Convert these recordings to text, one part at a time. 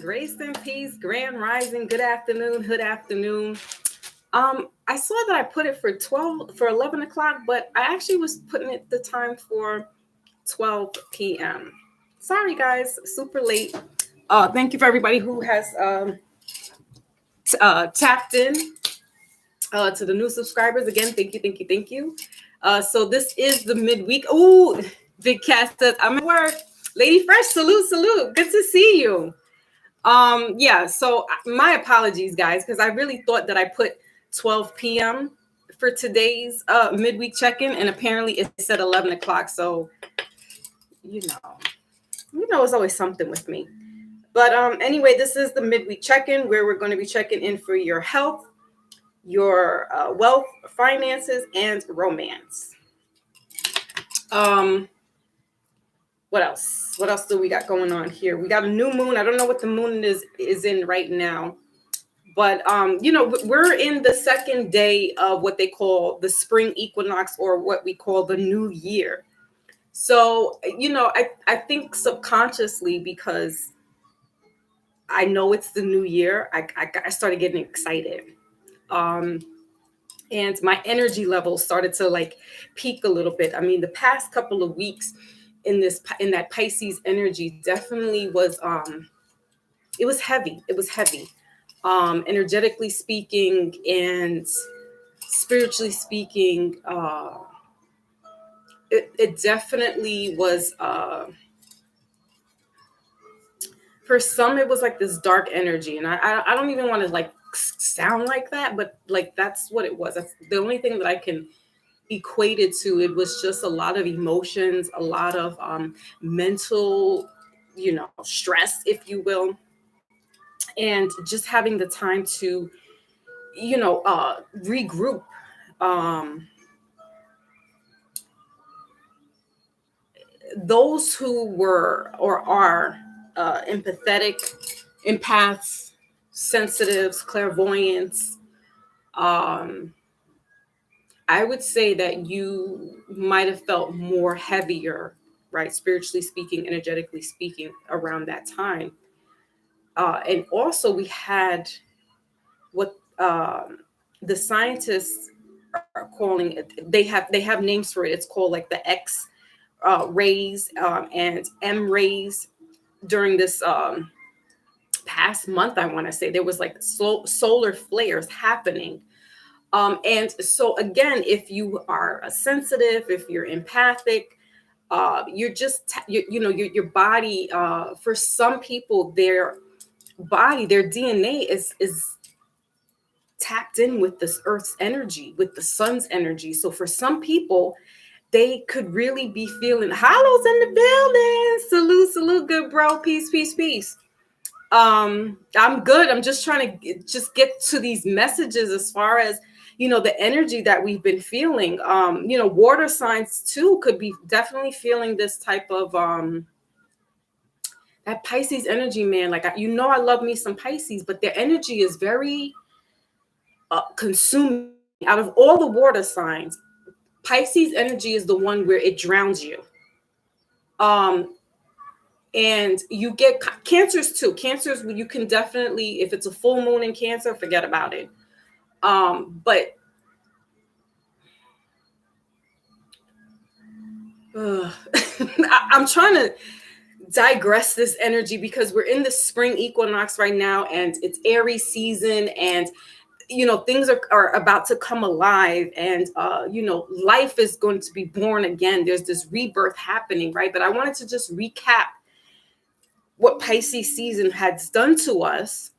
Grace and peace, grand rising, good afternoon, good afternoon. I saw that I put it for 11 o'clock, but I actually was putting it the time for 12 p.m. Sorry guys, super late. Thank you for everybody who has tapped in to the new subscribers. Again, thank you, thank you, thank you. So this is the midweek. Ooh, Big Cat says, I'm at work. Lady Fresh, salute, salute. Good to see you. Yeah, so my apologies, guys, because I really thought that I put 12 p.m. for today's midweek check-in, and apparently it said 11 o'clock. So, you know, it's always something with me. But anyway, this is the midweek check-in where we're going to be checking in for your health, your wealth, finances, and romance. What else? What else do we got going on here? We got a new moon. I don't know what the moon is in right now. But, you know, we're in the second day of what they call the spring equinox, or what we call the new year. So, you know, I think subconsciously, because I know it's the new year, I started getting excited. And my energy level started to like peak a little bit. I mean, the past couple of weeks in that Pisces energy definitely was, it was heavy. It was heavy. Energetically speaking and spiritually speaking, it definitely was, for some, it was like this dark energy. And I don't even want to like sound like that, but like, that's what it was. That's the only thing that I can equate it to. It was just a lot of emotions, a lot of mental, you know, stress, if you will. And just having the time to, you know, regroup. Those who were or are empathetic, empaths, sensitives, clairvoyants, I would say that you might have felt more heavier, right? Spiritually speaking, energetically speaking, around that time. And also we had what the scientists are calling it. They have names for it. It's called like the X rays and M rays. During this past month, I want to say there was like solar flares happening. And so again, if you are sensitive, if you're empathic, you're just you know, your body, for some people, their body, their DNA is tapped in with this earth's energy, with the sun's energy. So for some people, they could really be feeling. Hollow's in the building. Salute, salute, good bro. Peace, peace, peace. I'm good. I'm just trying to just get to these messages as far as, you know, the energy that we've been feeling. You know, water signs too could be definitely feeling this type of that Pisces energy, man. Like, you know, I love me some Pisces, but their energy is very consuming. Out of all the water signs, Pisces energy is the one where it drowns you. And you get Cancers too. Cancers, you can definitely, if it's a full moon in Cancer, forget about it. But I'm trying to digress this energy because we're in the spring equinox right now, and it's Aries season, and you know, things are about to come alive, and you know, life is going to be born again. There's this rebirth happening, right? But I wanted to just recap what Pisces season has done to us.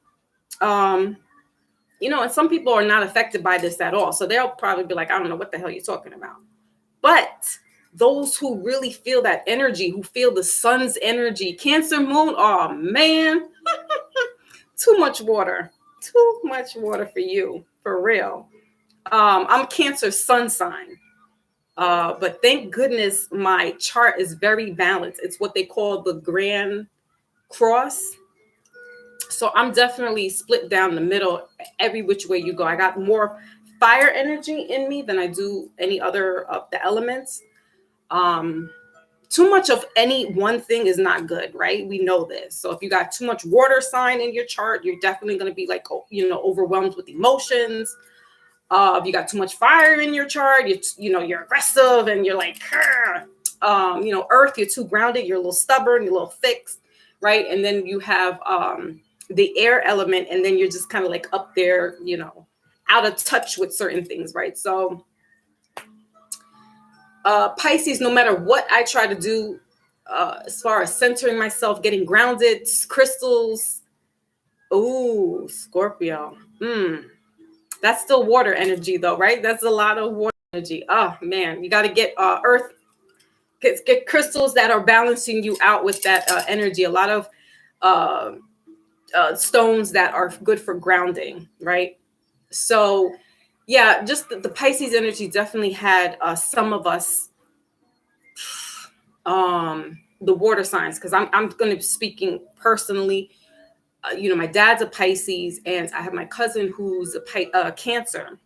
You know, and some people are not affected by this at all, so they'll probably be like, I don't know what the hell you're talking about. But those who really feel that energy, who feel the sun's energy, Cancer moon, oh man, too much water for you, for real. I'm Cancer sun sign, but thank goodness my chart is very balanced. It's what they call the Grand Cross. So I'm definitely split down the middle, every which way you go. I got more fire energy in me than I do any other of the elements. too much of any one thing is not good, right? We know this. So if you got too much water sign in your chart, you're definitely going to be like, overwhelmed with emotions. If you got too much fire in your chart, you're aggressive and you're like, earth, you're too grounded, you're a little stubborn, you're a little fixed, right? And then you have the air element, and then you're just kind of like up there, out of touch with certain things, right? So Pisces, no matter what I try to do, as far as centering myself, getting grounded, crystals. Ooh, Scorpio. That's still water energy though, right? That's a lot of water energy. Oh man, you got to get earth, get crystals that are balancing you out with that energy. A lot of stones that are good for grounding, right? So yeah, just the Pisces energy definitely had some of us, the water signs, because I'm going to be speaking personally. My dad's a Pisces, and I have my cousin who's a Cancer.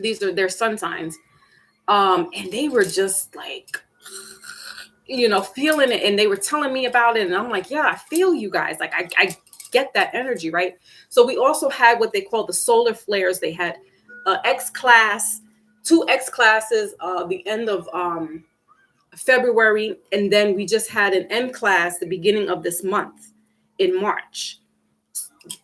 These are their sun signs, and they were just like, feeling it, and they were telling me about it, and I'm like, yeah, I feel you guys. Like I get that energy, right? So we also had what they call the solar flares. They had X class, 2 X classes, the end of February, and then we just had an M class the beginning of this month in March.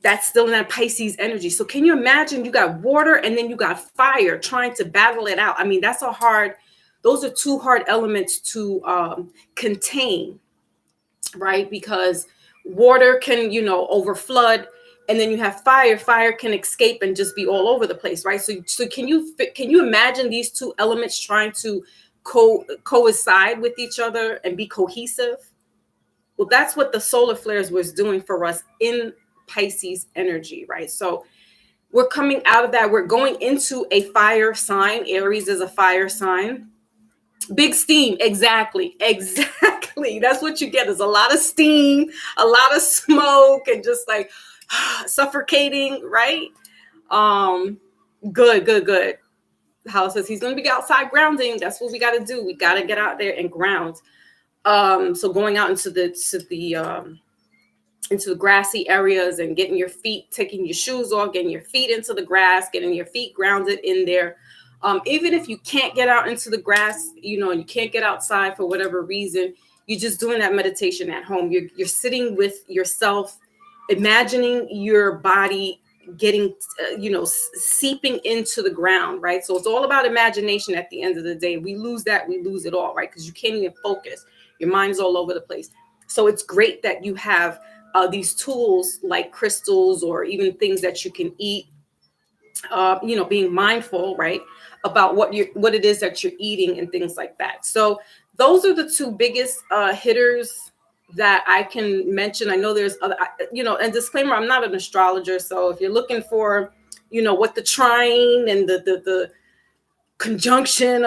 That's still in that Pisces energy. So can you imagine, you got water and then you got fire trying to battle it out? I mean, those are 2 hard elements to contain, right? Because water can, over flood, and then you have fire. Fire can escape and just be all over the place, right? So can you imagine these 2 elements trying to coincide with each other and be cohesive? Well, that's what the solar flares was doing for us in Pisces energy, right? So we're coming out of that. We're going into a fire sign. Aries is a fire sign. Big steam. Exactly. That's what you get, is a lot of steam, a lot of smoke, and just like suffocating, right? Good. House says he's going to be outside grounding. That's what we got to do. We got to get out there and ground. So going out into the grassy areas and getting your feet, taking your shoes off, getting your feet into the grass, getting your feet grounded in there. Even if you can't get out into the grass, and you can't get outside for whatever reason, you're just doing that meditation at home. You're sitting with yourself, imagining your body getting, seeping into the ground, right? So it's all about imagination at the end of the day. We lose that, we lose it all, right? Because you can't even focus. Your mind's all over the place. So it's great that you have these tools like crystals, or even things that you can eat, being mindful, right, about what it is that you're eating and things like that. So those are the 2 biggest hitters that I can mention. I know there's other, and disclaimer, I'm not an astrologer. So if you're looking for, what the trine and the conjunction,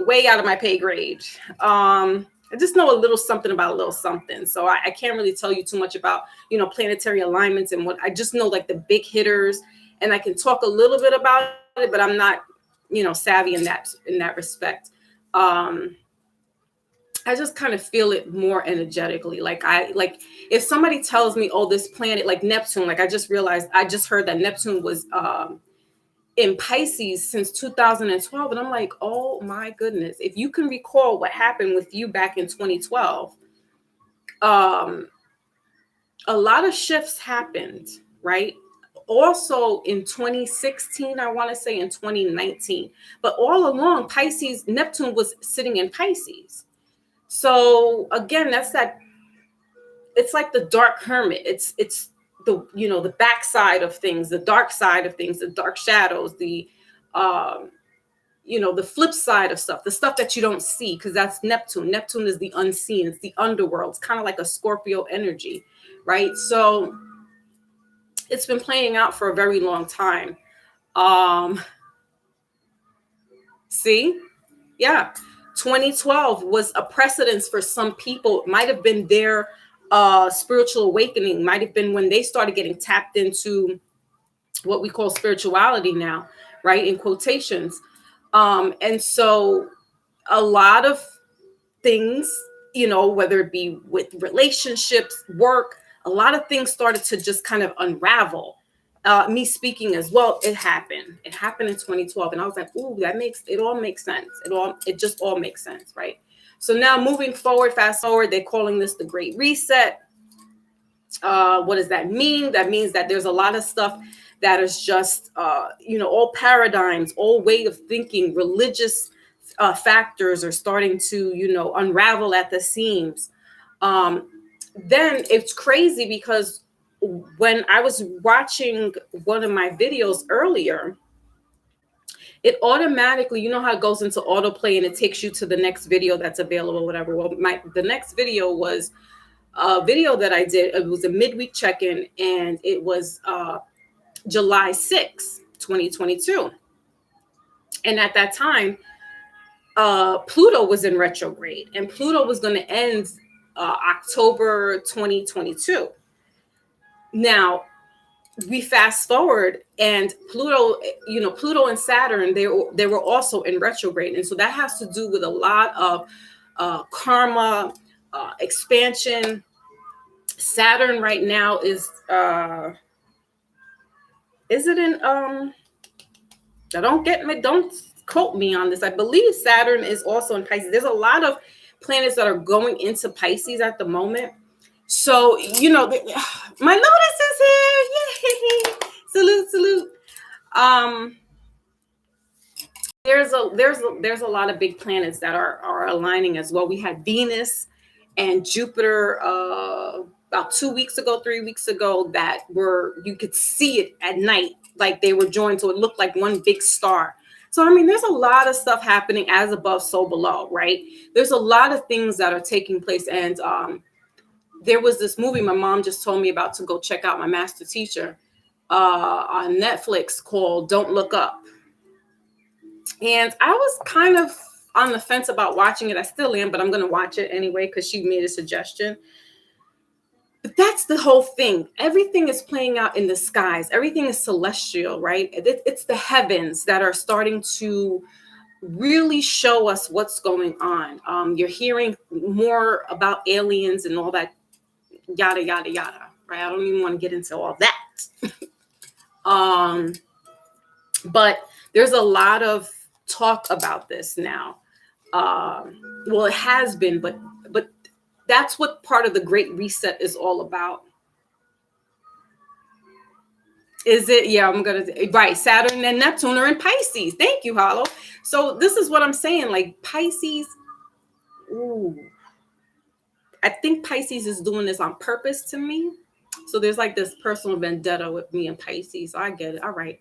way out of my pay grade. I just know a little something about a little something. So I can't really tell you too much about, planetary alignments and what. I just know like the big hitters, and I can talk a little bit about it, but I'm not, savvy in that respect. I just kind of feel it more energetically. Like if somebody tells me, oh, this planet, like Neptune, like I just heard that Neptune was in Pisces since 2012. And I'm like, oh my goodness. If you can recall what happened with you back in 2012, a lot of shifts happened, right? Also in 2016, I want to say in 2019, but all along Neptune was sitting in Pisces. So again, it's like the dark hermit. It's the backside of things, the dark side of things, the dark shadows, the the flip side of stuff, the stuff that you don't see, because that's Neptune. Neptune is the unseen. It's the underworld. It's kind of like a Scorpio energy, right? So it's been playing out for a very long time. See? Yeah. 2012 was a precedence for some people. It might have been their spiritual awakening, might have been when they started getting tapped into what we call spirituality now, right? In quotations. And so a lot of things, whether it be with relationships, work, a lot of things started to just kind of unravel. Me speaking as well, it happened. It happened in 2012, and I was like, "Ooh, it all makes sense. It just all makes sense, right?" So now, moving forward, fast forward, they're calling this the Great Reset. What does that mean? That means that there's a lot of stuff that is just, all paradigms, all way of thinking, religious factors are starting to, unravel at the seams. Um, then it's crazy because when I was watching one of my videos earlier, it automatically, how it goes into autoplay and it takes you to the next video that's available, whatever. Well, the next video was a video that I did. It was a midweek check-in, and it was July 6th, 2022. And at that time, Pluto was in retrograde, and Pluto was going to end October 2022. Now, we fast forward, and Pluto and Saturn, they were also in retrograde. And so that has to do with a lot of karma, expansion. Saturn right now is it in don't quote me on this. I believe Saturn is also in Pisces. There's a lot of planets that are going into Pisces at the moment. So, my notice is here. Yay! Salute. There's a lot of big planets that are aligning as well. We had Venus and Jupiter about 2 weeks ago, 3 weeks ago, that you could see it at night, like they were joined, so it looked like one big star. So I mean, there's a lot of stuff happening, as above, so below, right? There's a lot of things that are taking place. And there was this movie my mom just told me about to go check out, my master teacher, on Netflix, called Don't Look Up. And I was kind of on the fence about watching it. I still am, but I'm going to watch it anyway because she made a suggestion. But that's the whole thing. Everything is playing out in the skies. Everything is celestial, right? It's the heavens that are starting to really show us what's going on. You're hearing more about aliens and all that, yada, yada, yada, right? I don't even want to get into all that. But there's a lot of talk about this now. Well, it has been, but that's what part of the Great Reset is all about. Is it? Yeah, right. Saturn and Neptune are in Pisces. Thank you, Hollow. So this is what I'm saying. Like Pisces. Ooh, I think Pisces is doing this on purpose to me. So there's like this personal vendetta with me and Pisces. So I get it. All right.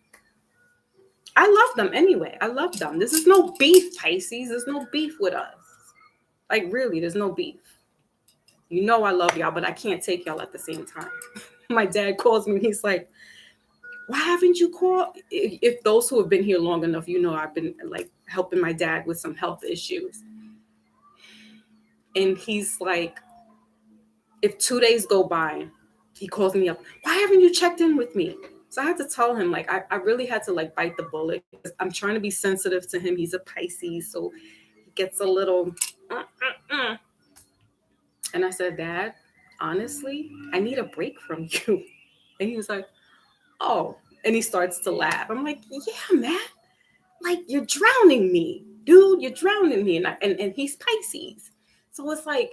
I love them anyway. I love them. This is no beef, Pisces. There's no beef with us. Like, really, there's no beef. I love y'all, but I can't take y'all at the same time. My dad calls me. He's like, why haven't you called? If those who have been here long enough, I've been like helping my dad with some health issues. And he's like, if 2 days go by, he calls me up. Why haven't you checked in with me? So I had to tell him, like, I really had to like bite the bullet. I'm trying to be sensitive to him. He's a Pisces, so he gets a little. And I said, Dad, honestly, I need a break from you. And he was like, oh, and he starts to laugh. I'm like, yeah, man, like you're drowning me, dude. You're drowning me, and he's Pisces, so it's like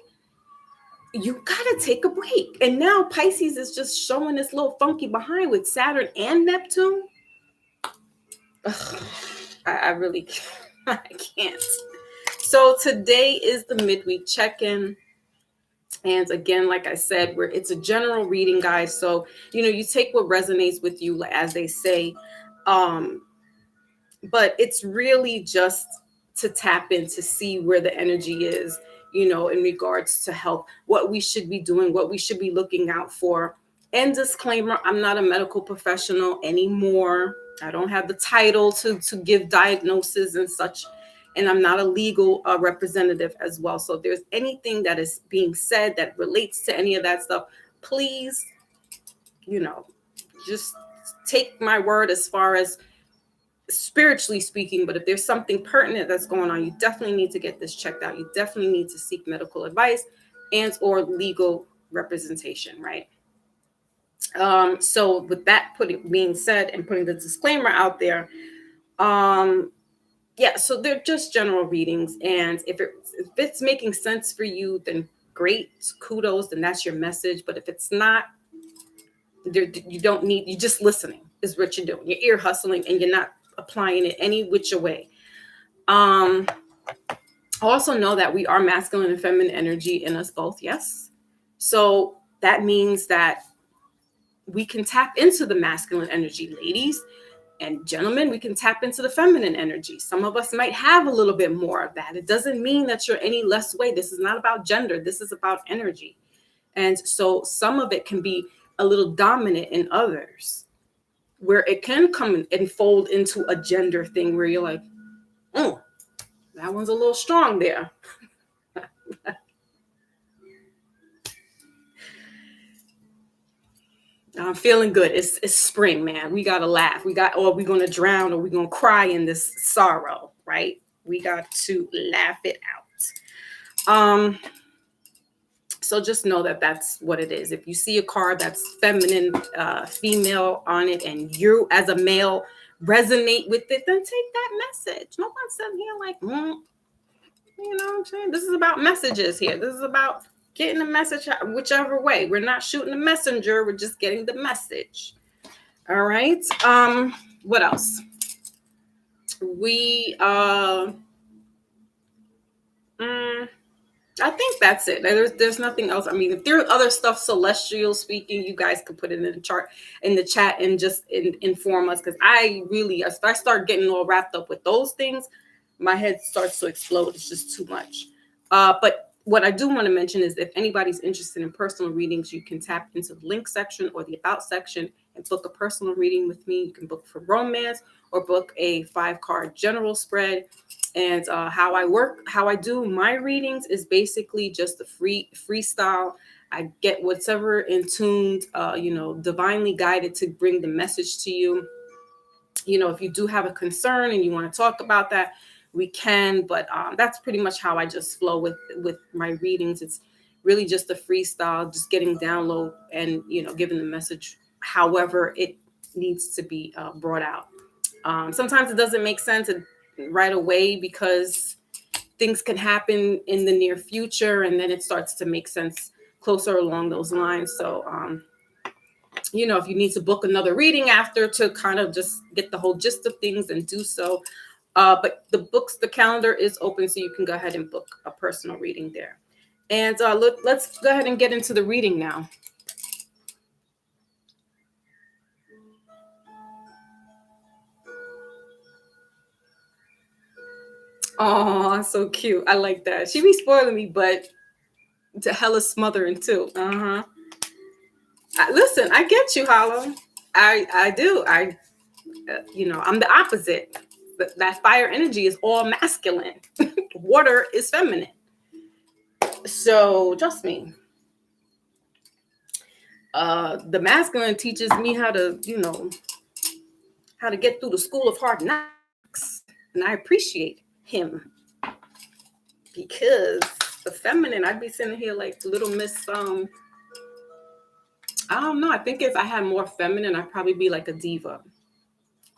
you gotta take a break. And now Pisces is just showing this little funky behind with Saturn and Neptune. Ugh, I really I can't. So today is the midweek check-in. And again, like I said, it's a general reading, guys. So, you take what resonates with you, as they say. But it's really just to tap in to see where the energy is, in regards to health, what we should be doing, what we should be looking out for. And disclaimer, I'm not a medical professional anymore. I don't have the title to give diagnosis and such. And I'm not a legal representative as well. So if there's anything that is being said that relates to any of that stuff, please, just take my word as far as spiritually speaking. But if there's something pertinent that's going on, you definitely need to get this checked out. You definitely need to seek medical advice and or legal representation, right? So with that being said and putting the disclaimer out there, yeah, so they're just general readings. And if it's making sense for you, then great, kudos, then that's your message. But if it's not, you don't need, you're just listening is what you're doing. You're ear hustling and you're not applying it any which way. Also know that we are masculine and feminine energy in us both. Yes. So that means that we can tap into the masculine energy, ladies and gentlemen. We can tap into the feminine energy. Some of us might have a little bit more of that. It doesn't mean that you're any less way. This is not about gender. This is about energy. And so some of it can be a little dominant in others, where it can come and fold into a gender thing where you're like, oh, that one's a little strong there. I'm feeling good. It's spring, man. We gotta laugh. Or we're gonna drown, or we're gonna cry in this sorrow, right? We got to laugh it out. So just know that that's what it is. If you see a card that's feminine, female on it, and you as a male resonate with it, then take that message. No one's sitting here like, you know what I'm saying? This is about messages here. This is about getting the message whichever way. We're not shooting the messenger. We're just getting the message. All right. What else? I think that's it. There's nothing else. I mean, if there's other stuff celestial speaking, you guys could put it in the chat and just inform us, because if I start getting all wrapped up with those things, my head starts to explode. It's just too much. But what I do want to mention is, if anybody's interested in personal readings, you can tap into the link section or the about section and book a personal reading with me. You can book for romance or book a 5-card general spread. And how I do my readings is basically just a freestyle. I get whatever in tuned, divinely guided to bring the message to you. If you do have a concern and you want to talk about that, we can. But that's pretty much how I just flow with my readings. It's really just a freestyle, just getting download and giving the message however it needs to be brought out. Sometimes it doesn't make sense right away, because things can happen in the near future, and then it starts to make sense closer along those lines. So if you need to book another reading after to kind of just get the whole gist of things, and do so. But the calendar is open, so you can go ahead and book a personal reading there. And let's go ahead and get into the reading now. Oh, so cute. I like that. She be spoiling me, but to hella smothering too. Listen, I get you, Hollow. I do. I'm the opposite. That fire energy is all masculine. Water is feminine. So trust me. The masculine teaches me how to get through the school of hard knocks, and I appreciate him, because the feminine, I'd be sitting here like little Miss. I don't know. I think if I had more feminine, I'd probably be like a diva.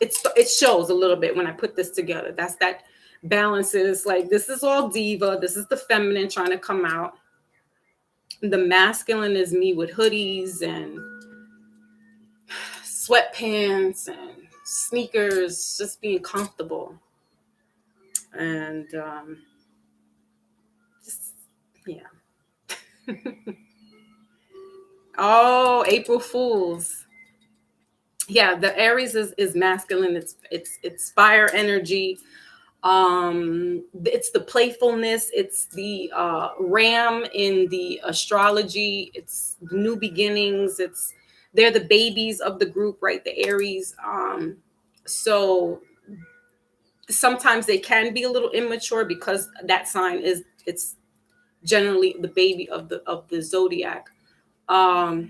It shows a little bit when I put this together. That balance is like, this is all diva. This is the feminine trying to come out. The masculine is me with hoodies and sweatpants and sneakers, just being comfortable. And yeah. Oh, April Fools. Yeah, the Aries is masculine. It's fire energy. It's the playfulness. It's the ram in the astrology. It's new beginnings. They're the babies of the group, right? The Aries. So sometimes they can be a little immature, because that sign it's generally the baby of the zodiac. But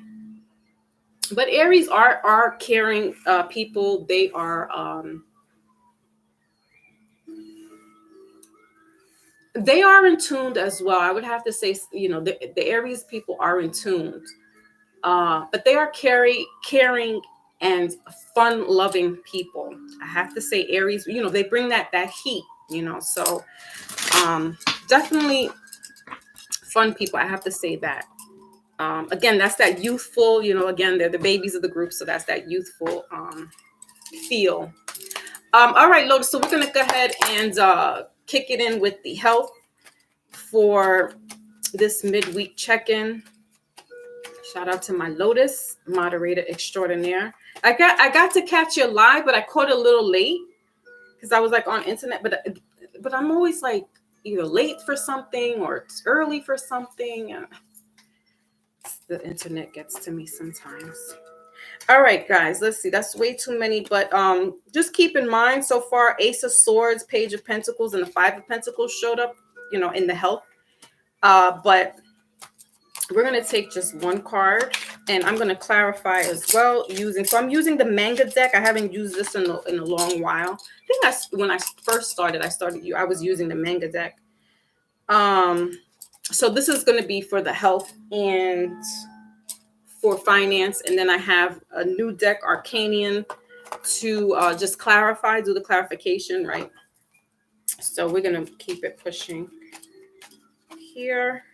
Aries are caring people. They are They are in tuned as well. I would have to say, the Aries people are in tuned, but they are caring and fun-loving people. I have to say, Aries, they bring that heat, so definitely fun people. I have to say that. Again, that's that youthful, again, they're the babies of the group, so that's that youthful feel. All right, Lotus, so we're going to go ahead and kick it in with the health for this midweek check-in. Shout out to my Lotus, moderator extraordinaire. I got to catch you live, but I caught a little late because I was like on internet, but I'm always like either late for something or it's early for something. The internet gets to me sometimes. All right, guys, let's see. That's way too many, but just keep in mind so far, Ace of Swords, Page of Pentacles, and the Five of Pentacles showed up, in the health. But we're going to take just one card, and I'm going to clarify as well so I'm using the manga deck. I haven't used this in a long while. I think when I first started, I was using the manga deck. So this is going to be for the health and for finance, and then I have a new deck, Arcanian, to just do the clarification, right? So we're going to keep it pushing here.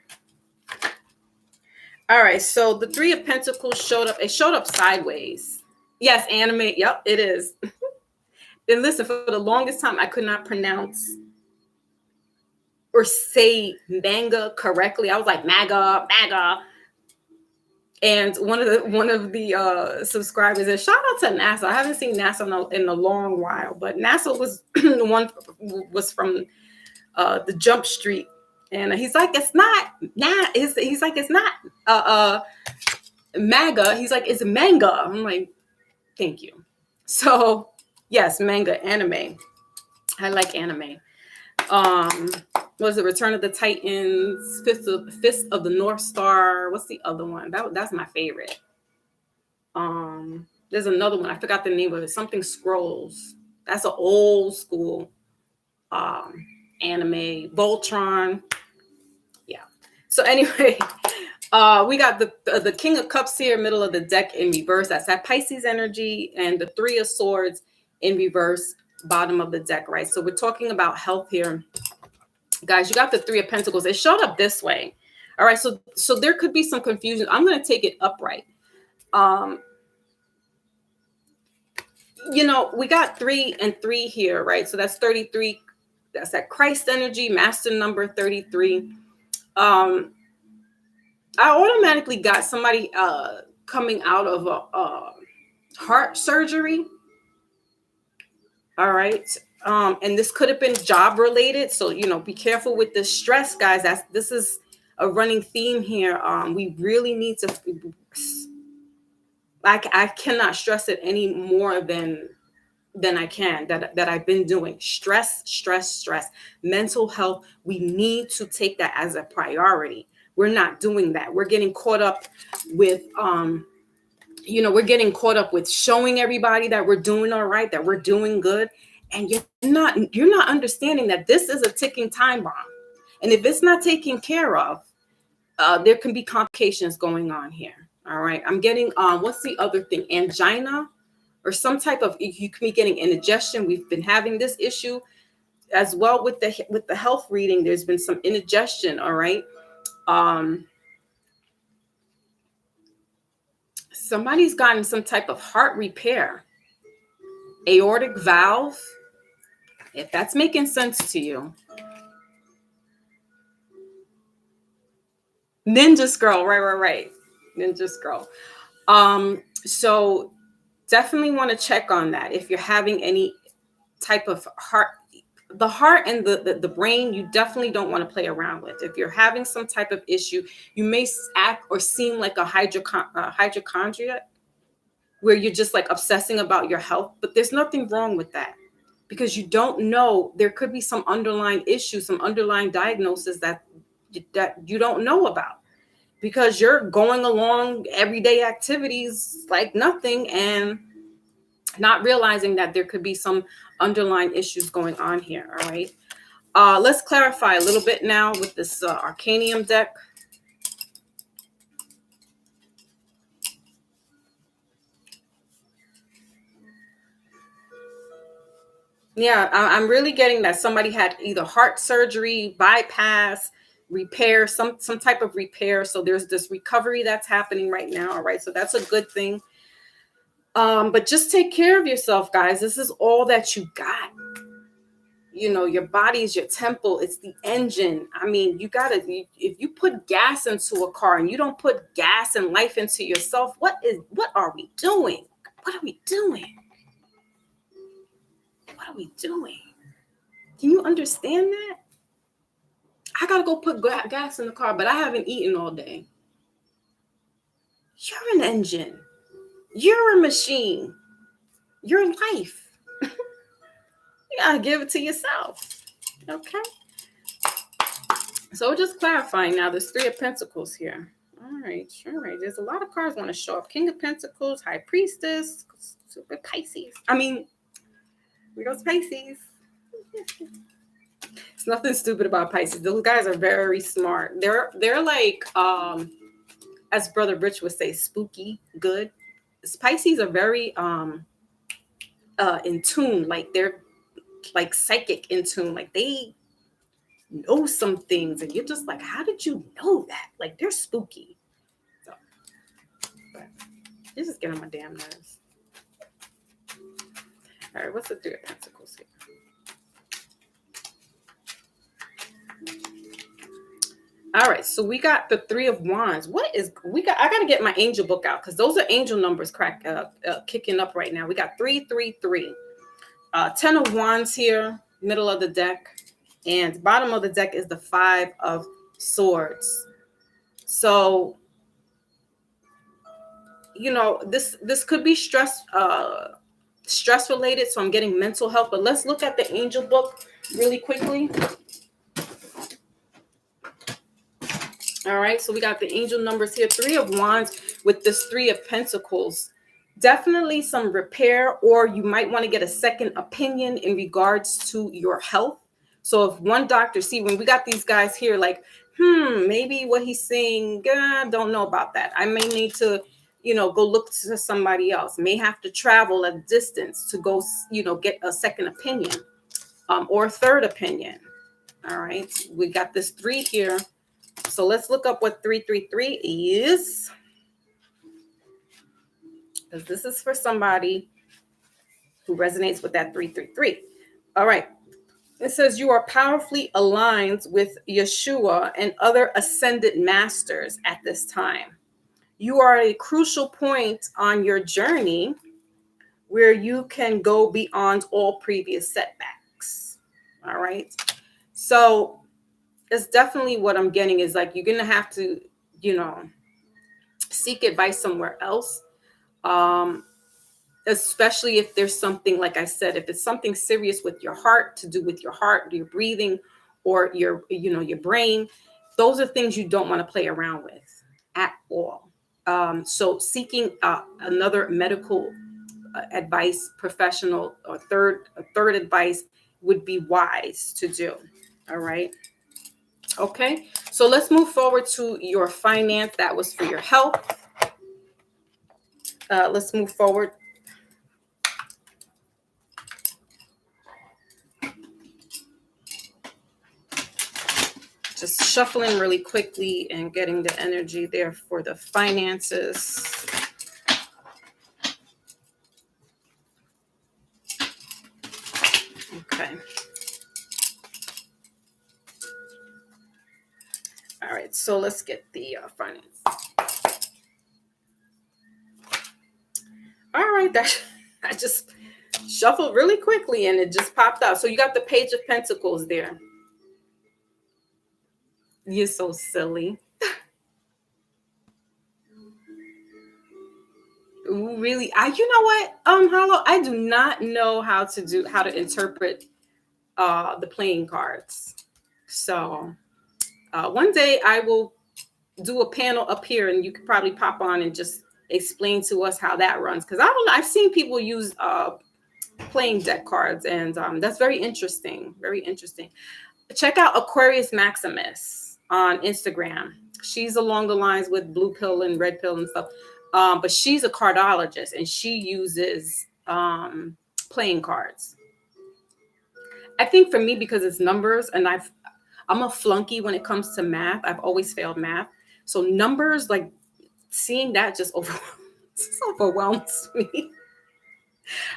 All right, so the Three of Pentacles showed up. It showed up sideways. Yes, anime. Yep, it is. And listen, for the longest time, I could not pronounce or say manga correctly. I was like maga. And one of the subscribers said, shout out to NASA. I haven't seen NASA in a long while, but NASA was the one was from the Jump Street. And he's like, it's not. He's like, it's not MAGA. He's like, it's manga. I'm like, thank you. So yes, manga, anime. I like anime. Was it Return of the Titans, Fist of the North Star? What's the other one? That's my favorite. There's another one. I forgot the name of it. Something Scrolls. That's an old school anime. Voltron. Yeah. So anyway, we got the King of Cups here, middle of the deck in reverse. That's that Pisces energy, and the Three of Swords in reverse, bottom of the deck, right? So we're talking about health here. Guys, you got the Three of Pentacles. It showed up this way. All right, so there could be some confusion. I'm going to take it upright. We got 3 and 3 here, right? So that's 33. That's that Christ energy, master number 33. I automatically got somebody coming out of a heart surgery. All right. And this could have been job related. So, be careful with the stress, guys. This is a running theme here. We really need to, I cannot stress it any more than I can, that I've been doing. Stress. Mental health. We need to take that as a priority. We're not doing that. We're getting caught up with, we're getting caught up with showing everybody that we're doing all right, that we're doing good. And you're not understanding that this is a ticking time bomb. And if it's not taken care of, there can be complications going on here. All right. I'm getting, what's the other thing? Angina or some type of, you can be getting indigestion. We've been having this issue as well with the health reading. There's been some indigestion. All right. Somebody's gotten some type of heart repair, aortic valve. If that's making sense to you. Ninja Scroll, right. Ninja Scroll. So definitely want to check on that. If you're having any type of the heart and the brain, you definitely don't want to play around with. If you're having some type of issue, you may act or seem like a hypochondriac, where you're just like obsessing about your health, but there's nothing wrong with that. Because you don't know, there could be some underlying issues, some underlying diagnosis that you don't know about, because you're going along everyday activities like nothing and not realizing that there could be some underlying issues going on here. All right. Let's clarify a little bit now with this Arcanium deck. Yeah, I'm really getting that somebody had either heart surgery, bypass, repair, some type of repair. So there's this recovery that's happening right now. All right, so that's a good thing. But just take care of yourself, guys. This is all that you got. You know, your body is your temple. It's the engine. I mean, if you put gas into a car and you don't put gas and life into yourself, what are we doing? What are we doing? What are we doing? Can you understand that? I gotta go put gas in the car, but I haven't eaten all day. You're an engine. You're a machine. Your life. You gotta give it to yourself. Okay. So just clarifying now, there's 3 of Pentacles here. All right. There's a lot of cards want to show up. King of Pentacles, High Priestess, Super Pisces. I mean, we go Pisces. It's nothing stupid about Pisces. Those guys are very smart. They're like, as Brother Rich would say, spooky good. Pisces are very in tune, like they're like psychic in tune, like they know some things, and you're just like, how did you know that? Like they're spooky. So, but you just get on my damn nerves. All right, what's the 3 of Pentacles here? All right, so we got the 3 of Wands. I got to get my angel book out because those are angel numbers kicking up right now. We got 333. 10 of Wands here, middle of the deck. And bottom of the deck is the 5 of Swords. So, you know, this could be stress related. So I'm getting mental health. But let's look at the angel book really quickly. All right, so we got the angel numbers here. 3 of Wands with this 3 of Pentacles. Definitely some repair, or you might want to get a second opinion in regards to your health. So if one doctor, see, when we got these guys here, like, maybe what he's saying, don't know about that. I may need to, go look to somebody else. May have to travel a distance to go, get a second opinion or a third opinion. All right, we got this 3 here. So let's look up what 333 is. Because this is for somebody who resonates with that 333. All right. It says you are powerfully aligned with Yeshua and other ascended masters at this time. You are at a crucial point on your journey where you can go beyond all previous setbacks. All right. So it's definitely what I'm getting is like, you're going to have to, seek advice somewhere else. Especially if there's something, like I said, if it's something serious with your heart, to do with your heart, your breathing, or your brain, those are things you don't want to play around with at all. So seeking another medical advice, professional, or third advice would be wise to do. All right. Okay. So let's move forward to your finance. That was for your health. Let's move forward. Just shuffling really quickly and getting the energy there for the finances. Okay. All right, so let's get the finance. All right, I just shuffled really quickly and it just popped out. So you got the Page of Pentacles there. You're so silly. Ooh, really? You know what? Hollow, I do not know how to interpret the playing cards. So one day I will do a panel up here and you could probably pop on and just explain to us how that runs. Because I don't know. I've seen people use playing deck cards, and that's very interesting. Very interesting. check out Aquarius Maximus on Instagram. She's along the lines with blue pill and red pill and stuff. But she's a cardologist and she uses playing cards. I think for me, because it's numbers and I'm a flunky when it comes to math. I've always failed math. So numbers, like seeing that just overwhelms me.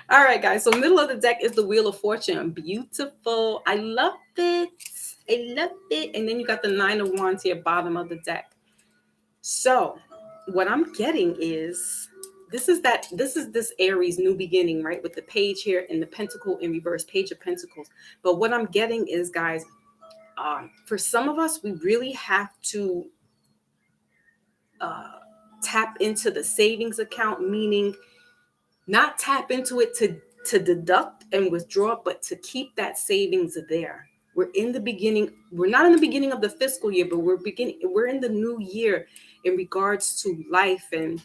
All right, guys. So middle of the deck is the Wheel of Fortune. Beautiful. I love it. I love it. And then you got the Nine of Wands here, bottom of the deck. So what I'm getting is this is this Aries new beginning, right? With the page here and the Pentacle in reverse, Page of Pentacles. But what I'm getting is, guys, for some of us, we really have to tap into the savings account, meaning not tap into it to deduct and withdraw, but to keep that savings there. We're in the beginning. We're not in the beginning of the fiscal year, but we're in the new year in regards to life and,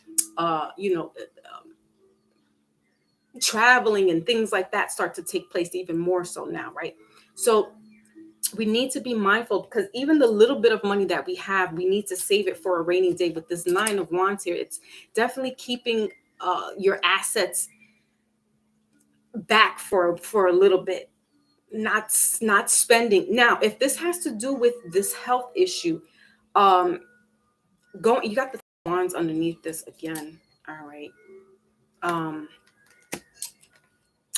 traveling and things like that start to take place even more so now, right? So we need to be mindful, because even the little bit of money that we have, we need to save it for a rainy day. With this Nine of Wands here, it's definitely keeping your assets back for a little bit, not spending. Now, if this has to do with this health issue, you got the wands underneath this again. All right.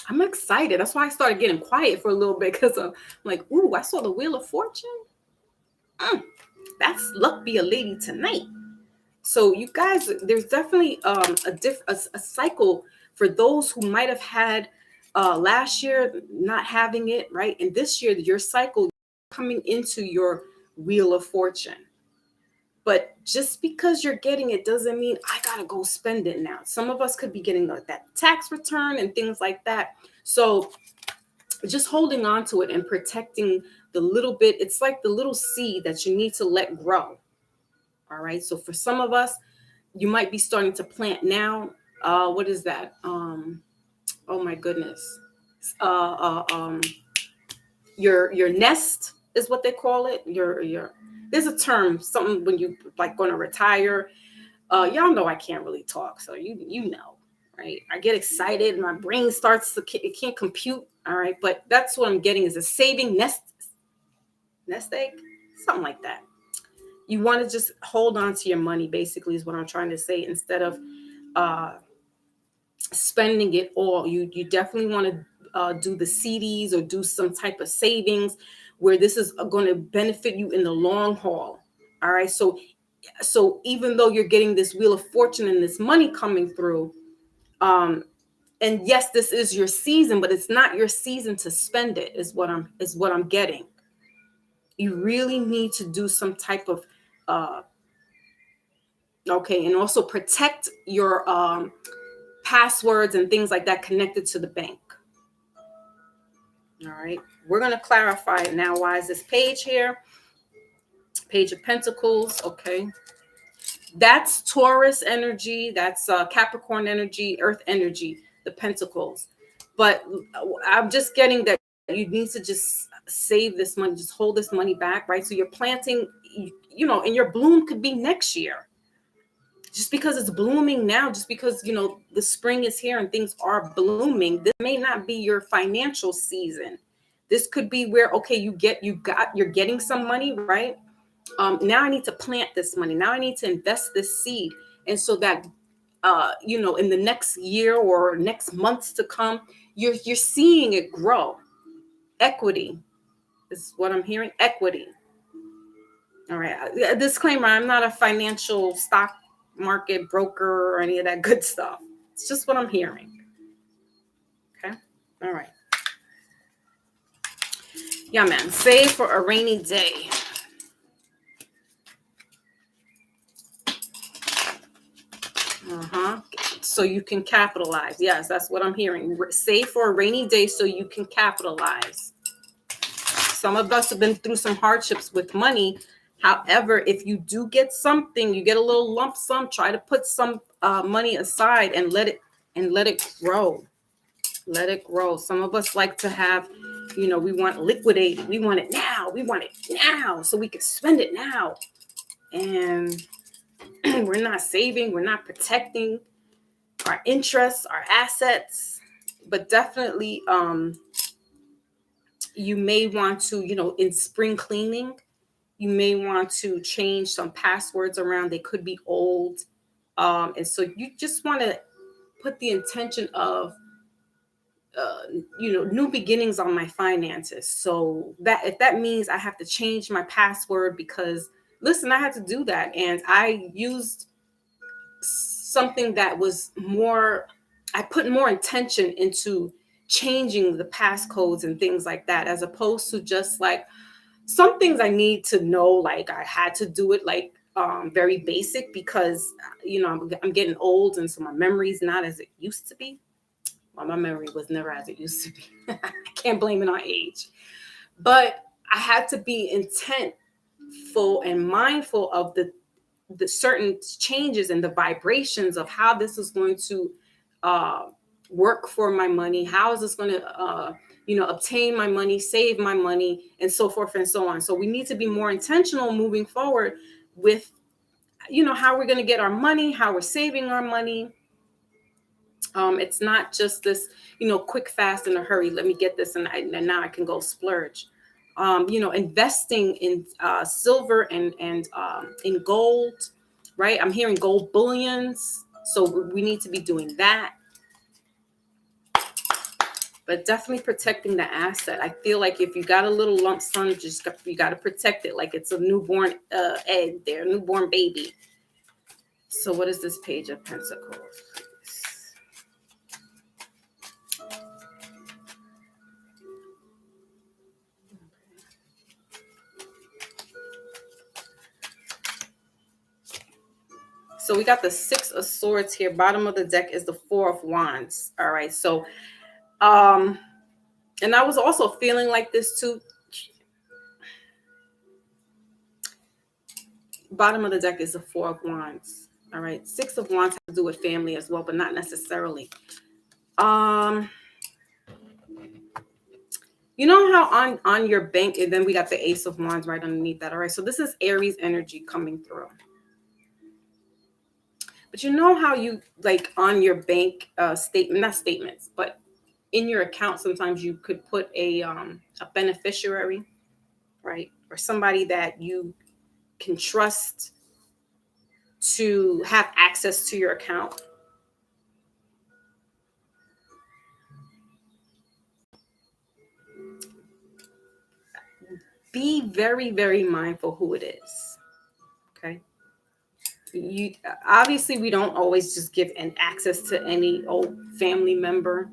I'm excited. That's why I started getting quiet for a little bit, because I'm like, ooh, I saw the Wheel of Fortune. That's luck be a lady tonight. So you guys, there's definitely a cycle for those who might have had last year not having it, right? And this year, your cycle coming into your Wheel of Fortune. But just because you're getting it doesn't mean I gotta go spend it now. Some of us could be getting that tax return and things like that. So just holding on to it and protecting the little bit, it's like the little seed that you need to let grow. All right. So for some of us, you might be starting to plant now. What is that? Oh my goodness. Your nest is what they call it. There's a term, something when you like going to retire. Y'all know I can't really talk, so you know, right? I get excited, my brain starts it can't compute. All right, but that's what I'm getting is a saving nest egg, something like that. You want to just hold on to your money, basically, is what I'm trying to say, instead of spending it all. You definitely want to do the CDs or do some type of savings where this is going to benefit you in the long haul. All right. So even though you're getting this Wheel of Fortune and this money coming through, and yes, this is your season, but it's not your season to spend it, is what I'm getting. You really need to do some type of and also protect your passwords and things like that connected to the bank. All right, we're going to clarify it now. Why is this page here? Page of Pentacles. Okay, that's Taurus energy. That's Capricorn energy, Earth energy, the Pentacles. But I'm just getting that you need to just save this money, just hold this money back, right? So you're planting, and your bloom could be next year. Just because it's blooming now, just because, the spring is here and things are blooming, this may not be your financial season. This could be where, okay, you're getting some money, right? Now I need to plant this money. Now I need to invest this seed. And so that, in the next year or next months to come, you're seeing it grow. Equity is what I'm hearing. Equity. All right. A disclaimer, I'm not a financial stock market broker or any of that good stuff. It's just what I'm hearing. Okay. All right. Yeah, man. Save for a rainy day. So you can capitalize. Yes, that's what I'm hearing. Save for a rainy day so you can capitalize. Some of us have been through some hardships with money. However, if you do get something, you get a little lump sum, try to put some money aside and let it grow. Let it grow. Some of us like to have we want liquidated. We want it now. We want it now so we can spend it now. And we're not saving. We're not protecting our interests, our assets. But definitely, you may want to, in spring cleaning, you may want to change some passwords around. They could be old. And so you just want to put the intention of, new beginnings on my finances. So that if that means I have to change my password, because listen, I had to do that. And I used something that was more, I put more intention into changing the passcodes and things like that, as opposed to just like some things I need to know, like I had to do it like very basic, because I'm getting old, and so my memory's not as it used to be. Well, my memory was never as it used to be. I can't blame it on age, but I had to be intentful and mindful of the certain changes and the vibrations of how this is going to work for my money. How is this going to obtain my money, save my money, and so forth and so on. So we need to be more intentional moving forward with, how we're going to get our money, how we're saving our money. It's not just this, quick, fast, in a hurry. Let me get this, and now I can go splurge. Investing in silver and in gold, right? I'm hearing gold bullions, so we need to be doing that. But definitely protecting the asset. I feel like if you got a little lump sum, you got to protect it like it's a newborn egg, there, newborn baby. So what is this Page of Pentacles? So we got the Six of Swords here. Bottom of the deck is the Four of Wands. All right. So, and I was also feeling like this too. Bottom of the deck is the Four of Wands. All right. Six of Wands has to do with family as well, but not necessarily. You know how on your bank, and then we got the Ace of Wands right underneath that. All right. So this is Aries energy coming through. But you know how you, like, on your bank statement, not statements, but in your account, sometimes you could put a beneficiary, right? Or somebody that you can trust to have access to your account. Be very, very mindful who it is. Okay. You obviously, we don't always just give an access to any old family member.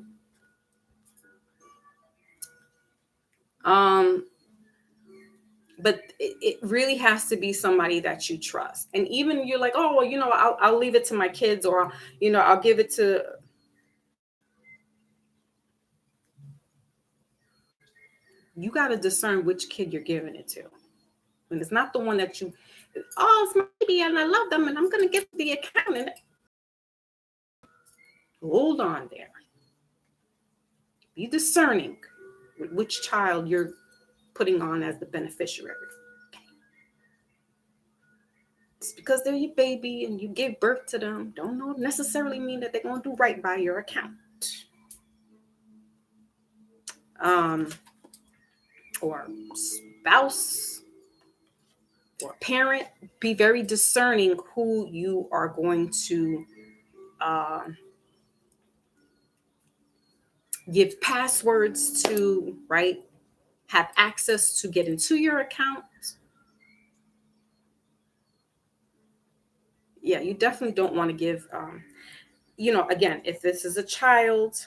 But it really has to be somebody that you trust. And even you're like, oh, well, I'll leave it to my kids, or I'll give it to. You got to discern which kid you're giving it to. And it's not the one that you, it's my baby and I love them and I'm going to get the account. And hold on there. Be discerning with which child you're putting on as the beneficiary. Okay. Just because they're your baby and you give birth to them, don't necessarily mean that they're going to do right by your account. Or spouse or parent, be very discerning who you are going to give passwords to, right? Have access to get into your account. Yeah, you definitely don't want to give, again, if this is a child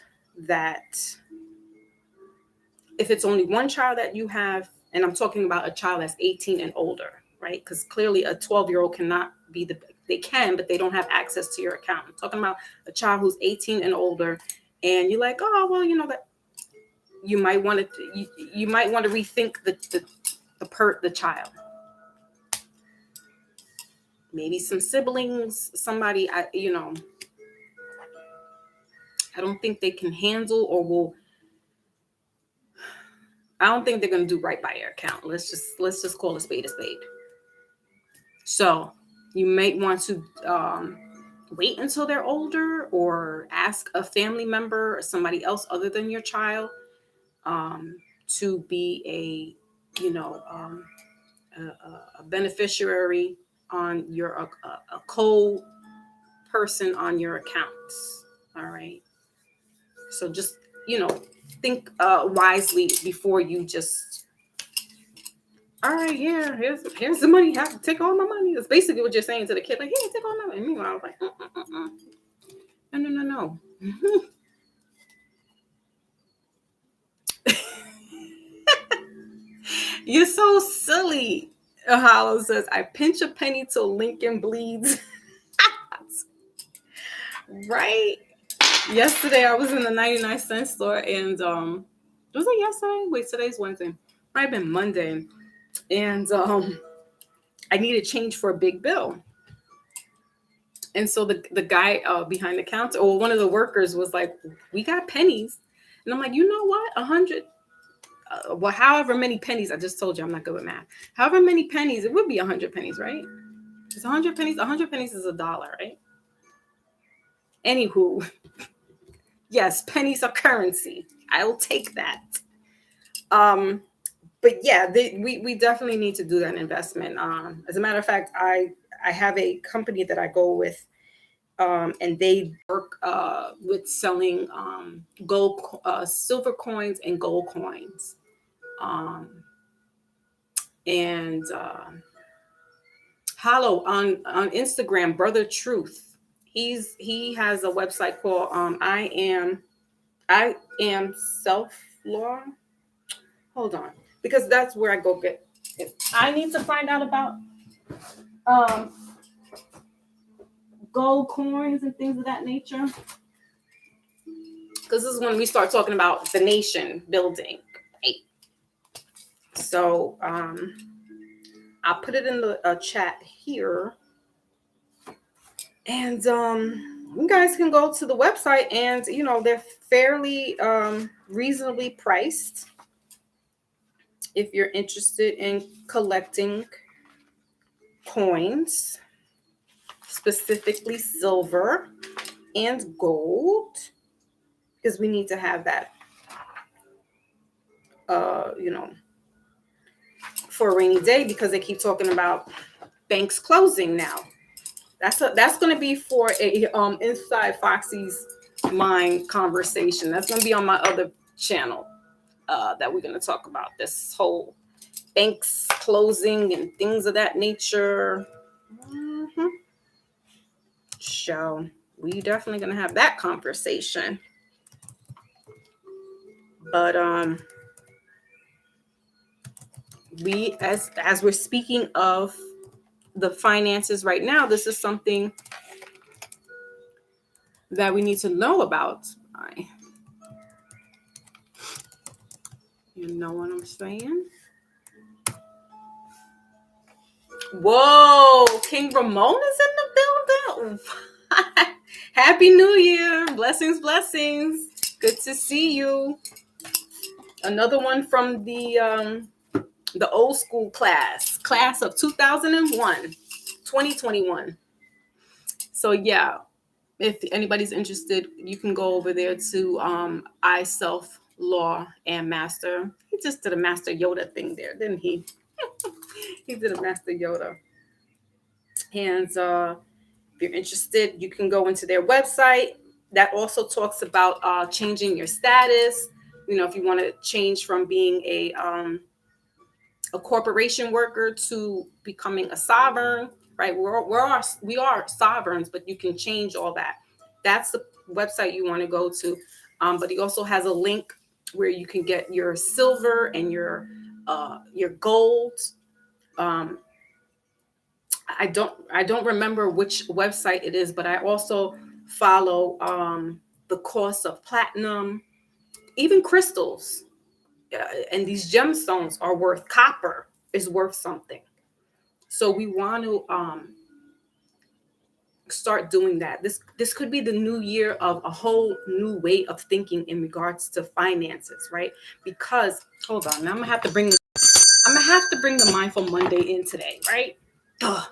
if it's only one child that you have, and I'm talking about a child that's 18 and older, right? Because clearly a 12-year-old cannot be they can, but they don't have access to your account. I'm talking about a child who's 18 and older, and you're like, oh, well, that you might want to, you might want to rethink the child. Maybe some siblings, somebody, I don't think they can handle or will I don't think they're going to do right by your account. Let's just call a spade a spade. So you may want to wait until they're older, or ask a family member or somebody else other than your child to be a beneficiary on your a co-person on your accounts. All right. So just think wisely before you just. All right, yeah, here's the money. Have to take all my money. That's basically what you're saying to the kid. Like, here, take all my money. And meanwhile, I was like, no. You're so silly. Hollow says, I pinch a penny till Lincoln bleeds. Right? Yesterday, I was in the 99-cent store, and was it yesterday? Wait, today's Wednesday. Might have been Monday. And I needed change for a big bill. And so the guy behind the counter, or one of the workers, was like, we got pennies. And I'm like, you know what? 100, however many pennies. I just told you I'm not good with math. However many pennies, it would be 100 pennies, right? It's 100 pennies. 100 pennies is $1, right? Anywho, yes, pennies are currency. I will take that. But yeah, we definitely need to do that investment. As a matter of fact, I have a company that I go with, and they work with selling gold, silver coins and gold coins. And Hollow on Instagram, Brother Truth. He has a website called I am self law. Hold on, because that's where I go get it. I need to find out about gold coins and things of that nature, because this is when we start talking about the nation building, right? So I'll put it in the chat here, and you guys can go to the website, and they're fairly reasonably priced if you're interested in collecting coins, specifically silver and gold, because we need to have that for a rainy day, because they keep talking about banks closing now. That's going to be for a inside Foxy's mind conversation. That's going to be on my other channel that we're going to talk about this whole banks closing and things of that nature. So we definitely going to have that conversation. But we, as we're speaking of the finances right now, this is something that we need to know about. You know what I'm saying? Whoa, King Ramon is in the building. Happy New Year. Blessings. Good to see you. Another one from the old school class of 2021. So yeah, if anybody's interested, you can go over there to I Self Law and Master. He just did a Master Yoda thing there, didn't he? He did a Master Yoda. And if you're interested, you can go into their website. That also talks about changing your status. If you want to change from being a corporation worker to becoming a sovereign, right? We are sovereigns, but you can change all that. That's the website you want to go to. But he also has a link where you can get your silver and your gold. I don't remember which website it is, but I also follow the cost of platinum, even crystals. And these gemstones are worth, copper is worth something. So we want to start doing that. This could be the new year of a whole new way of thinking in regards to finances, right? Because hold on, I'm gonna have to bring the Mindful Monday in today, right? Ugh.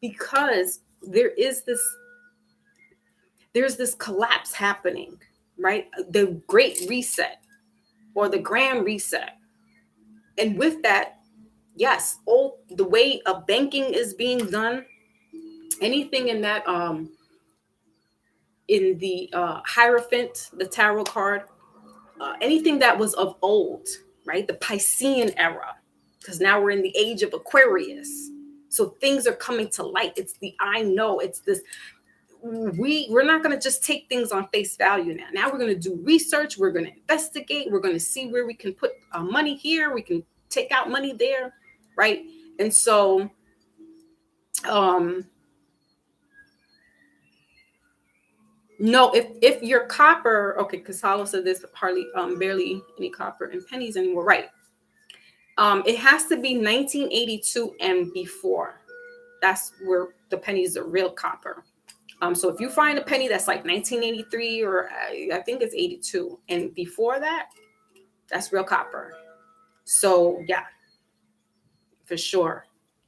Because there's this collapse happening, right? The Great Reset or the Grand Reset. And with that, yes, the way of banking is being done, anything in that in the Hierophant, the tarot card, anything that was of old, right? The Piscean era, because now we're in the age of Aquarius. So things are coming to light. It's the I know. It's this. We're not going to just take things on face value now. Now we're going to do research. We're going to investigate. We're going to see where we can put money here. We can take out money there, right? And so, no, if your copper, okay, because Hollow said there's hardly barely any copper and pennies anymore, right? It has to be 1982 and before. That's where the pennies are real copper. So if you find a penny that's like 1983 or I think it's 82 and before that, that's real copper. So yeah, for sure.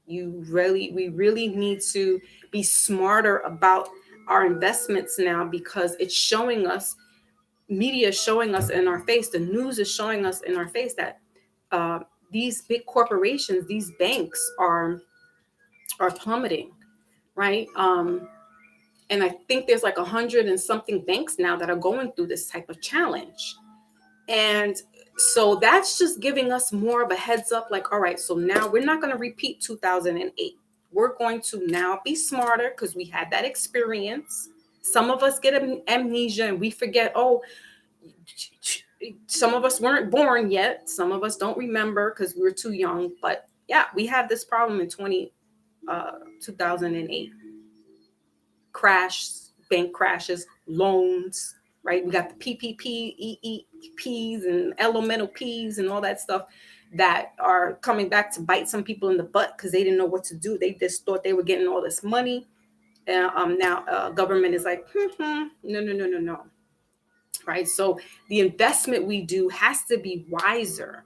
We really need to be smarter about our investments now, because it's showing us, media is showing us in our face, the news is showing us in our face that these big corporations, these banks are plummeting, right? And I think there's like 100 and something banks now that are going through this type of challenge. And so that's just giving us more of a heads up, like, all right, so now we're not going to repeat 2008. We're going to now be smarter because we had that experience. Some of us get amnesia and we forget, oh, some of us weren't born yet. Some of us don't remember because we were too young. But yeah, we had this problem in 2008. Bank crashes, loans, right? We got the PPP, EEPs, and elemental Ps and all that stuff that are coming back to bite some people in the butt because they didn't know what to do. They just thought they were getting all this money. Now government is like, no. Right? So the investment we do has to be wiser.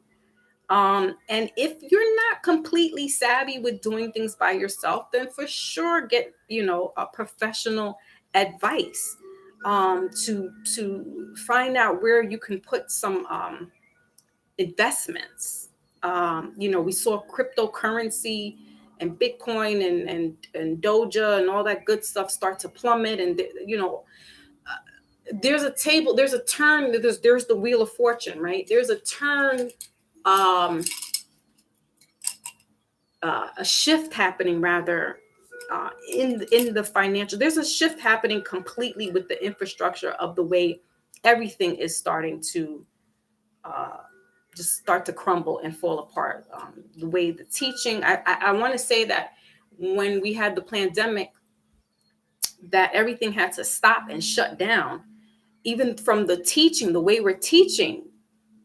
And if you're not completely savvy with doing things by yourself, then for sure get, a professional advice to find out where you can put some investments. We saw cryptocurrency and Bitcoin and Doja and all that good stuff start to plummet. And, there's a turn, there's the wheel of fortune, right? There's a turn, a shift happening rather in the financial. There's a shift happening completely with the infrastructure of the way everything is starting to just start to crumble and fall apart. The way the teaching, I want to say that when we had the pandemic, that everything had to stop and shut down, even from the teaching, the way we're teaching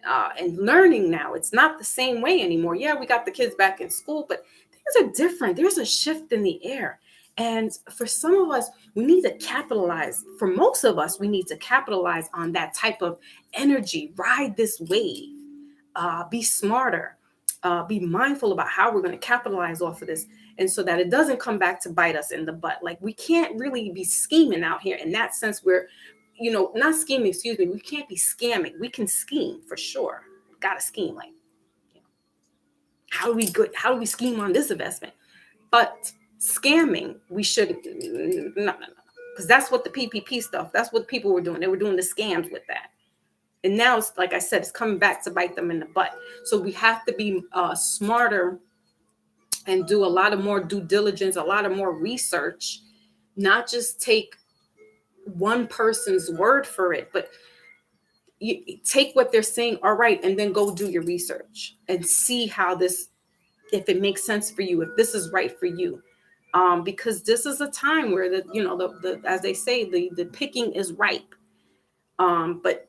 and learning now. It's not the same way anymore. Yeah, we got the kids back in school, but things are different. There's a shift in the air. And for some of us, we need to capitalize. For most of us, we need to capitalize on that type of energy, ride this wave, be smarter, be mindful about how we're going to capitalize off of this. And so that it doesn't come back to bite us in the butt. Like, we can't really be scheming out here in that sense where, not scheming, excuse me. We can't be scamming. We can scheme for sure. Got to scheme. Like, how do we scheme on this investment? But scamming, we should, no. Because that's what the PPP stuff, that's what people were doing. They were doing the scams with that. And now, it's, like I said, it's coming back to bite them in the butt. So we have to be smarter and do a lot of more due diligence, a lot of more research, not just take one person's word for it, but you take what they're saying, all right, and then go do your research and see how this, if it makes sense for you, if this is right for you. Because this is a time where the as they say, the picking is ripe. But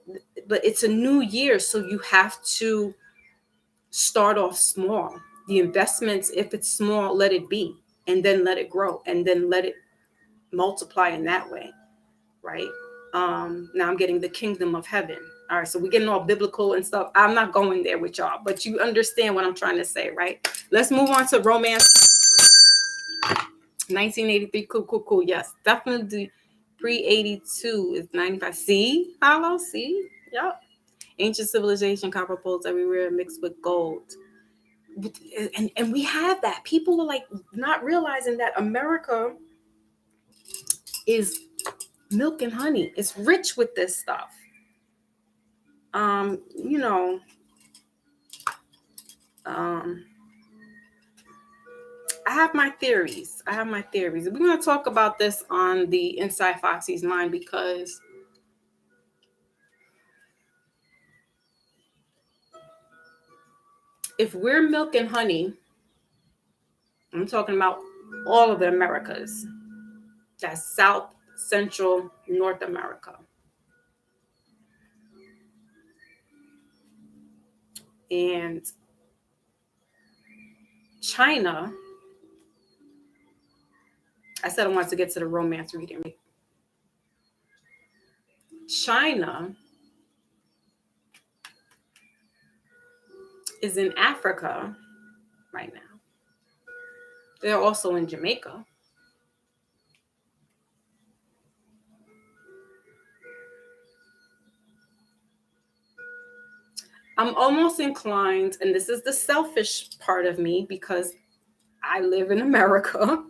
it's a new year, so you have to start off small. The investments, if it's small, let it be, and then let it grow, and then let it multiply in that way, right? Now I'm getting the kingdom of heaven. All right, so we're getting all biblical and stuff. I'm not going there with y'all, but you understand what I'm trying to say, right? Let's move on to romance. 1983, cool. Yes, definitely. Pre-82 is 95. See, Hollow, see, yep. Ancient civilization, copper poles everywhere, mixed with gold. And we have that. People are like not realizing that America is milk and honey. It's rich with this stuff. You know, I have my theories. We're going to talk about this on the Inside Foxy's Mind, because if we're milk and honey, I'm talking about all of the Americas. That's South, Central, North America. And China, I said I wanted to get to the romance reading. China is in Africa right now. They're also in Jamaica. I'm almost inclined, and this is the selfish part of me because I live in America.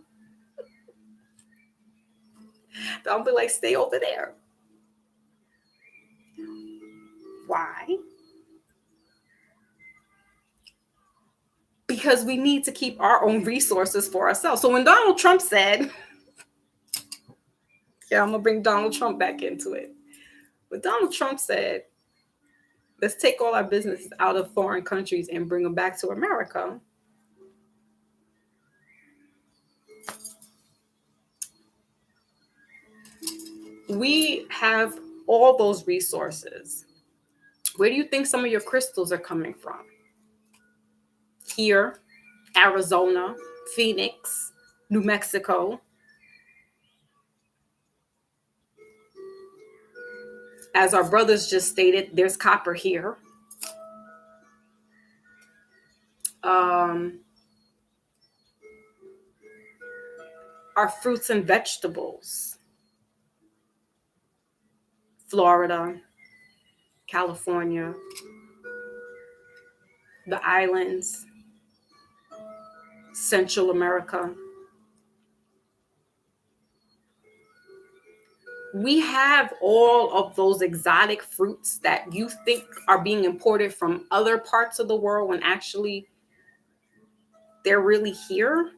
I'll be like, stay over there. Why? Because we need to keep our own resources for ourselves. So when Donald Trump said, yeah, I'm going to bring Donald Trump back into it. When Donald Trump said, let's take all our businesses out of foreign countries and bring them back to America. We have all those resources. Where do you think some of your crystals are coming from? Here, Arizona, Phoenix, New Mexico. As our brothers just stated, there's copper here. Our fruits and vegetables. Florida, California, the islands, Central America. We have all of those exotic fruits that you think are being imported from other parts of the world when actually they're really here.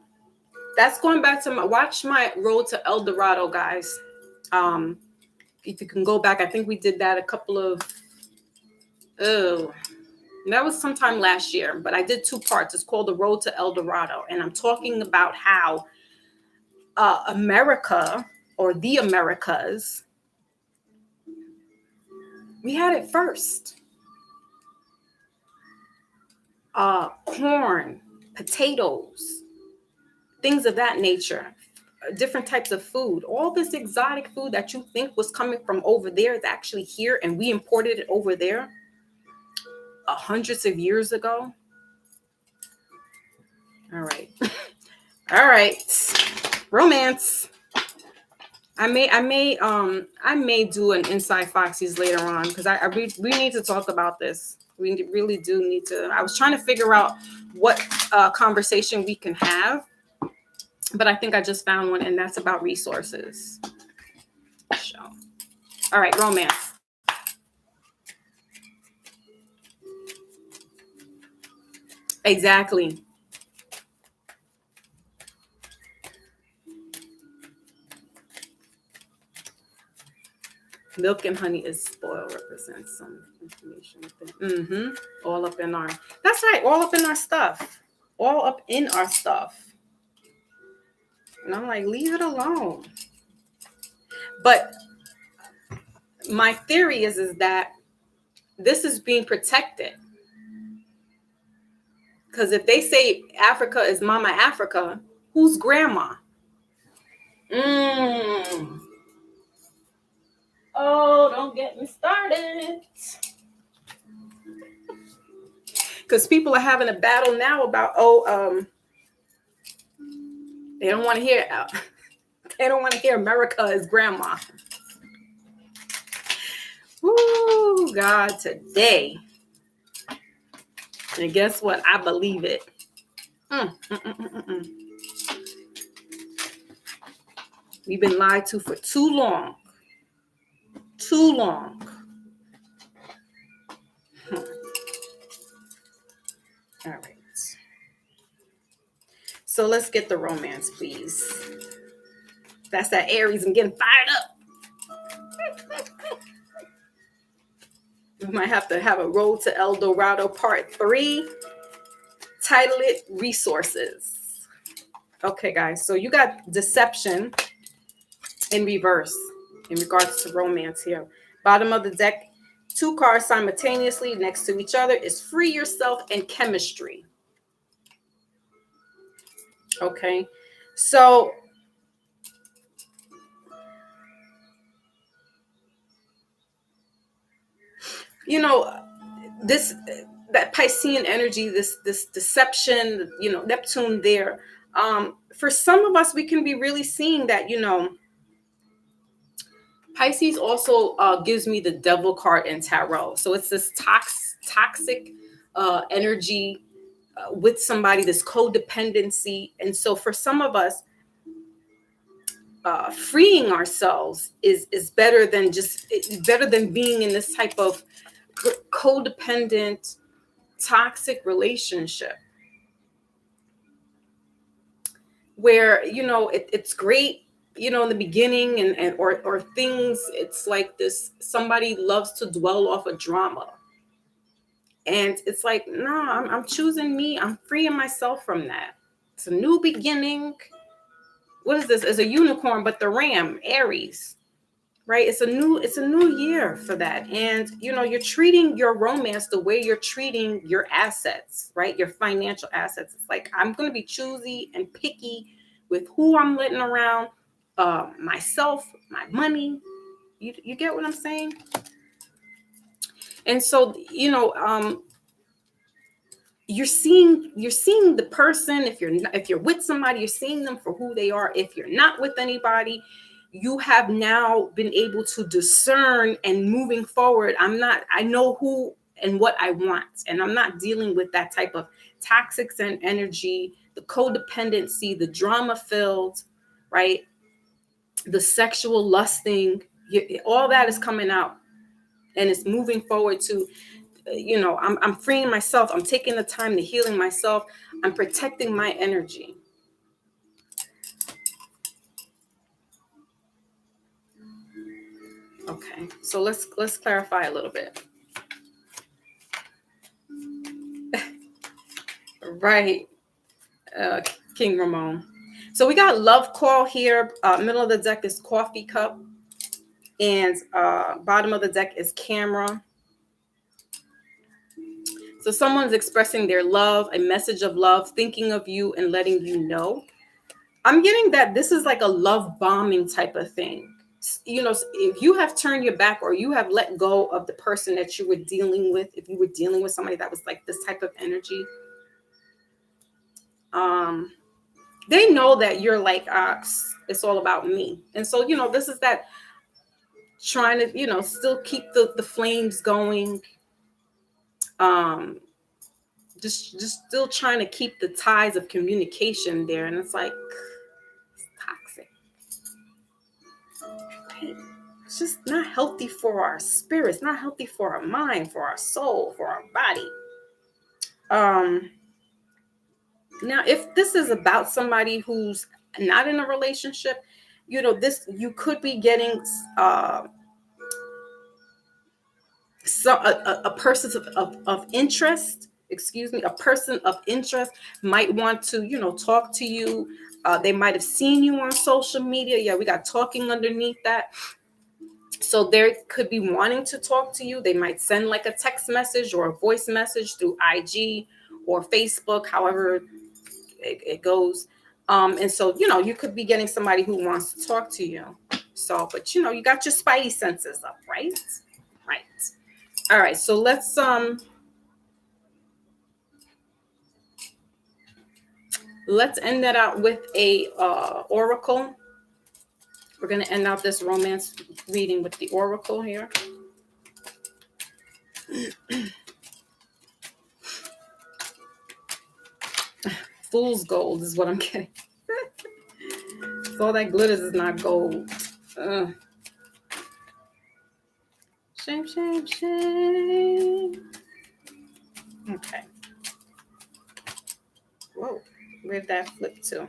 That's going back to watch my Road to El Dorado, guys. If you can go back, I think we did that a couple of, that was sometime last year, but I did 2 parts. It's called The Road to El Dorado. And I'm talking about how America, or the Americas, we had it first. Corn, potatoes, things of that nature, different types of food. All this exotic food that you think was coming from over there is actually here, and we imported it over there hundreds of years ago. All right. All right. Romance. I may do an Inside Foxy's later on, because we need to talk about this. We really do need to. I was trying to figure out what conversation we can have, but I think I just found one, and that's about resources. So, all right, romance. Exactly. Milk and honey is spoiled represents some information. All up in our, that's right, all up in our stuff. All up in our stuff. And I'm like, leave it alone. But my theory is that this is being protected. Because if they say Africa is Mama Africa, who's grandma? Oh, don't get me started. Because people are having a battle now about, they don't want to hear they don't want to hear America is grandma. Ooh, God, today. And guess what? I believe it. We've been lied to for too long. Too long. All right. So let's get the romance, please. That's that Aries. I'm getting fired up. We might have to have a Road to El Dorado Part 3. Title it Resources. Okay, guys. So you got deception in reverse in regards to romance here. Bottom of the deck, 2 cards simultaneously next to each other is free yourself and chemistry. Okay. So this that Piscean energy, this deception, Neptune there. For some of us, we can be really seeing that, Pisces also gives me the devil card in tarot. So it's this toxic energy with somebody, this codependency. And so for some of us, freeing ourselves is better than being in this type of codependent, toxic relationship where it's great in the beginning and or things. It's like this, somebody loves to dwell off a drama, and it's like, no, I'm choosing me. I'm freeing myself from that. It's a new beginning. What is this? It's a unicorn, but the ram, Aries, right? It's a new year for that. And you're treating your romance the way you're treating your assets, right? Your financial assets. It's like, I'm going to be choosy and picky with who I'm letting around myself, my money. You get what I'm saying? And so you're seeing the person. If you're with somebody, you're seeing them for who they are. If you're not with anybody, you have now been able to discern, and moving forward, I know who and what I want, and I'm not dealing with that type of toxic energy, the codependency, the drama filled, right? The sexual lusting, all that is coming out, and it's moving forward to, I'm freeing myself. I'm taking the time to healing myself. I'm protecting my energy. Okay, so let's clarify a little bit. Right, King Ramon. So we got love call here. Middle of the deck is coffee cup, and bottom of the deck is camera. So someone's expressing their love, a message of love, thinking of you and letting you know. I'm getting that this is like a love bombing type of thing. If you have turned your back or you have let go of the person that you were dealing with, if you were dealing with somebody that was like this type of energy, they know that you're like, it's all about me. And so, this is that trying to, still keep the flames going. Just still trying to keep the ties of communication there. And it's like, it's toxic. Right? It's just not healthy for our spirits, not healthy for our mind, for our soul, for our body. Now, if this is about somebody who's not in a relationship, you could be getting a person of interest. Excuse me, a person of interest might want to, talk to you. They might have seen you on social media. Yeah, we got talking underneath that. So they could be wanting to talk to you. They might send like a text message or a voice message through IG or Facebook, however it goes. And so, you could be getting somebody who wants to talk to you. So, but you know, you got your spidey senses up, right? Right. All right. So let's end that out with a oracle. We're going to end out this romance reading with the oracle here. Fool's gold is what I'm getting. So all that glitters is not gold. Shame, shame, shame. Okay. Whoa, where'd that flip to?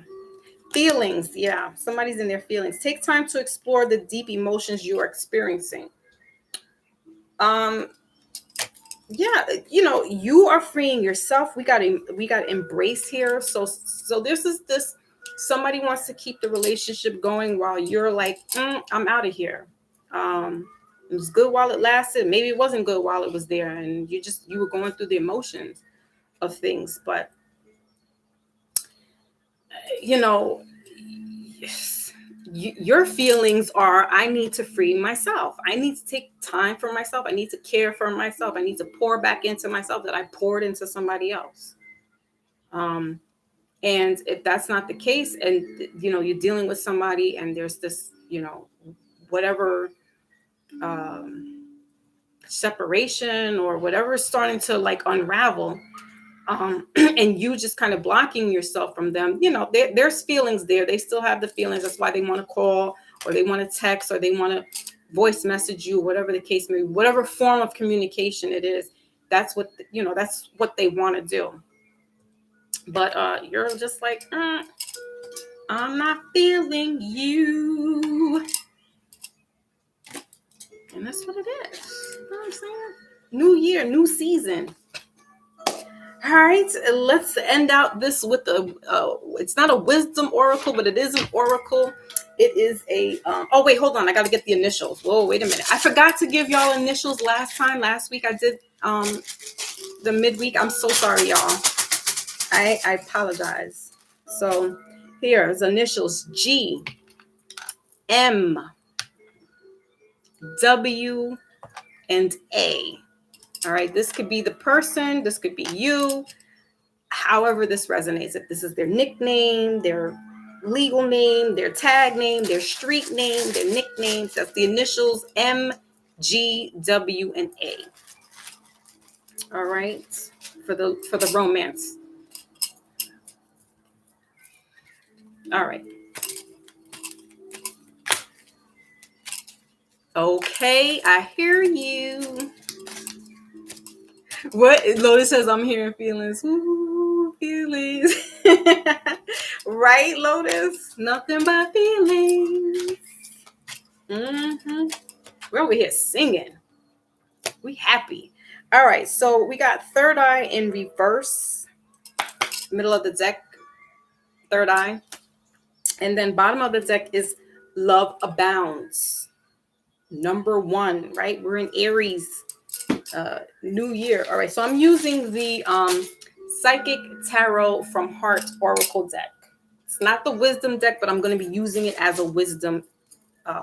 Feelings, yeah. Somebody's in their feelings. Take time to explore the deep emotions you are experiencing. Yeah, you know, you are freeing yourself. We got to embrace here. So this is this. Somebody wants to keep the relationship going while you're like, I'm out of here. It was good while it lasted. Maybe it wasn't good while it was there, and you were going through the emotions of things. But you know, your feelings are, I need to free myself. I need to take time for myself. I need to care for myself. I need to pour back into myself that I poured into somebody else. And if that's not the case, and you know, you're dealing with somebody and there's this, you know, whatever separation or whatever is starting to like unravel, and you just kind of blocking yourself from them, you know, there's feelings there. They still have the feelings. That's why they want to call, or they want to text, or they want to voice message you, whatever the case may be, whatever form of communication it is. That's what, you know, that's what they want to do. But you're just like, I'm not feeling you. And that's what it is. You know what I'm saying? New year, new season. All right, let's end out this with it's not a wisdom oracle, but it is an oracle. It is a, oh wait, hold on. I got to get the initials. Whoa, wait a minute. I forgot to give y'all initials last week. I did the midweek. I'm so sorry, y'all. I apologize. So here's initials: G, M, W, and A. All right, this could be the person, this could be you, however this resonates. If this is their nickname, their legal name, their tag name, their street name, their nicknames, that's the initials M, G, W, and A. All right, for the romance. All right. Okay, I hear you. What Lotus says, I'm hearing feelings. Ooh, feelings. Right, Lotus? Nothing but feelings. We're over here singing. We happy. All right, so we got third eye in reverse. Middle of the deck, third eye. And then bottom of the deck is love abounds. Number 1, right? We're in Aries. New year. All right, so I'm using the Psychic Tarot from Heart Oracle deck. It's not the wisdom deck, but I'm going to be using it as a wisdom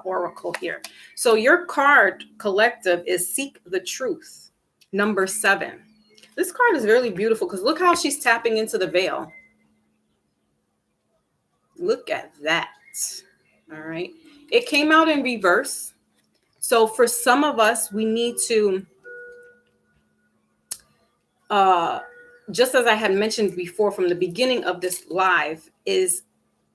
oracle here. So your card, collective, is Seek the Truth, number 7. This card is really beautiful because look how she's tapping into the veil. Look at that. All right. It came out in reverse. So for some of us, we need to just as I had mentioned before from the beginning of this live, is,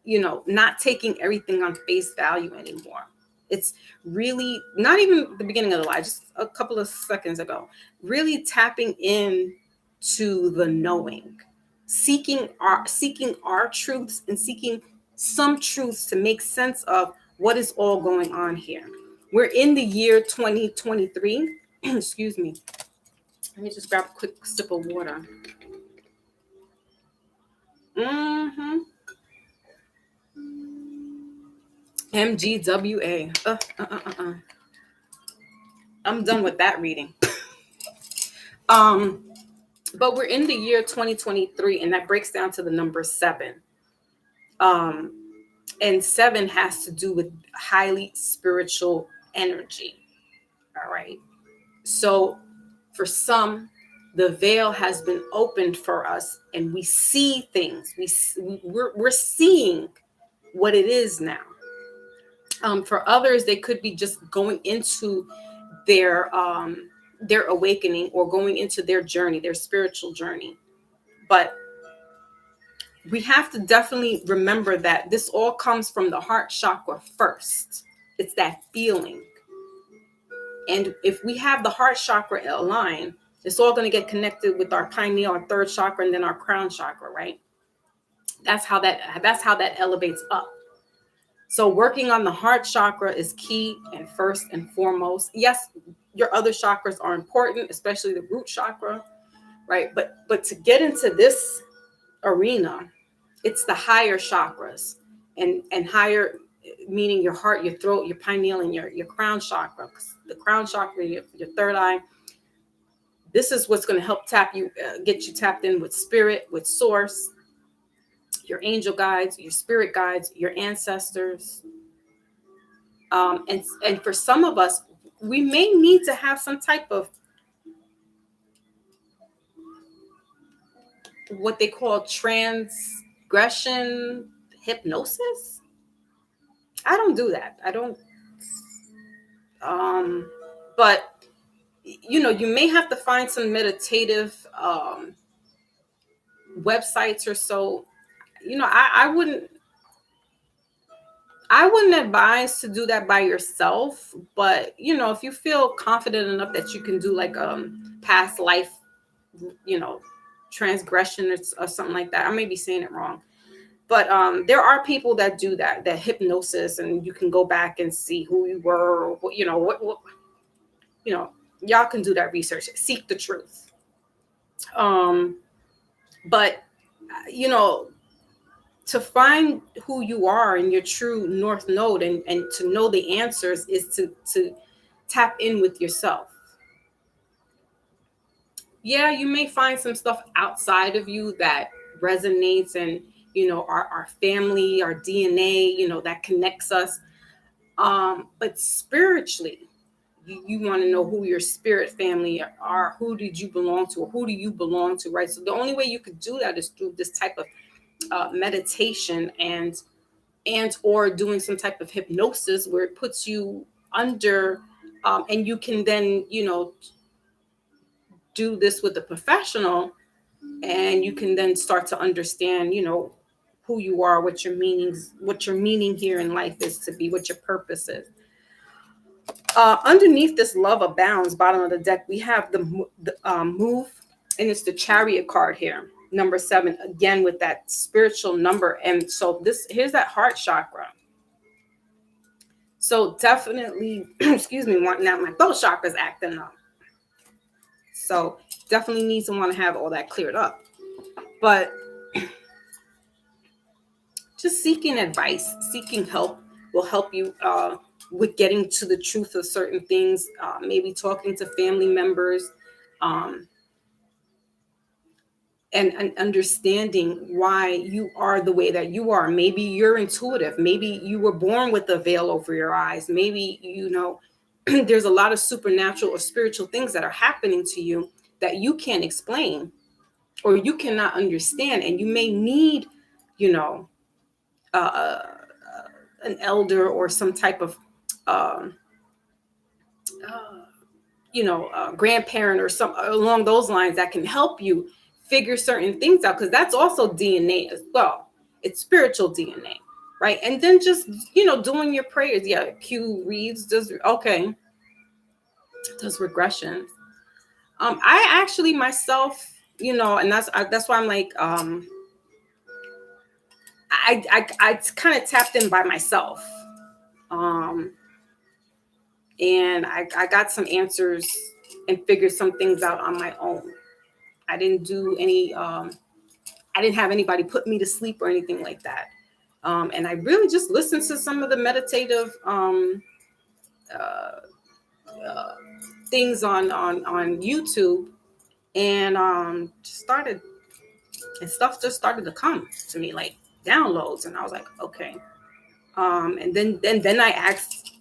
you know, not taking everything on face value anymore. It's really not even the beginning of the live, just a couple of seconds ago, really tapping in to the knowing, seeking our truths and seeking some truths to make sense of what is all going on here. We're in the year 2023. Excuse me. Let me just grab a quick sip of water. MGWA. I'm done with that reading. But we're in the year 2023, and that breaks down to the number 7. And 7 has to do with highly spiritual energy. All right. So for some, the veil has been opened for us and we see things. We're seeing what it is now. For others, they could be just going into their awakening or going into their journey, their spiritual journey. But we have to definitely remember that this all comes from the heart chakra first. It's that feeling. And if we have the heart chakra aligned, it's all going to get connected with our pineal, our third chakra, and then our crown chakra, right? That's how that elevates up. So working on the heart chakra is key and first and foremost. Yes, your other chakras are important, especially the root chakra, right? But to get into this arena, it's the higher chakras, and higher meaning your heart, your throat, your pineal, and your crown chakra. The crown chakra, your third eye. This is what's going to help get you tapped in with spirit, with source, your angel guides, your spirit guides, your ancestors. And for some of us, we may need to have some type of what they call transgression hypnosis. I don't do that. I don't. But you may have to find some meditative websites or so. I wouldn't advise to do that by yourself, but if you feel confident enough that you can do like past life, transgression or something like that. I may be saying it wrong, but there are people that do that hypnosis, and you can go back and see who you were, or what y'all can do that research, seek the truth. But to find who you are and your true north node, and to know the answers, is to tap in with yourself. Yeah, you may find some stuff outside of you that resonates, and our family, our DNA, that connects us. But spiritually, you want to know who your spirit family are. Who did you belong to, or who do you belong to, right? So the only way you could do that is through this type of meditation, and or doing some type of hypnosis where it puts you under, and you can then do this with a professional, and you can then start to understand who you are, what your meaning here in life is to be, what your purpose is. Underneath this love abounds bottom of the deck, we have the move, and it's the Chariot card here, number 7, again with that spiritual number. And so here's that heart chakra. So definitely, excuse me, now my throat chakra is acting up. So definitely needs to want to have all that cleared up. But just seeking advice, seeking help will help you with getting to the truth of certain things. Maybe talking to family members, and understanding why you are the way that you are. Maybe you're intuitive. Maybe you were born with a veil over your eyes. Maybe, there's a lot of supernatural or spiritual things that are happening to you that you can't explain or you cannot understand. And you may need, an elder or some type of, grandparent or some along those lines that can help you figure certain things out, because that's also DNA as well. It's spiritual DNA, right? And then just doing your prayers. Yeah, Q reads does regression. I actually myself, and that's why I'm like, I kind of tapped in by myself, and I got some answers and figured some things out on my own. I didn't do any, I didn't have anybody put me to sleep or anything like that. And I really just listened to some of the meditative things on YouTube, and stuff just started to come to me like downloads. And I was like, okay. And then I asked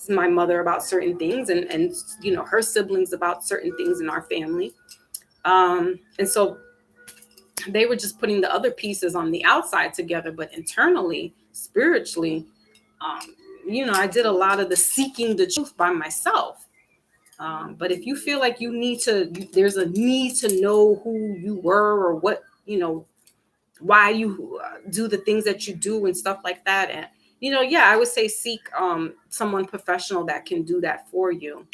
my mother about certain things, and her siblings about certain things in our family. And so they were just putting the other pieces on the outside together, but internally, spiritually, I did a lot of the seeking the truth by myself. But if you feel like there's a need to know who you were, or what, why you do the things that you do and stuff like that. And, I would say seek someone professional that can do that for you.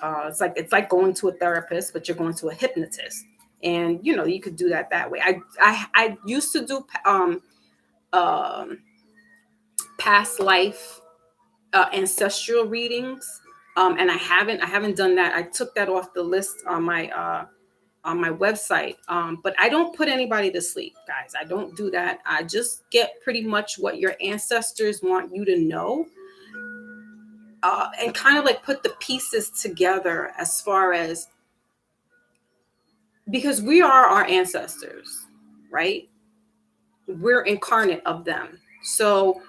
It's like going to a therapist, but you're going to a hypnotist. And, you could do that way. I used to do um, past life ancestral readings. And I haven't done that. I took that off the list on my website. But I don't put anybody to sleep, guys. I don't do that. I just get pretty much what your ancestors want you to know, and kind of like put the pieces together, as far as, because we are our ancestors, right? We're incarnate of them. So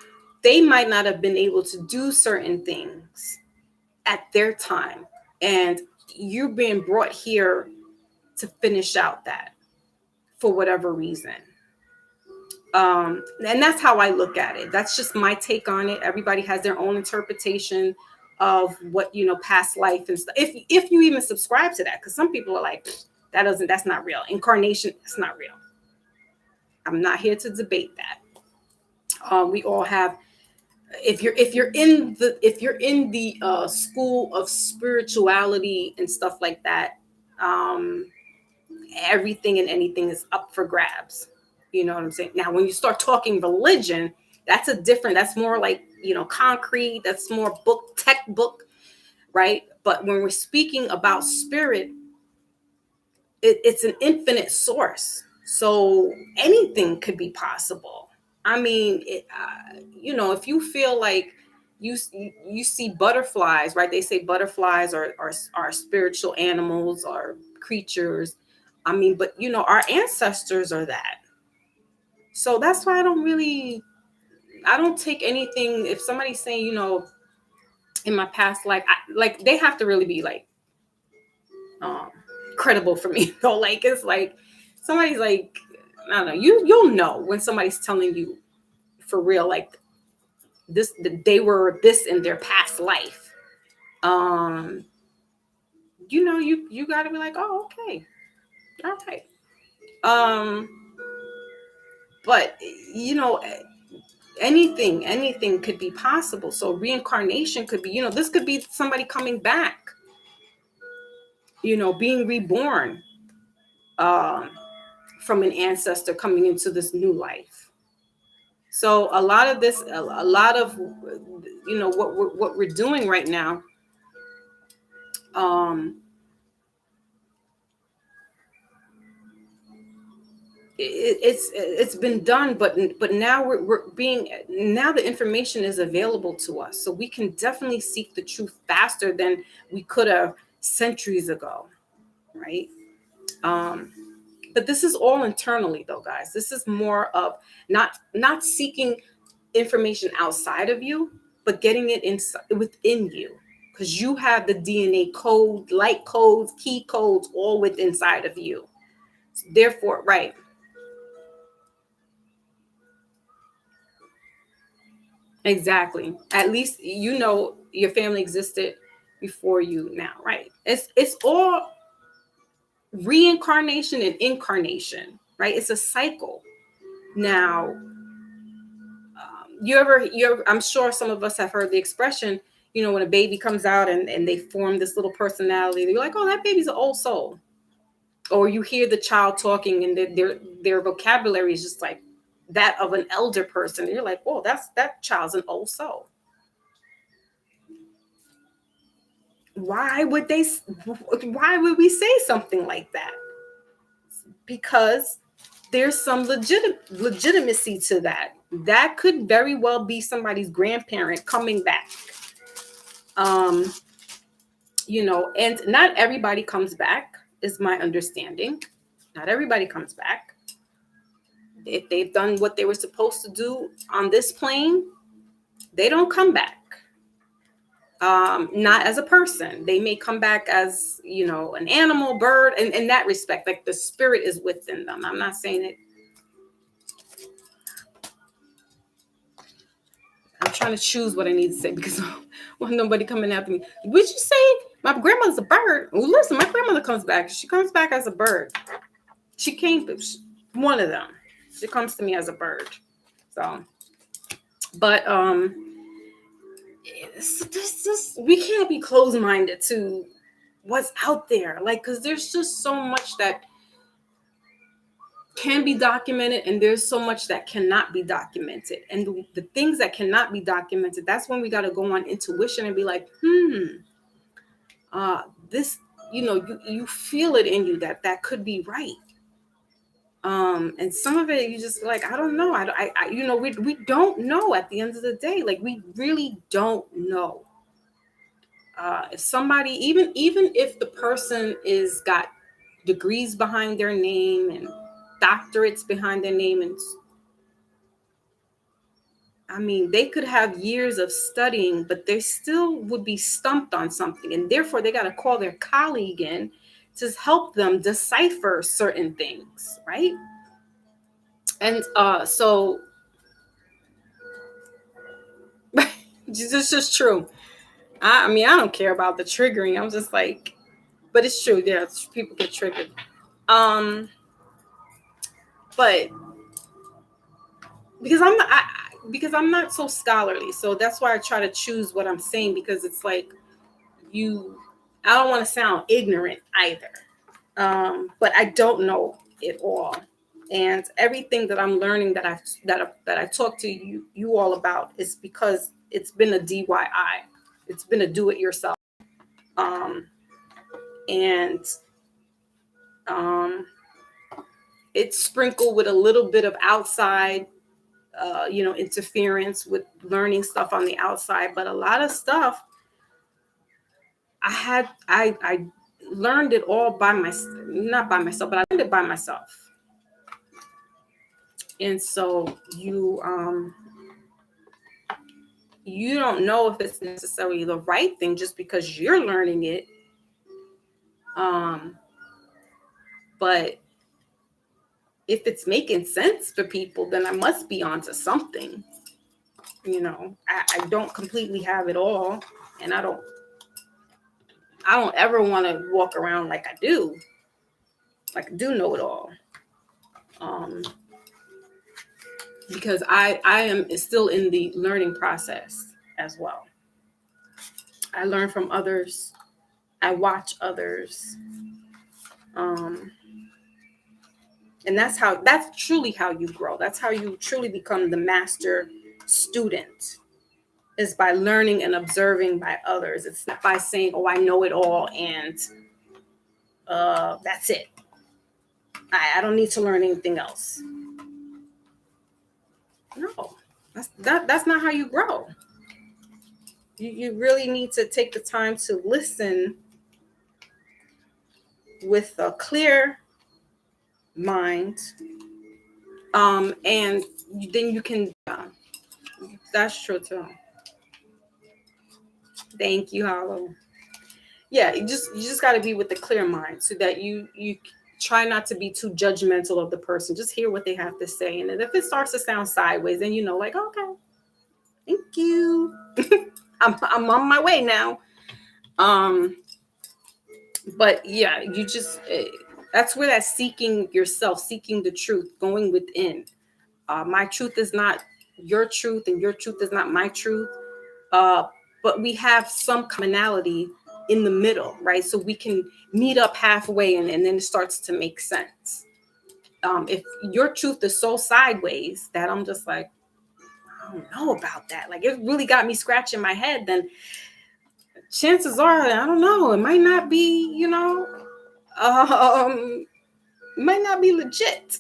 they might not have been able to do certain things at their time. And you're being brought here to finish out that, for whatever reason. And that's how I look at it. That's just my take on it. Everybody has their own interpretation of what, past life and stuff. If you even subscribe to that, because some people are like, that's not real. Incarnation, it's not real. I'm not here to debate that. We all have, if you're in the school of spirituality and stuff like that, everything and anything is up for grabs. You know what I'm saying? Now, when you start talking religion, that's more like, concrete, that's more textbook, right? But when we're speaking about spirit, it's an infinite source. So anything could be possible. I mean, if you feel like you see butterflies, right? They say butterflies are spiritual animals or creatures. I mean, but our ancestors are that. So that's why I don't take anything. If somebody's saying, in my past life, they have to really be like credible for me. So like, it's like somebody's like, I don't know, you'll know when somebody's telling you for real, like this, they were this in their past life. You got to be like, oh, okay, all right. But anything could be possible. So reincarnation could be, this could be somebody coming back, being reborn from an ancestor coming into this new life. So a lot of what we're doing right now, it's been done, but now now the information is available to us, so we can definitely seek the truth faster than we could have centuries ago, right? But this is all internally, though, guys. This is more of not seeking information outside of you, but getting it within you, because you have the DNA code, light codes, key codes, all within inside of you. Therefore, right. Exactly. At least your family existed before you now, right? It's all reincarnation and incarnation, right? It's a cycle. Now, you ever I'm sure some of us have heard the expression, when a baby comes out and they form this little personality, they're like, oh, that baby's an old soul. Or you hear the child talking and their vocabulary is just like that of an elder person. And you're like, oh, that child's an old soul. Why would we say something like that? Because there's some legitimacy to that. That could very well be somebody's grandparent coming back. And not everybody comes back, is my understanding. Not everybody comes back. If they've done what they were supposed to do on this plane, they don't come back. Not as a person. They may come back as, an animal, bird, and in that respect, like the spirit is within them. I'm not saying it. I'm trying to choose what I need to say because I want nobody coming after me. Would you say my grandmother's a bird? Well, listen, my grandmother comes back. She comes back as a bird. She came, one of them. She comes to me as a bird. So, but we can't be closed-minded to what's out there, like, because there's just so much that can be documented and there's so much that cannot be documented, and the things that cannot be documented, that's when we got to go on intuition and be like, this, you feel it in you that could be right. And some of it you just like, I don't know. We don't know at the end of the day. Like, we really don't know. If somebody, even if the person is got degrees behind their name and doctorates behind their name, and I mean, they could have years of studying, but they still would be stumped on something, and therefore they got to call their colleague in to help them decipher certain things, right? And so this is just true. I mean, I don't care about the triggering. I'm just like, but it's true. Yeah, people get triggered. But because I'm not so scholarly, so that's why I try to choose what I'm saying, because it's like I don't want to sound ignorant either. But I don't know it all, and everything that I'm learning that I talk to you all about is because it's been a DIY. It's been a do it yourself. And it's sprinkled with a little bit of outside, interference with learning stuff on the outside. But a lot of stuff I learned it all not by myself, but I learned it by myself. And so you don't know if it's necessarily the right thing just because you're learning it. But if it's making sense for people, then I must be onto something. I don't completely have it all, and I don't ever want to walk around like I do know it all. Because I am still in the learning process as well. I learn from others. I watch others. And that's truly how you grow. That's how you truly become the master student, is by learning and observing by others. It's not by saying, oh, I know it all and that's it. I don't need to learn anything else. No, that's not how you grow. You really need to take the time to listen with a clear mind, and then you can. That's true too. Thank you, Hollow. Yeah, you just got to be with a clear mind, so that you try not to be too judgmental of the person. Just hear what they have to say, and if it starts to sound sideways, then like, okay, thank you. I'm on my way now. But yeah, you just that's where that seeking yourself, seeking the truth, going within. My truth is not your truth, and your truth is not my truth. But we have some commonality in the middle, right? So we can meet up halfway, and then it starts to make sense. If your truth is so sideways that I'm just like, I don't know about that, like it really got me scratching my head, then chances are, I don't know, it might not be, might not be legit.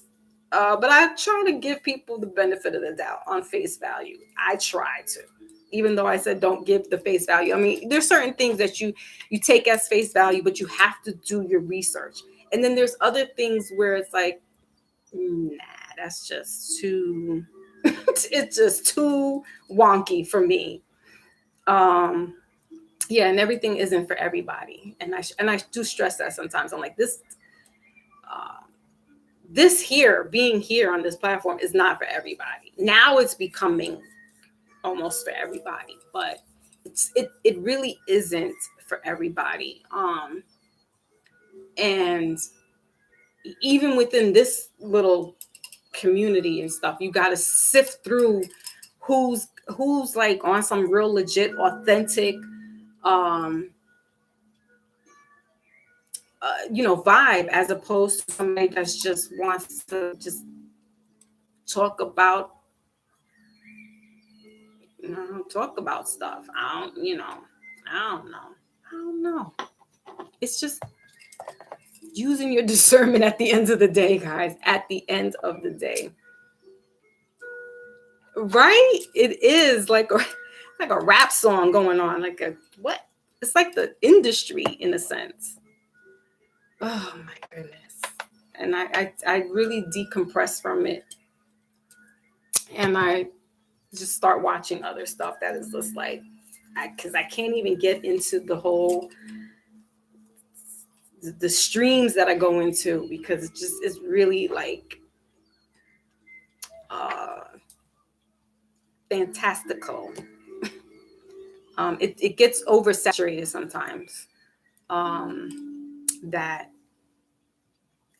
But I try to give people the benefit of the doubt on face value. I try to, even though I said don't give the face value. I mean, there's certain things that you take as face value, but you have to do your research. And then there's other things where it's like, nah, that's just too It's just too wonky for me. Yeah, and everything isn't for everybody, and I do stress that sometimes. I'm like, this here, being here on this platform is not for everybody. Now it's becoming almost for everybody, but it really isn't for everybody. And even within this little community and stuff, you got to sift through who's like on some real legit authentic vibe, as opposed to somebody that's just wants to just talk about talk about stuff. I don't know. It's just using your discernment at the end of the day, guys. At the end of the day, right? It is like a rap song going on, like a what? It's like the industry in a sense. Oh my goodness. And I really decompress from it, and I just start watching other stuff that is just like, because I can't even get into the streams that I go into, because it's really like fantastical. It gets oversaturated sometimes. That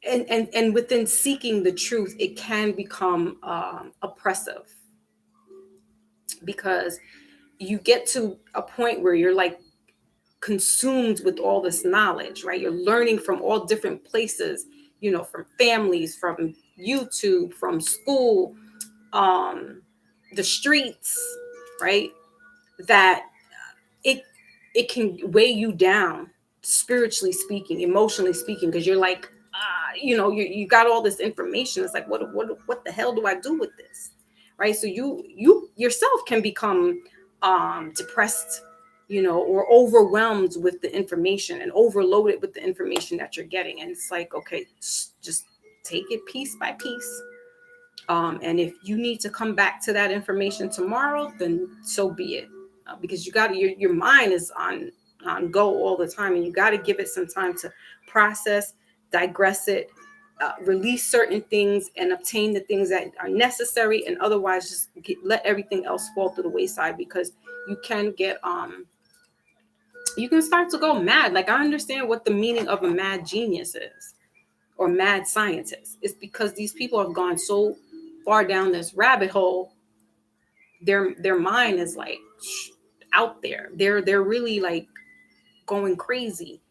and within seeking the truth, it can become oppressive, because you get to a point where you're like consumed with all this knowledge, right? You're learning from all different places, from families, from YouTube, from school, the streets, right? That it it can weigh you down, spiritually speaking, emotionally speaking, because you're like, you got all this information. It's like, what the hell do I do with this, right? So you yourself can become depressed, or overwhelmed with the information and overloaded with the information that you're getting. And it's like, okay, just take it piece by piece. And if you need to come back to that information tomorrow, then so be it. Because you got to, your mind is on go all the time, and you got to give it some time to process, digress it, release certain things, and obtain the things that are necessary, and otherwise just let everything else fall to the wayside, because you can get you can start to go mad. Like, I understand what the meaning of a mad genius is, or mad scientist. It's because these people have gone so far down this rabbit hole. Their mind is like out there. They're really like going crazy,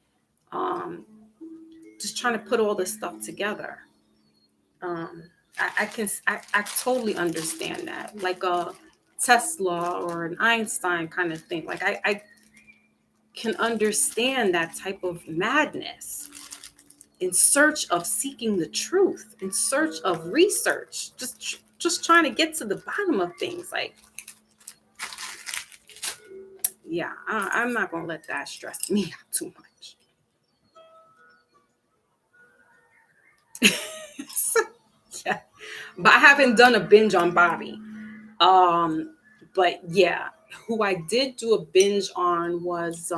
just trying to put all this stuff together. I totally understand that, like a Tesla or an Einstein kind of thing. Like, I can understand that type of madness, in search of seeking the truth, in search of research, just trying to get to the bottom of things. Like, yeah, I'm not gonna let that stress me out too much. Yeah, but I haven't done a binge on Bobby. But yeah, who I did do a binge on was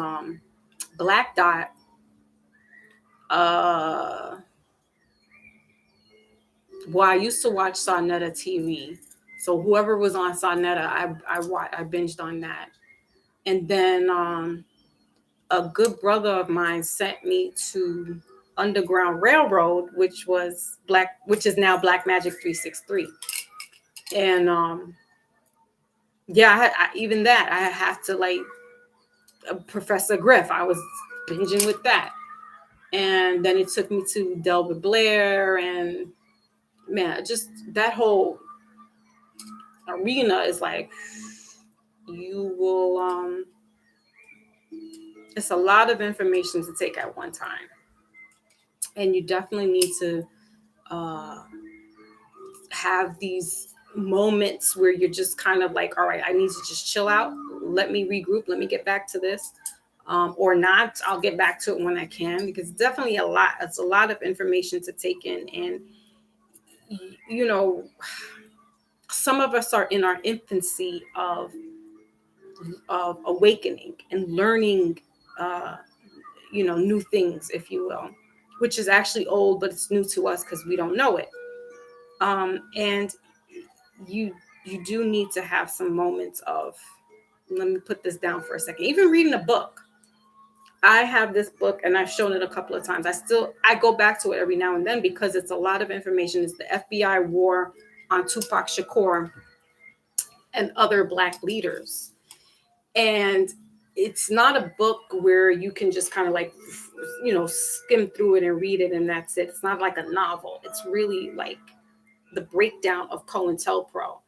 Black Dot. Well, I used to watch Sonetta TV, so whoever was on Sonetta, I binged on that. And then a good brother of mine sent me to Underground Railroad, which is now Black Magic 363. And yeah, even that I have to like Professor Griff. I was binging with that, and then it took me to Delbert Blair, and man, just that whole arena is like, you will it's a lot of information to take at one time, and you definitely need to have these moments where you're just kind of like, all right, I need to just chill out, let me regroup, let me get back to this, or not, I'll get back to it when I can, because definitely it's a lot of information to take in. And some of us are in our infancy of awakening and learning, new things, if you will, which is actually old, but it's new to us because we don't know it. And you do need to have some moments of, let me put this down for a second, even reading a book. I have this book and I've shown it a couple of times. I go back to it every now and then because it's a lot of information. It's the FBI war on Tupac Shakur and other Black leaders. And it's not a book where you can just kind of like, skim through it and read it and that's it. It's not like a novel. It's really like the breakdown of COINTELPRO.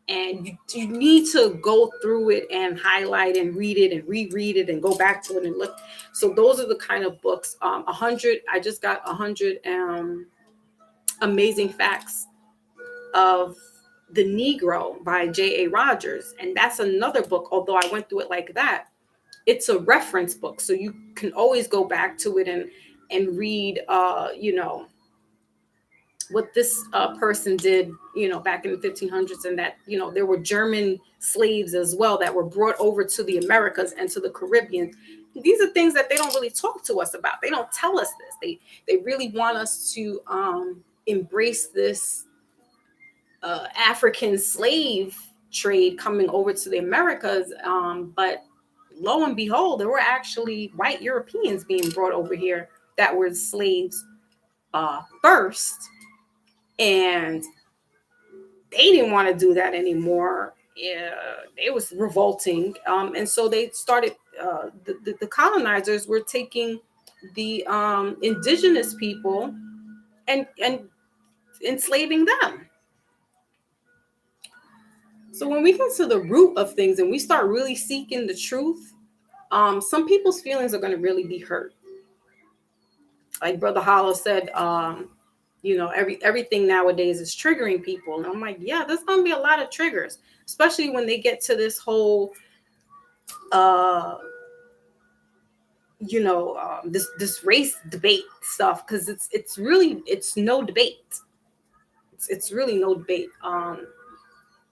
And you need to go through it and highlight and read it and reread it and go back to it and look. So those are the kind of books. I just got 100 amazing facts of the Negro by J.A. Rogers. And that's another book, although I went through it like that. It's a reference book. So you can always go back to it and read, what this person did, back in the 1500s, and that, there were German slaves as well that were brought over to the Americas and to the Caribbean. These are things that they don't really talk to us about. They don't tell us this. They really want us to embrace this African slave trade coming over to the Americas. But lo and behold, there were actually white Europeans being brought over here that were slaves first. And they didn't want to do that anymore. It was revolting. And so they started, the colonizers were taking the indigenous people and enslaving them. So when we get to the root of things and we start really seeking the truth, some people's feelings are going to really be hurt. Like Brother Hollow said, everything nowadays is triggering people. And I'm like, yeah, there's going to be a lot of triggers, especially when they get to this whole, this race debate stuff. Cause it's no debate. It's really no debate.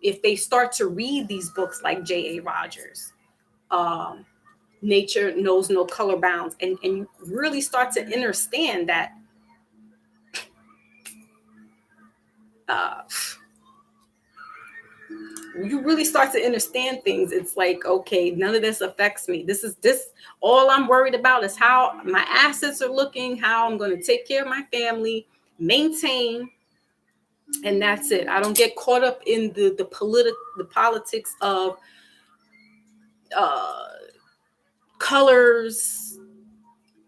If they start to read these books like J.A. Rogers, Nature Knows No Color Bounds, and you really start to understand that you really start to understand things. It's like, okay, none of this affects me. This all I'm worried about is how my assets are looking, how I'm going to take care of my family, maintain, and that's it. I don't get caught up in the politics of colors,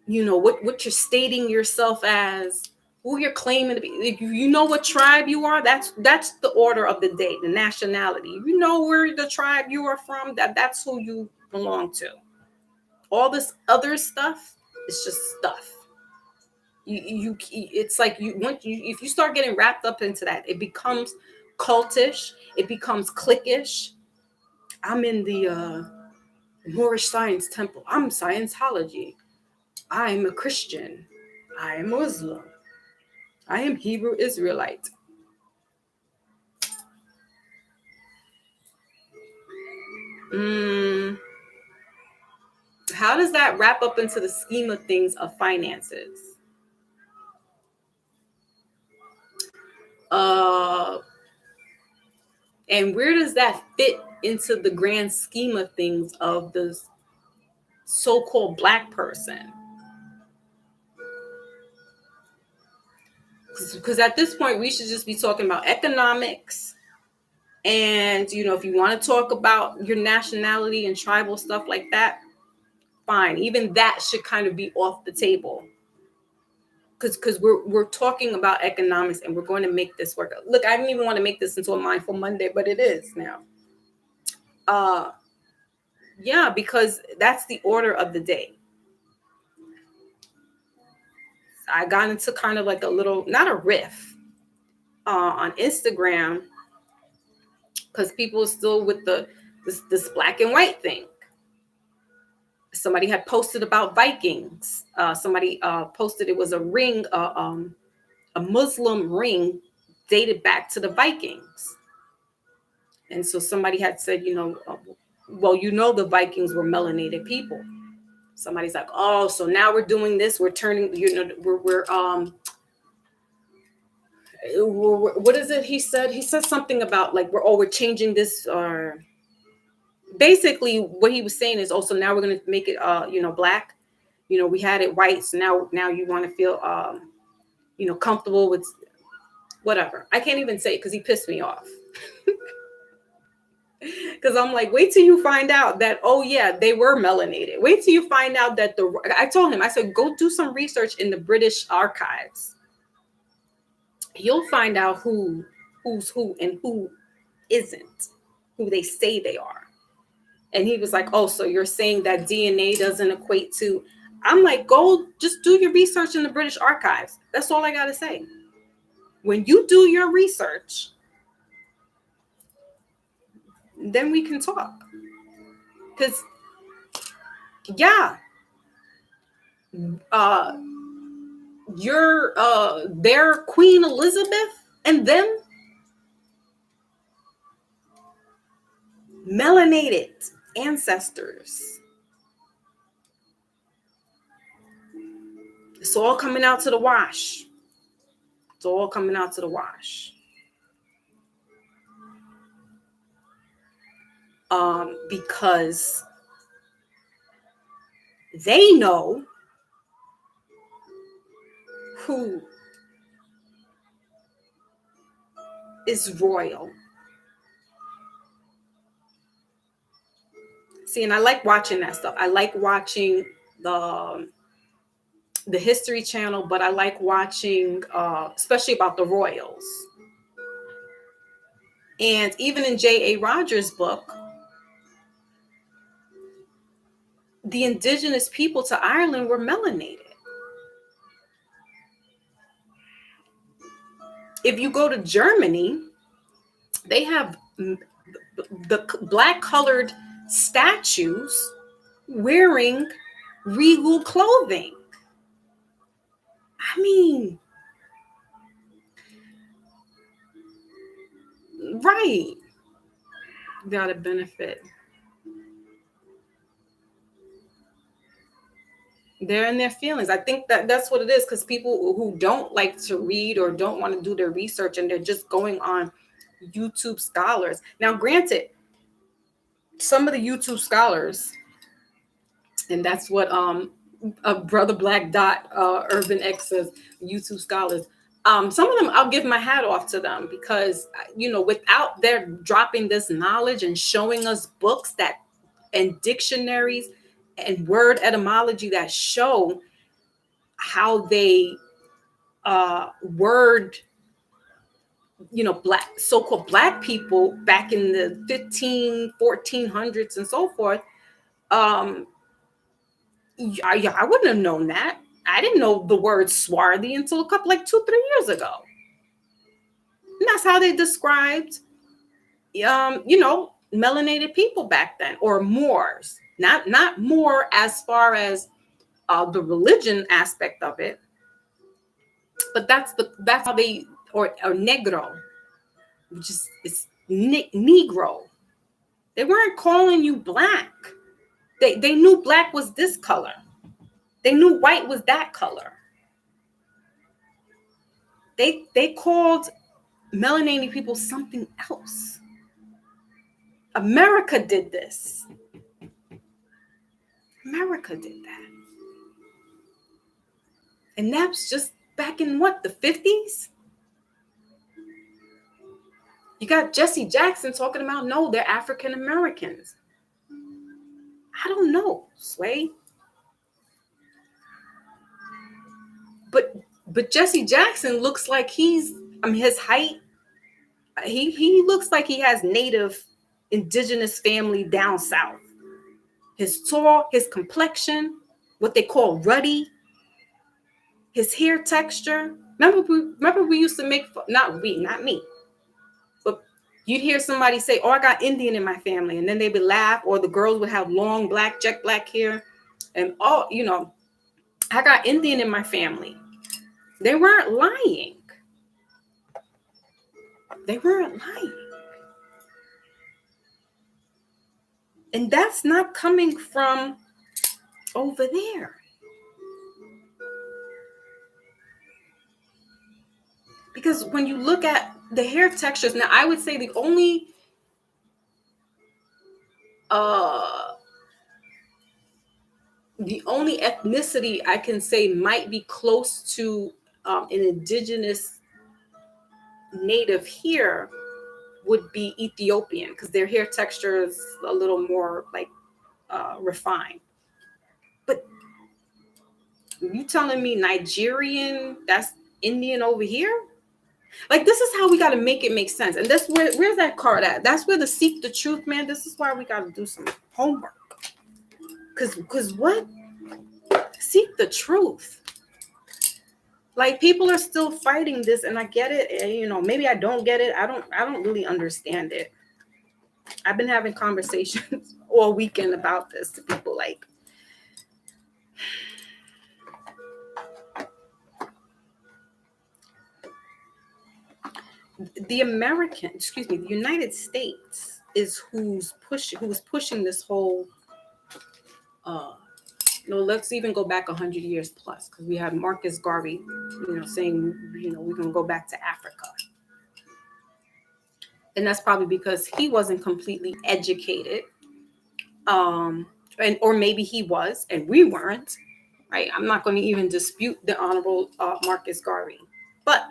what you're stating yourself as, who you're claiming to be. If you know what tribe you are, that's the order of the day, the nationality. You know where the tribe you are from, that's who you belong to. All this other stuff is just stuff. It's like if you start getting wrapped up into that, it becomes cultish, it becomes cliquish. I'm in the Moorish Science Temple. I'm Scientology. I'm a Christian. I am Muslim. I am Hebrew Israelite. How does that wrap up into the scheme of things of finances? And where does that fit into the grand scheme of things of the so-called Black person? Because at this point, we should just be talking about economics. And, if you want to talk about your nationality and tribal stuff like that, fine. Even that should kind of be off the table. Because we're talking about economics and we're going to make this work. Look, I didn't even want to make this into a Mindful Monday, but it is now. Yeah, because that's the order of the day. I got into kind of like a little, not a riff, on Instagram, because people are still with this black and white thing. Somebody had posted about Vikings. Somebody posted it was a ring, a Muslim ring dated back to the Vikings. And so somebody had said, well, the Vikings were melanated people. Somebody's like, oh, so now we're doing this. We're turning, what is it? He said something about like, we're changing this, or basically what he was saying is, oh, so now we're going to make it, black. We had it white. So now you want to feel, comfortable with whatever. I can't even say it because he pissed me off. Because I'm like, wait till you find out that, oh yeah, they were melanated. Wait till you find out that I told him, I said, go do some research in the British archives. You'll find out who's who and who isn't, who they say they are. And he was like, oh, so you're saying that DNA doesn't equate to, I'm like, go just do your research in the British archives. That's all I got to say. When you do your research, then we can talk. Because, yeah, their Queen Elizabeth and them melanated ancestors. It's all coming out to the wash. It's all coming out to the wash. Because they know who is royal. See, and I like watching that stuff. I like watching the History Channel, but I like watching, especially about the royals. And even in J.A. Rogers' book, the indigenous people to Ireland were melanated. If you go to Germany, they have the black colored statues wearing regal clothing. I mean, right. Got to benefit. They're in their feelings. I think that's what it is, because people who don't like to read or don't want to do their research, and they're just going on YouTube scholars. Now, granted, some of the YouTube scholars, and that's what Brother Black Dot Urban X says, YouTube scholars. Some of them, I'll give my hat off to them, because without their dropping this knowledge and showing us books that and dictionaries and word etymology that show how they word black, so-called black people back in the 1400s and so forth. I wouldn't have known that. I didn't know the word swarthy until a couple, like 2-3 years ago. And that's how they described melanated people back then, or Moors. Not more as far as the religion aspect of it, but that's how they, or negro, which is it's negro. They weren't calling you black. They knew black was this color. They knew white was that color. They called melanated people something else. America did this. America did that. And that's just back in what, the 50s? You got Jesse Jackson talking about, no, they're African Americans. I don't know, Sway. But Jesse Jackson looks like his height, he looks like he has native indigenous family down south. His tall, his complexion, what they call ruddy, his hair texture. Remember we used to make, not me, but you'd hear somebody say, oh, I got Indian in my family. And then they would laugh, or the girls would have long jet black hair. And I got Indian in my family. They weren't lying. They weren't lying. And that's not coming from over there. Because when you look at the hair textures, now I would say the only ethnicity I can say might be close to an indigenous native here would be Ethiopian, because their hair texture is a little more like refined. But you telling me Nigerian, that's Indian over here? Like, this is how we got to make it make sense. And that's where's that card at? That's where the seek the truth, man. This is why we got to do some homework. Because what? Seek the truth. Like, people are still fighting this, and I get it. And, you know, maybe I don't get it. I don't really understand it. I've been having conversations all weekend about this to people, like, the United States is who's pushing this whole let's even go back 100 years plus, because we have Marcus Garvey, saying, we're going to go back to Africa. And that's probably because he wasn't completely educated. Or maybe he was, and we weren't, right? I'm not going to even dispute the Honorable Marcus Garvey. But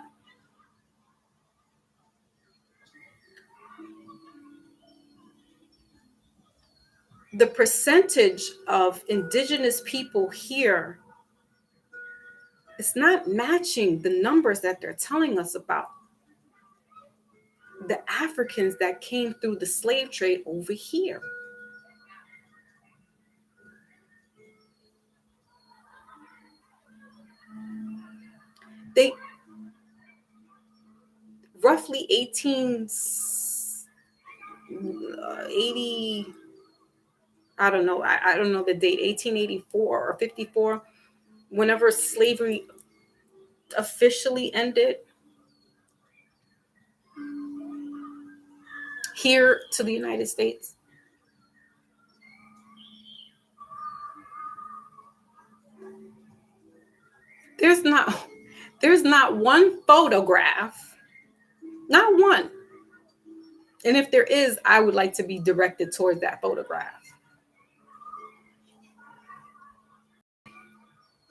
the percentage of indigenous people here is not matching the numbers that they're telling us about the Africans that came through the slave trade over here. They roughly 1880, I don't know. I don't know the date, 1884 or 54, whenever slavery officially ended here to the United States. There's not one photograph, not one. And if there is, I would like to be directed towards that photograph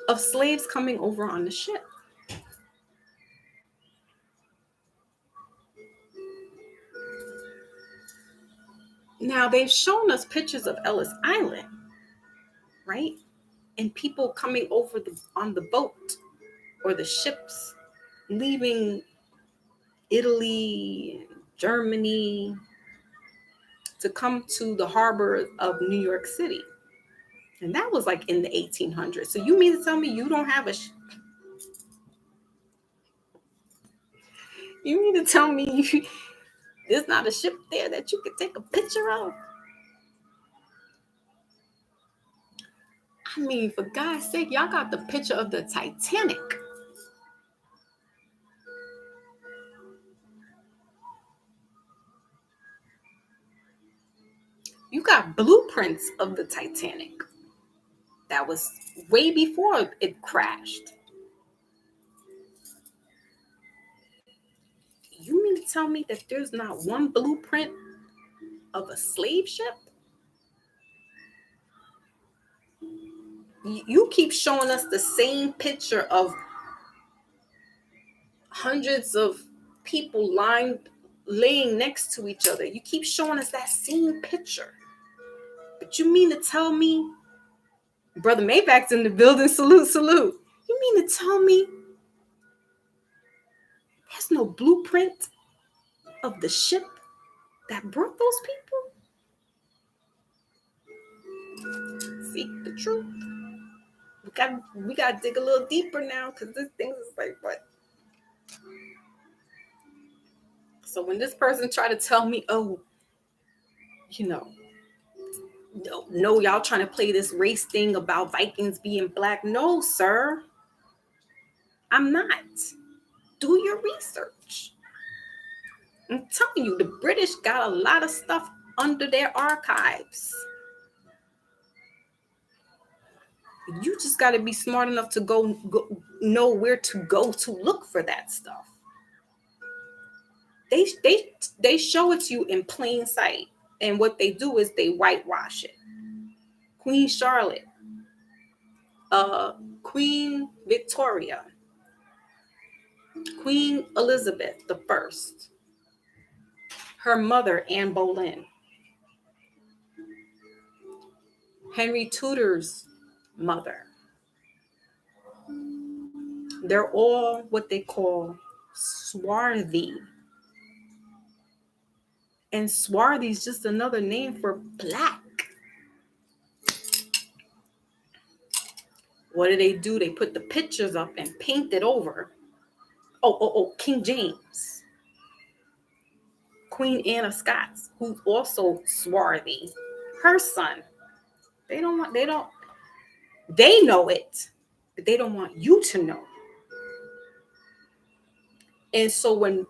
of slaves coming over on the ship. Now, they've shown us pictures of Ellis Island, right? And people coming over on the boat or the ships leaving Italy, Germany, to come to the harbor of New York City. And that was like in the 1800s. So you mean to tell me you don't have you mean to tell me there's not a ship there that you could take a picture of? I mean, for God's sake, y'all got the picture of the Titanic. You got blueprints of the Titanic. That was way before it crashed. You mean to tell me that there's not one blueprint of a slave ship? You keep showing us the same picture of hundreds of people laying next to each other. You keep showing us that same picture. But you mean to tell me, Brother Maybach's in the building, salute, salute. You mean to tell me there's no blueprint of the ship that brought those people? Seek the truth. We got to dig a little deeper now, because this thing is like, what? So when this person try to tell me, oh, no, y'all trying to play this race thing about Vikings being black. No, sir. I'm not. Do your research. I'm telling you, the British got a lot of stuff under their archives. You just got to be smart enough to go know where to go to look for that stuff. They show it to you in plain sight, and what they do is they whitewash it. Queen Charlotte, Queen Victoria, Queen Elizabeth I, her mother Anne Boleyn, Henry Tudor's mother. They're all what they call swarthy. And swarthy is just another name for black. What do? They put the pictures up and paint it over. King James. Queen Anne of Scots, who's also swarthy. Her son. They know it, but they don't want you to know. And so when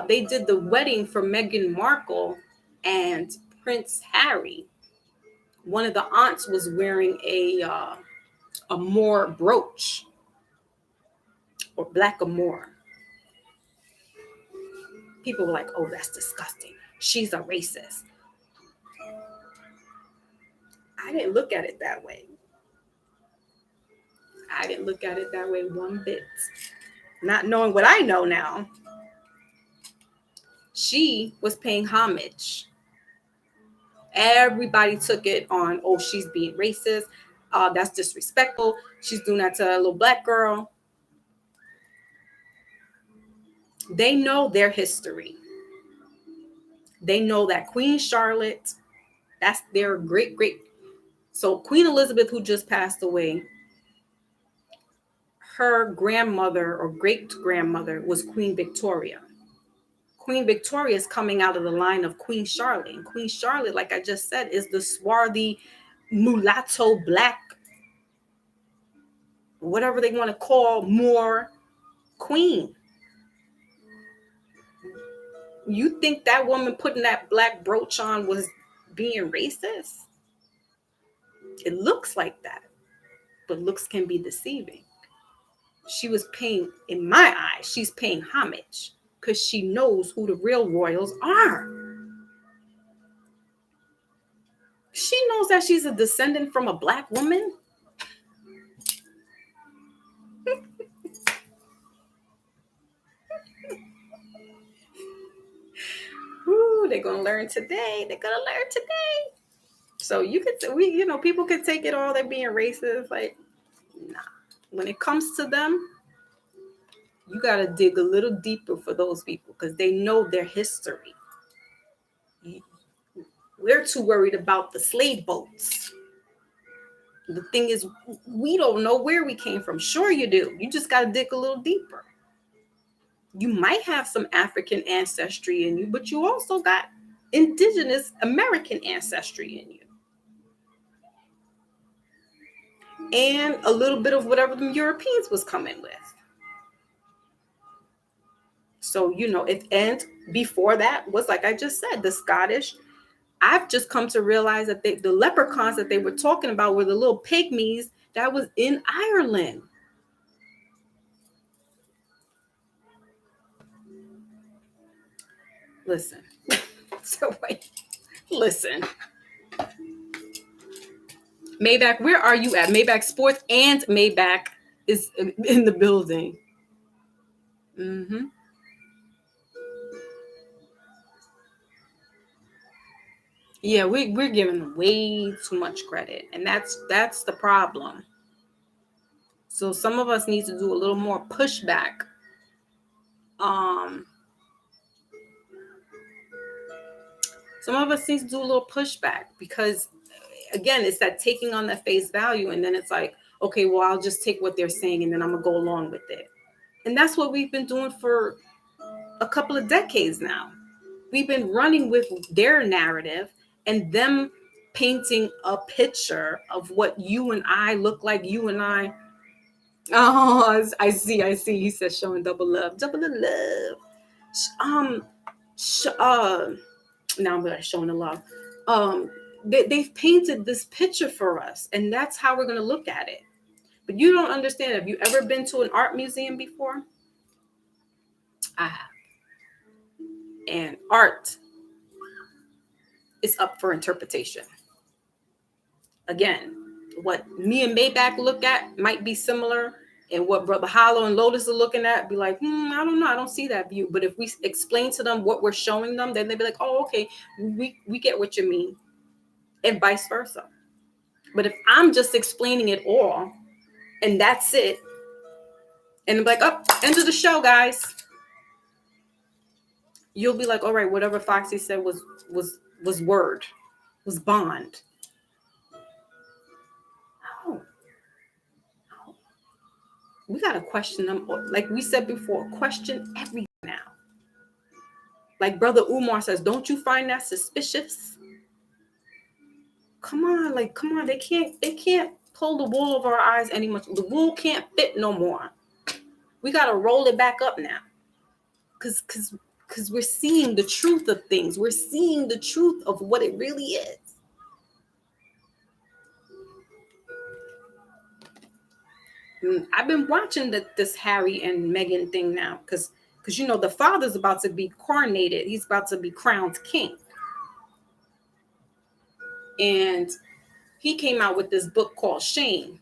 they did the wedding for Meghan Markle and Prince Harry, one of the aunts was wearing a Moor brooch, or blackamoor. People were like, oh, that's disgusting. She's a racist. I didn't look at it that way. I didn't look at it that way one bit. Not knowing what I know now. She was paying homage. Everybody took it on, oh, she's being racist. That's disrespectful. She's doing that to a little black girl. They know their history. They know that Queen Charlotte, that's their great. So Queen Elizabeth, who just passed away, her grandmother or great-grandmother was Queen Victoria. Queen Victoria is coming out of the line of Queen Charlotte. And Queen Charlotte, like I just said, is the swarthy, mulatto, black, whatever they want to call, Moor queen. You think that woman putting that black brooch on was being racist? It looks like that, but looks can be deceiving. She was paying, in my eyes, she's paying homage because she knows who the real royals are. She knows that she's a descendant from a black woman. Ooh, they're gonna learn today. So people could take it all. They're being racist. Like, nah. When it comes to them, you gotta dig a little deeper for those people because they know their history. We're too worried about the slave boats. The thing is, we don't know where we came from. Sure you do. You just gotta dig a little deeper. You might have some African ancestry in you, but you also got indigenous American ancestry in you. And a little bit of whatever the Europeans was coming with. So, and before that was, like I just said, the Scottish. I've just come to realize that the leprechauns that they were talking about were the little pygmies that was in Ireland. Listen. Listen. Maybach, where are you at? Maybach Sports and Maybach is in the building. Mm-hmm. Yeah, we're giving way too much credit, and that's the problem. So some of us need to do a little more pushback. Some of us need to do a little pushback because, again, it's that taking on that face value, and then it's like, okay, well, I'll just take what they're saying, and then I'm gonna go along with it. And that's what we've been doing for a couple of decades now. We've been running with their narrative and them painting a picture of what you and I look like, you and I. Oh, I see. He says showing double love. Now I'm showing the love. They've painted this picture for us, and that's how we're going to look at it. But you don't understand. Have you ever been to an art museum before? I have. And art is up for interpretation. Again, what me and Maybach look at might be similar, and what Brother Hollow and Lotus are looking at be like, I don't know, I don't see that view. But if we explain to them what we're showing them, then they'll be like, oh, okay, we get what you mean, and vice versa. But if I'm just explaining it all, and that's it, and they're like, oh, end of the show, guys, you'll be like, all right, whatever Foxy said was word, was bond. Oh. We got to question them. Like we said before, question everything now. Like Brother Umar says, don't you find that suspicious? Come on. They can't pull the wool over our eyes anymore. The wool can't fit no more. We got to roll it back up now. Because we're seeing the truth of things. We're seeing the truth of what it really is. I've been watching this Harry and Meghan thing now because the father's about to be coronated. He's about to be crowned king. And he came out with this book called Shame.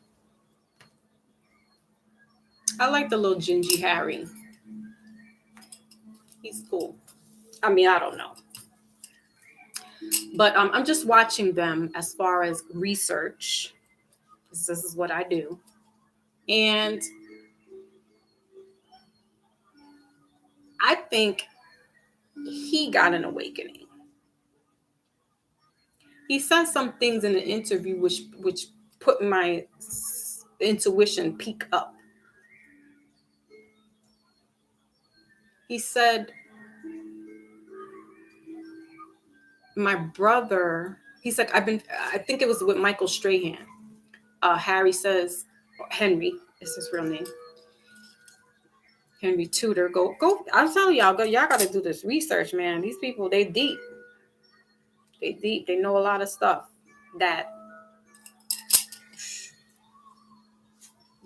I like the little gingy Harry. He's cool. I mean, I don't know. But I'm just watching them as far as research. This is what I do. And I think he got an awakening. He said some things in an interview which put my intuition peak up. He said, my brother, he's like, I think it was with Michael Strahan. Harry says, Henry is his real name. Henry Tudor. Go. I'm telling y'all, y'all got to do this research, man. These people, they deep. They deep. They know a lot of stuff that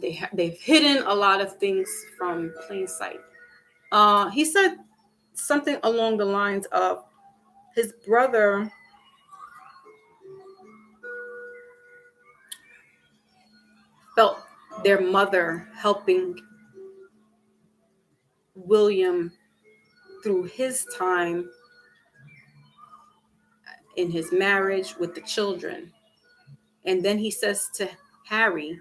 they've hidden a lot of things from plain sight. He said something along the lines of his brother felt their mother helping William through his time in his marriage with the children. And then he says to Harry,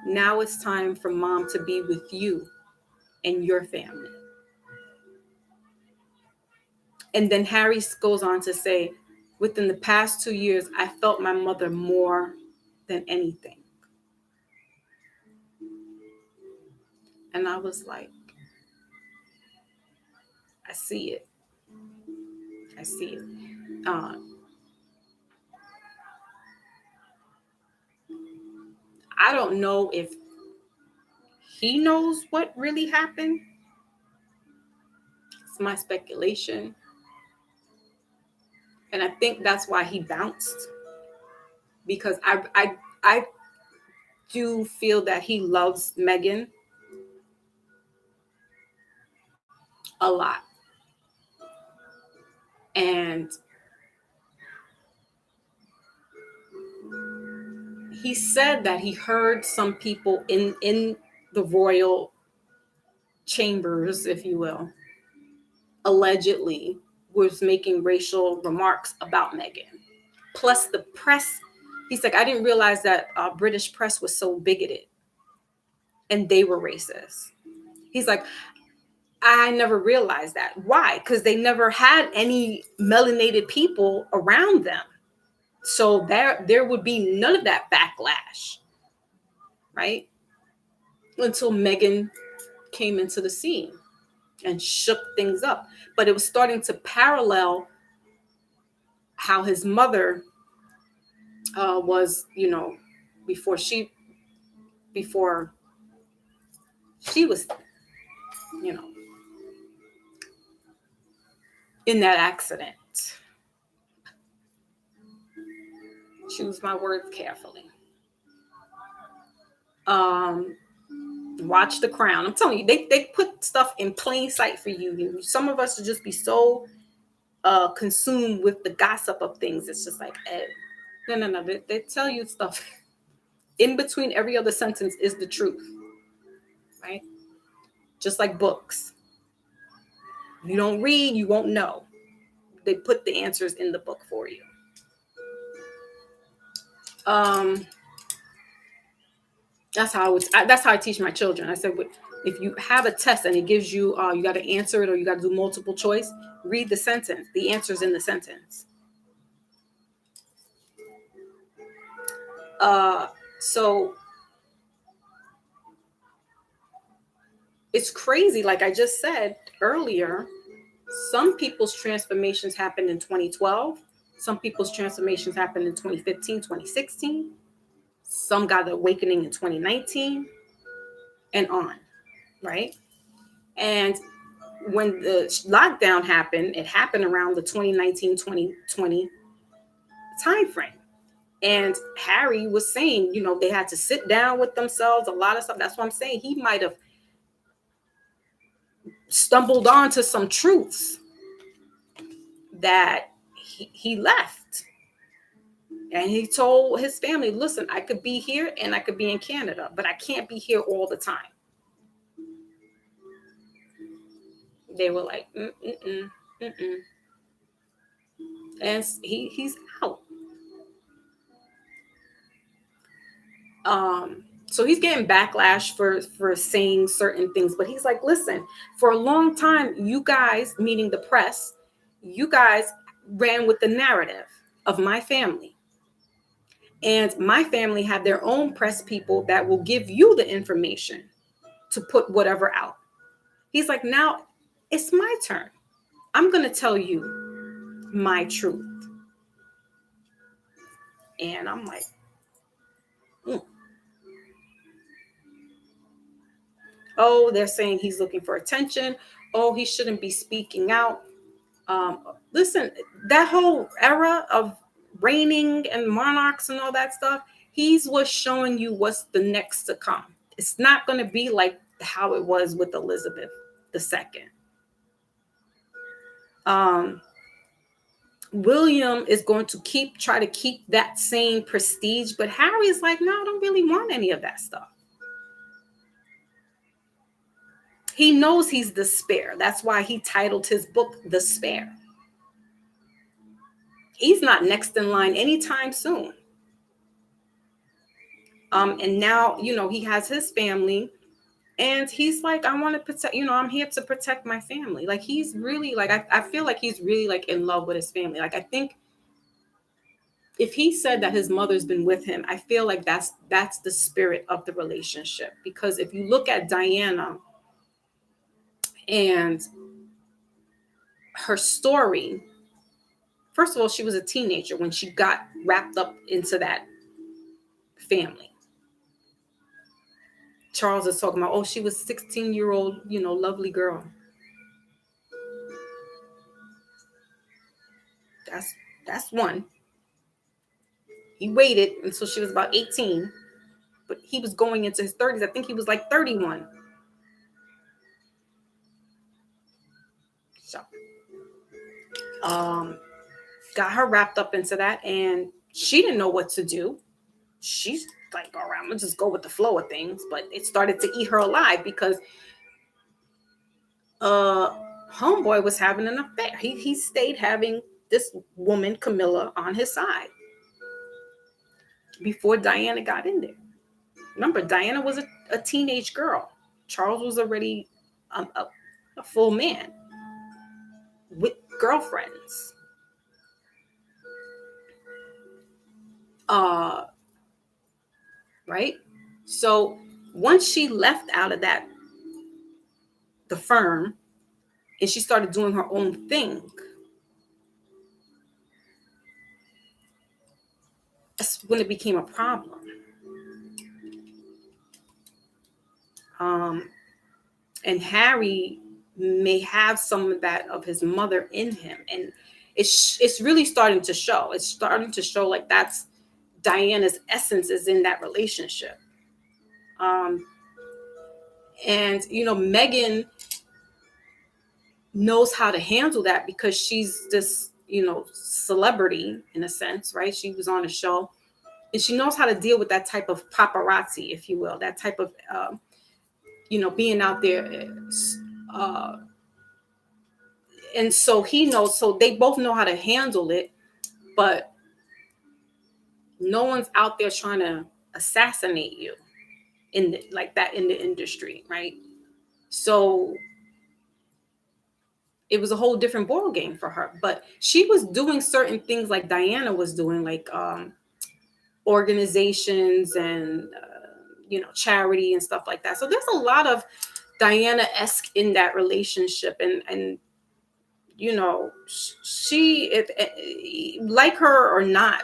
now it's time for mom to be with you and your family. And then Harry goes on to say, within the past 2 years, I felt my mother more than anything. And I was like, I see it. I see it. I don't know if he knows what really happened. It's my speculation. And I think that's why he bounced. Because I do feel that he loves Meghan a lot. And he said that he heard some people in the royal chambers, if you will, allegedly was making racial remarks about Meghan. Plus the press, he's like, I didn't realize that British press was so bigoted and they were racist. He's like, I never realized that. Why? Because they never had any melanated people around them. So there would be none of that backlash, right? Until Meghan came into the scene and shook things up. But it was starting to parallel how his mother was, before she was, in that accident. Choose my words carefully. Watch The Crown. I'm telling you, they put stuff in plain sight for you. Some of us will just be so consumed with the gossip of things. It's just like, no. They tell you stuff. In between every other sentence is the truth, right? Just like books. You don't read, you won't know. They put the answers in the book for you. That's how I teach my children. I said, if you have a test and it gives you, you got to answer it or you got to do multiple choice, read the sentence. The answer's in the sentence. So it's crazy. Like I just said earlier, some people's transformations happened in 2012. Some people's transformations happened in 2015, 2016. Some got the awakening in 2019 and on, right? And when the lockdown happened, it happened around the 2019, 2020 timeframe. And Harry was saying, they had to sit down with themselves, a lot of stuff. That's what I'm saying. He might have stumbled onto some truths that he left. And he told his family, listen, I could be here and I could be in Canada, but I can't be here all the time. They were like, and he's out. So he's getting backlash for saying certain things, but he's like, listen, for a long time, you guys, meaning the press, you guys ran with the narrative of my family. And my family have their own press people that will give you the information to put whatever out. He's like, now it's my turn. I'm going to tell you my truth. And I'm like, Oh, they're saying he's looking for attention. Oh, he shouldn't be speaking out. Listen, that whole era of reigning and monarchs and all that stuff, he's was showing you what's the next to come. It's not going to be like how it was with Elizabeth II. William is going to try to keep that same prestige, but Harry's like, no, I don't really want any of that stuff. He knows he's the spare. That's why he titled his book The Spare. He's not next in line anytime soon. And now, he has his family and he's like, I want to protect, I'm here to protect my family. Like he's really like, I feel like he's really like in love with his family. Like, I think if he said that his mother's been with him, I feel like that's the spirit of the relationship. Because if you look at Diana and her story, first of all, she was a teenager when she got wrapped up into that family. Charles is talking about, she was 16-year-old, lovely girl. That's one. He waited until she was about 18, but he was going into his 30s. I think he was like 31. So, got her wrapped up into that, and she didn't know what to do. She's like, all right, I'm gonna just go with the flow of things. But it started to eat her alive because homeboy was having an affair. He stayed having this woman, Camilla, on his side before Diana got in there. Remember, Diana was a teenage girl. Charles was already a full man with girlfriends. Right? So once she left out of the firm, and she started doing her own thing, that's when it became a problem. And Harry may have some of that of his mother in him, and it's really starting to show. It's starting to show like that's Diana's essence is in that relationship. And Megan knows how to handle that because she's this celebrity in a sense, right? She was on a show, and she knows how to deal with that type of paparazzi, if you will, that type of being out there. uh, and so he knows, so they both know how to handle it, but no one's out there trying to assassinate you like that in the industry, right? So it was a whole different ball game for her, but she was doing certain things like Diana was doing, like organizations and charity and stuff like that. So there's a lot of Diana-esque in that relationship, and she, like her or not,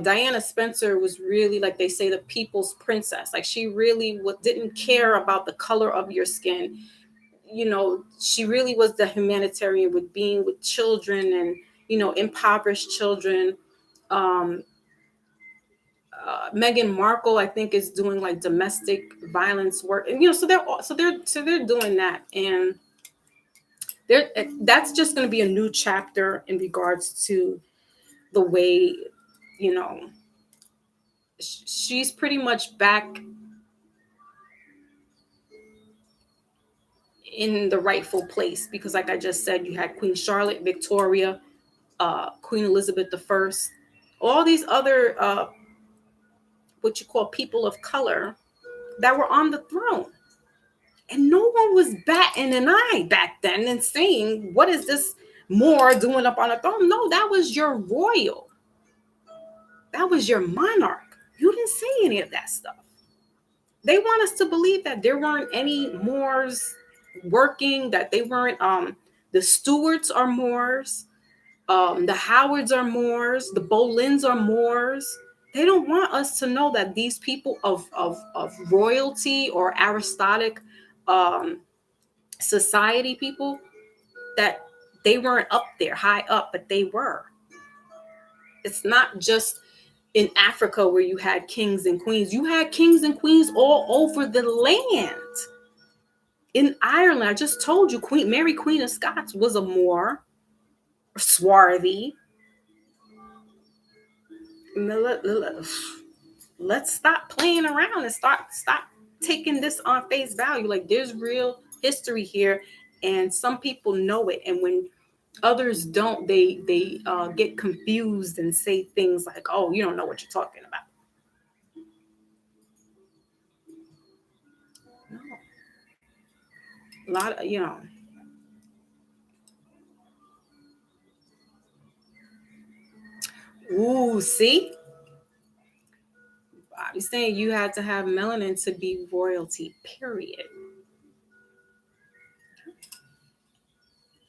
Diana Spencer was really, like they say, the people's princess. Like, she really didn't care about the color of your skin. She really was the humanitarian with being with children and impoverished children. Meghan Markle, I think, is doing like domestic violence work, and they're doing that, and that's just going to be a new chapter in regards to the way she's pretty much back in the rightful place, because like I just said, you had Queen Charlotte, Victoria, Queen Elizabeth I, all these other what you call people of color that were on the throne, and no one was batting an eye back then and saying, what is this Moor doing up on a throne? No, that was your royal, that was your monarch. You didn't say any of that stuff. They want us to believe that there weren't any Moors working, that they weren't the Stuarts are Moors, the Howards are Moors, the Boleyns are Moors. They don't want us to know that these people of royalty or aristocratic society people, that they weren't up there high up, but they were. It's not just in Africa where you had kings and queens. You had kings and queens all over the land. In Ireland, I just told you, Mary Queen of Scots was a Moor, swarthy. Let's stop playing around and stop taking this on face value. Like, there's real history here, and some people know it, and when others don't, they get confused and say things like, oh, you don't know what you're talking about. No. A lot of ooh, see, Bobby's saying you had to have melanin to be royalty, period.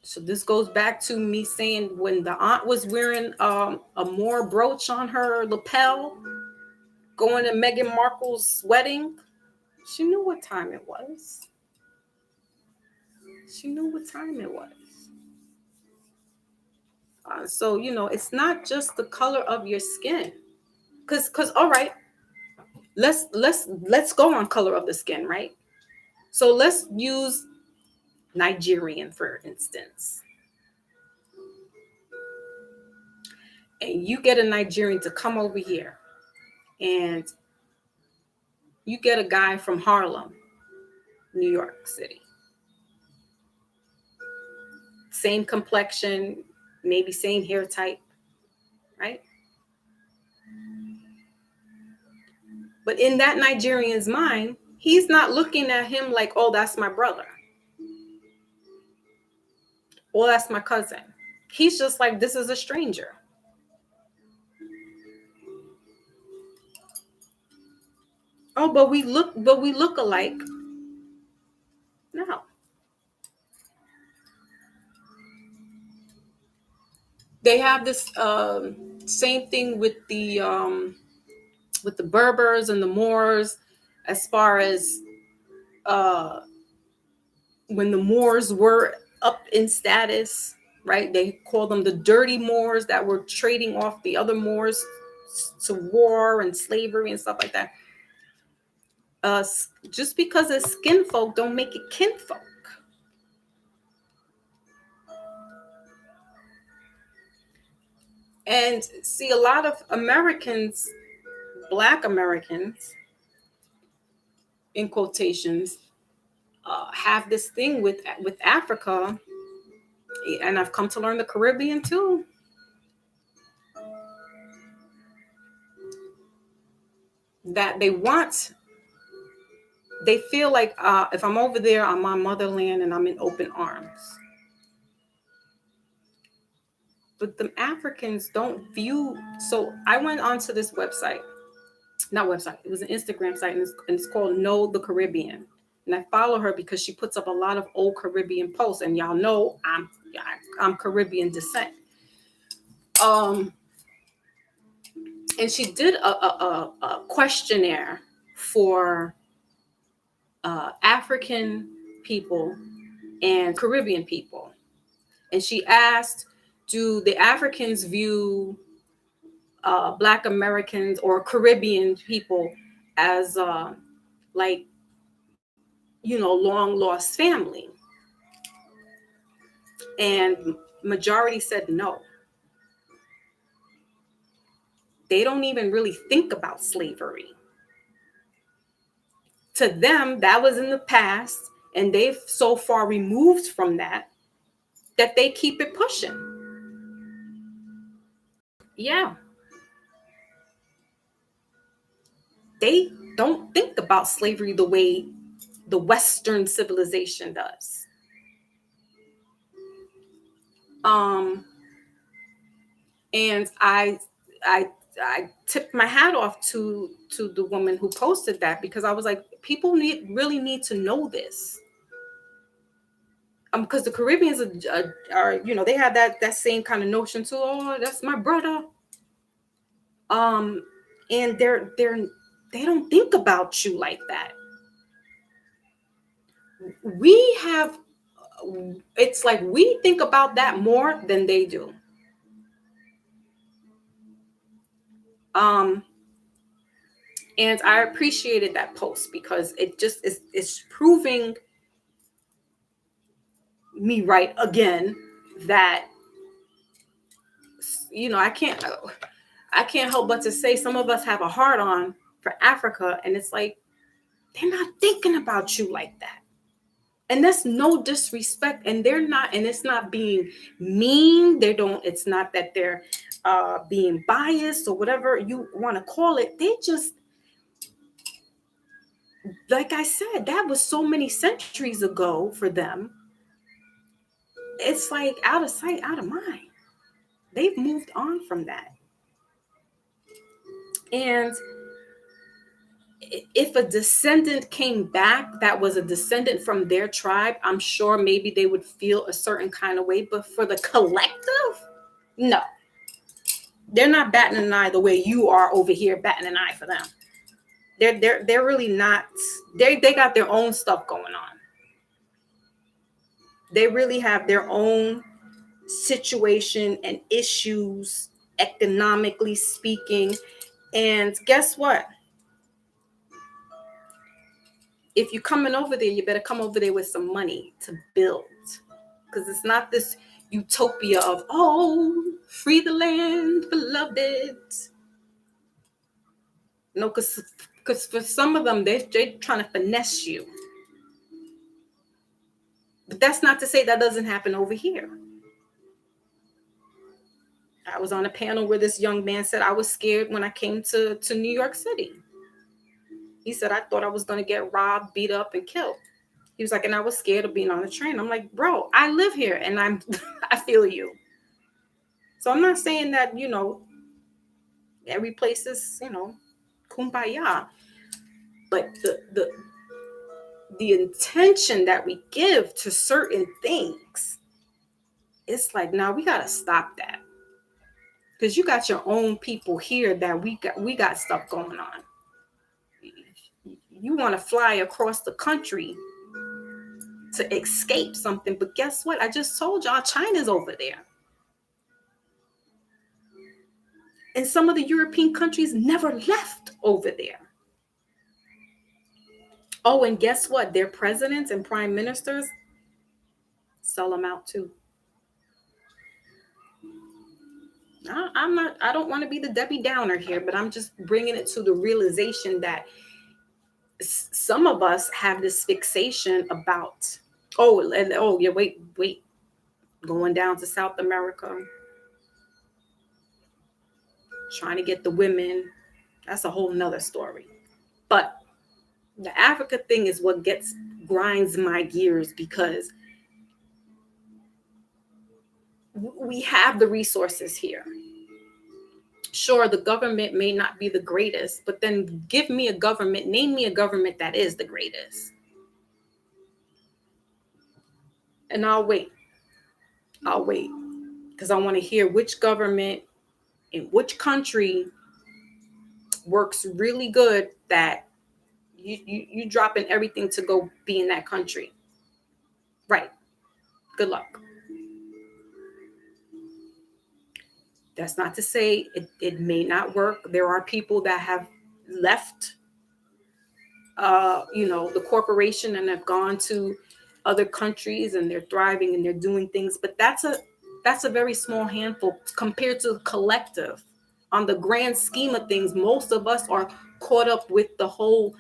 So this goes back to me saying, when the aunt was wearing a Moor brooch on her lapel, going to Meghan Markle's wedding, she knew what time it was. She knew what time it was. So it's not just the color of your skin, because all right, let's go on color of the skin, right? So let's use Nigerian, for instance. And you get a Nigerian to come over here, and you get a guy from Harlem, New York City. Same complexion, maybe same hair type, right? But in that Nigerian's mind, he's not looking at him like, oh, that's my brother. Or that's my cousin. He's just like, this is a stranger. Oh, but we look alike. No. They have this same thing with the Berbers and the Moors, as far as when the Moors were up in status, right? They call them the dirty Moors, that were trading off the other Moors to war and slavery and stuff like that. Just because it's skin folk don't make it kinfolk. And see, a lot of Americans, Black Americans, in quotations, have this thing with Africa, and I've come to learn the Caribbean too. That they feel like if I'm over there, I'm on motherland and I'm in open arms. But the Africans don't view. So I went onto this website, not website, it was an Instagram site, and it's called Know the Caribbean. And I follow her because she puts up a lot of old Caribbean posts, and y'all know I'm Caribbean descent. And she did a questionnaire for African people and Caribbean people. And she asked, do the Africans view Black Americans or Caribbean people as like, long lost family? And majority said no. They don't even really think about slavery. To them, that was in the past, and they've so far removed from that they keep it pushing. Yeah. They don't think about slavery the way the Western civilization does. And I tipped my hat off to the woman who posted that, because I was like, people really need to know this. Because the Caribbeans are they have that same kind of notion too. Oh, that's my brother. And they don't think about you like that. It's like we think about that more than they do. And I appreciated that post because it just is proving me right again that I can't help but to say some of us have a heart on for Africa, and it's like they're not thinking about you like that. And that's no disrespect, and they're not, and it's not being mean. It's not that they're being biased or whatever you want to call it. They just, like I said, that was so many centuries ago for them. It's like out of sight, out of mind. They've moved on from that. And if a descendant came back that was a descendant from their tribe, I'm sure maybe they would feel a certain kind of way. But for the collective, no. They're not batting an eye the way you are over here batting an eye for them. They're really not. They got their own stuff going on. They really have their own situation and issues, economically speaking. And guess what? If you're coming over there, you better come over there with some money to build. Because it's not this utopia of, oh, free the land, beloved. No, because for some of them, they're trying to finesse you. But that's not to say that doesn't happen over here. I was on a panel where this young man said, I was scared when I came to New York City. He said, I thought I was going to get robbed, beat up, and killed. He was like, and I was scared of being on the train. I'm like, bro, I live here and I feel you. So I'm not saying that, every place is, kumbaya. But the intention that we give to certain things, it's like, now we got to stop that. Because you got your own people here that we got stuff going on. You want to fly across the country to escape something, but guess what? I just told y'all China's over there. And some of the European countries never left over there. Oh, and guess what? Their presidents and prime ministers sell them out too. I don't want to be the Debbie Downer here, but I'm just bringing it to the realization that some of us have this fixation about, yeah, wait, going down to South America, trying to get the women. That's a whole nother story. But the Africa thing is what grinds my gears, because we have the resources here. Sure, the government may not be the greatest, but then name me a government that is the greatest. And I'll wait, because I want to hear which government in which country works really good, that you dropping everything to go be in that country. Right. Good luck. That's not to say it may not work. There are people that have left, the corporation and have gone to other countries and they're thriving and they're doing things. But that's a very small handful compared to the collective. On the grand scheme of things, most of us are caught up with the whole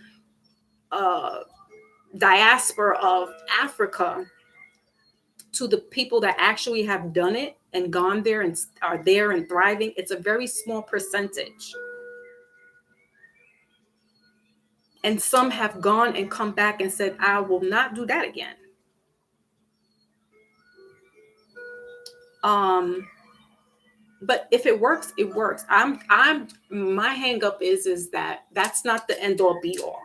diaspora of Africa, to the people that actually have done it and gone there and are there and thriving. It's a very small percentage. And some have gone and come back and said, I will not do that again. But if it works, it works. My hang up is that that's not the end all be all.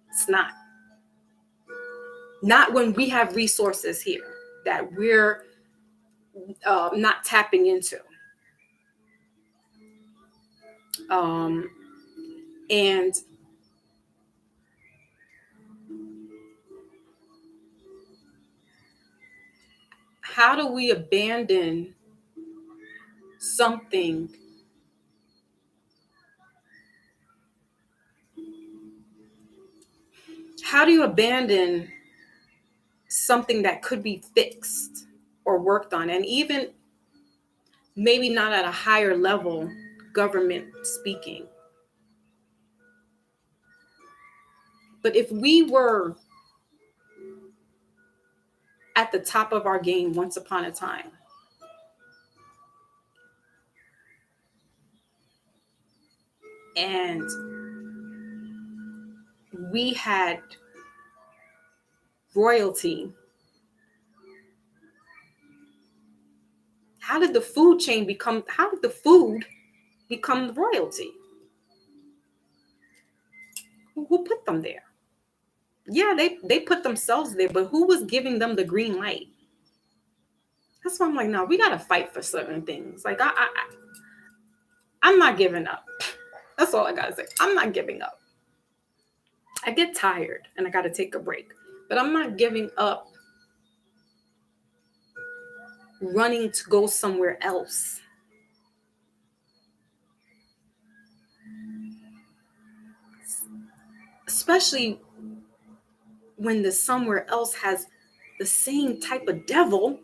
It's not when we have resources here that we're not tapping into. And how do we abandon something that could be fixed or worked on, and even maybe not at a higher level, government speaking? But if we were at the top of our game once upon a time, and we had royalty, how did the food become royalty? Who put them there? Yeah, they put themselves there, but who was giving them the green light? That's why I'm like, no, we gotta fight for certain things. Like I'm not giving up. That's all I gotta say. I'm not giving up. I get tired and I gotta take a break, but I'm not giving up running to go somewhere else. Especially when the somewhere else has the same type of devil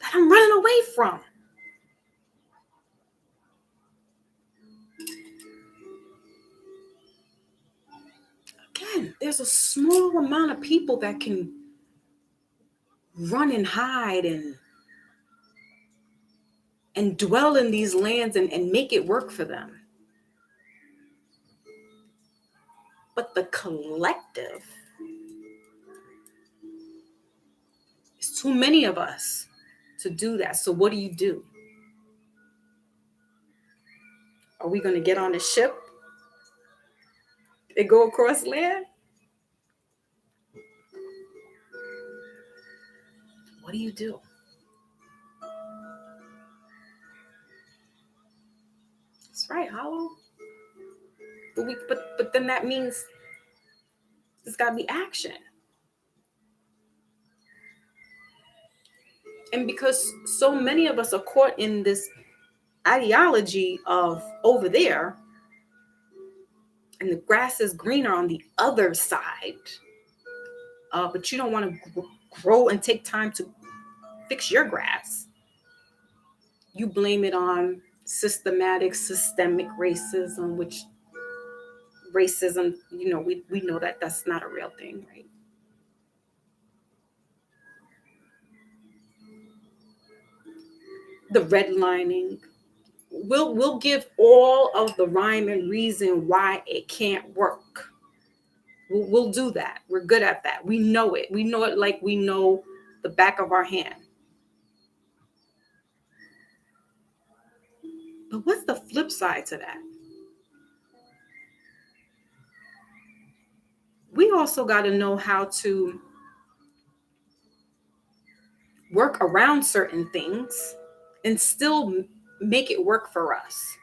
that I'm running away from. Again, there's a small amount of people that can run and hide and dwell in these lands and make it work for them. But the collective, it's too many of us to do that. So what do? Are we going to get on a ship and go across land? What do? That's right, Hollow. But then that means there's got to be action. And because so many of us are caught in this ideology of over there, and the grass is greener on the other side, but you don't want to grow and take time to fix your grass. You blame it on systemic racism, which racism, we know that that's not a real thing, right? The redlining. We'll give all of the rhyme and reason why it can't work. We'll do that. We're good at that. We know it. We know it like we know the back of our hand. But what's the flip side to that? We also got to know how to work around certain things and still make it work for us.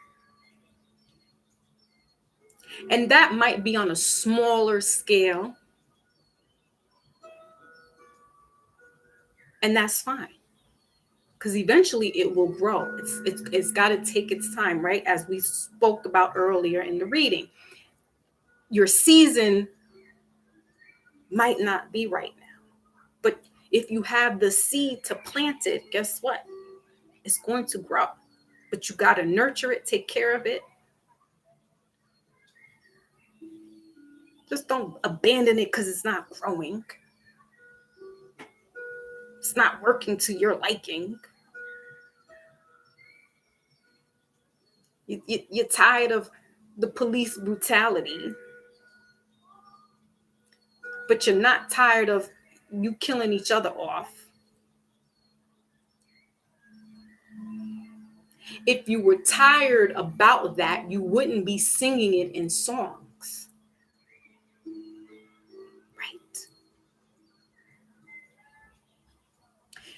And that might be on a smaller scale. And that's fine. Because eventually it will grow. It's got to take its time, right? As we spoke about earlier in the reading. Your season might not be right now. But if you have the seed to plant it, guess what? It's going to grow. But you got to nurture it, take care of it. Just don't abandon it because it's not growing. It's not working to your liking. You're tired of the police brutality, but you're not tired of you killing each other off. If you were tired about that, you wouldn't be singing it in songs. Right?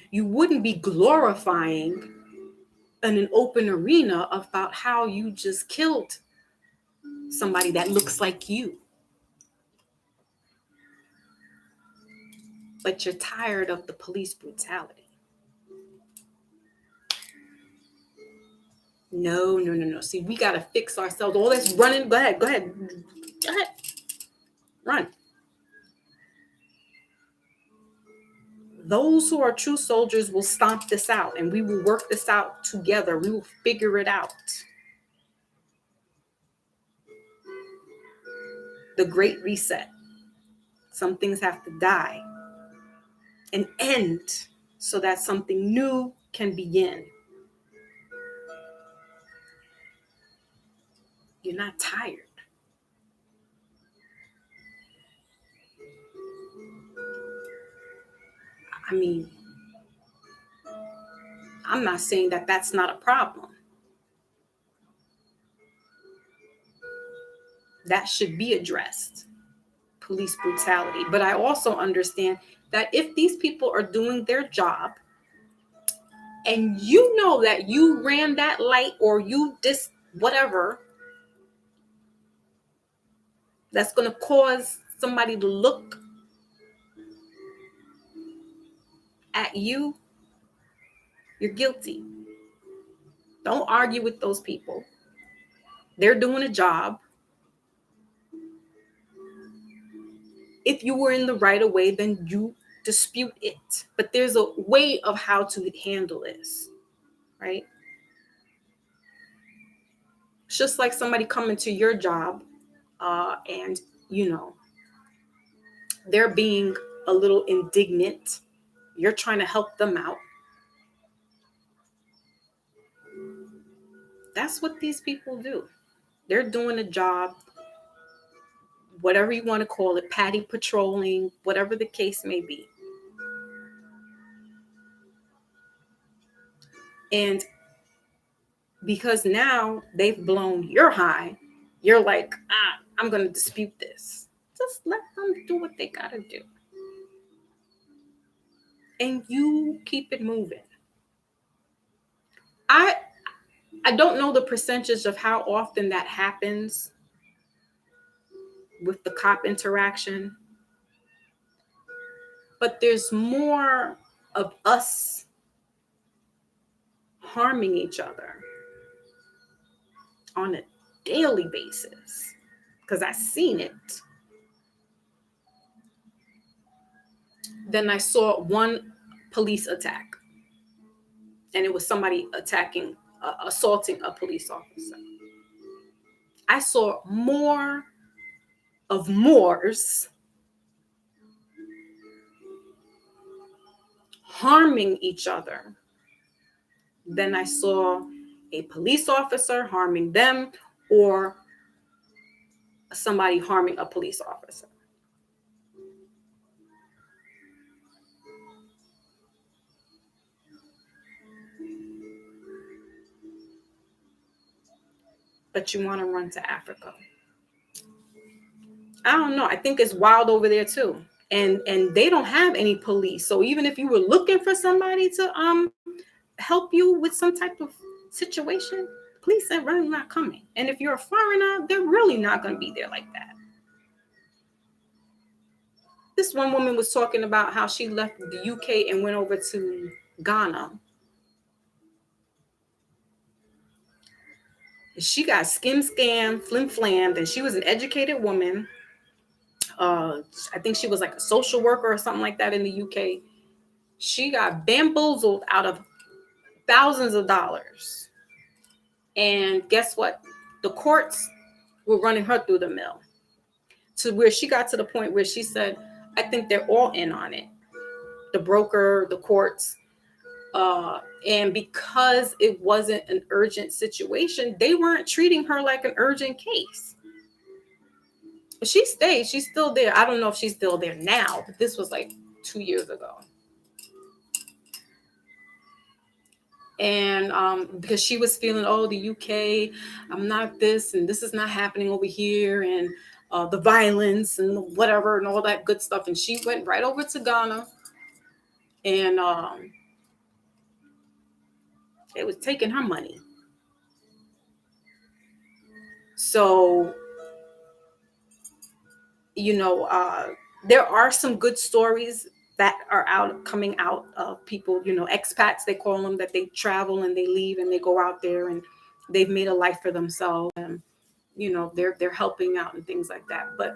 You wouldn't be glorifying in an open arena about how you just killed somebody that looks like you. But you're tired of the police brutality. No. See, we got to fix ourselves. All this running, go ahead. Run. Those who are true soldiers will stomp this out, and we will work this out together. We will figure it out. The Great Reset. Some things have to die and end so that something new can begin. You're not tired. I mean, I'm not saying that that's not a problem. That should be addressed, police brutality. But I also understand that if these people are doing their job and you know that you ran that light or you whatever, that's going to cause somebody to look at you, you're guilty. Don't argue with those people. They're doing a job. If you were in the right of way, then you dispute it. But there's a way of how to handle this, right? It's just like somebody coming to your job and, they're being a little indignant. You're trying to help them out. That's what these people do. They're doing a job, whatever you want to call it, patty patrolling, whatever the case may be. And because now they've blown your high, you're like, I'm going to dispute this. Just let them do what they got to do. And you keep it moving. I don't know the percentage of how often that happens with the cop interaction, but there's more of us harming each other on a daily basis because I've seen it. Then I saw one police attack, and it was somebody assaulting a police officer. I saw more of Moors harming each other than I saw a police officer harming them or somebody harming a police officer. But you want to run to Africa. I don't know. I think it's wild over there too. And they don't have any police. So even if you were looking for somebody to help you with some type of situation, police are really not coming. And if you're a foreigner, they're really not going to be there like that. This one woman was talking about how she left the UK and went over to Ghana. She got scammed, flim-flammed, and she was an educated woman. I think she was like a social worker or something like that in the UK. She got bamboozled out of thousands of dollars. And guess what? The courts were running her through the mill to where she got to the point where she said, I think they're all in on it. The broker, the courts. And because it wasn't an urgent situation, they weren't treating her like an urgent case. She stayed. She's still there. I don't know if she's still there now, but this was like 2 years ago. And because she was feeling, oh, the UK, I'm not this, and this is not happening over here, and the violence and whatever and all that good stuff. And she went right over to Ghana, and it was taking her money. So, there are some good stories that are coming out of people, expats, they call them, that they travel and they leave and they go out there and they've made a life for themselves, and they're helping out and things like that. But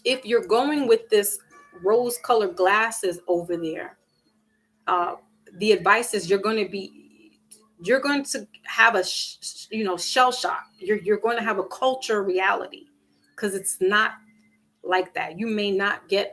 if you're going with this rose-colored glasses over there, the advice is you're going to have a shell shock. You're going to have a culture reality, because it's not like that. You may not get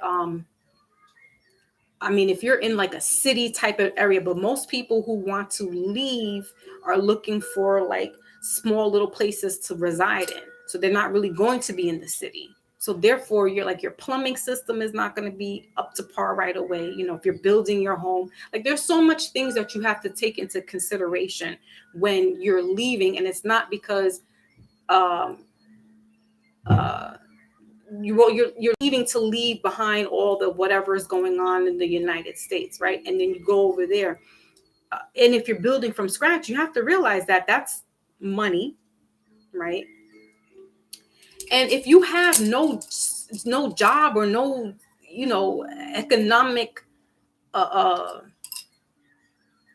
if you're in like a city type of area, but most people who want to leave are looking for like small little places to reside in. So they're not really going to be in the city. So therefore, your plumbing system is not going to be up to par right away. If you're building your home, like there's so much things that you have to take into consideration when you're leaving. And it's not because you're needing to leave behind all the whatever is going on in the United States, right? And then you go over there. And if you're building from scratch, you have to realize that that's money, right? And if you have no job or no, economic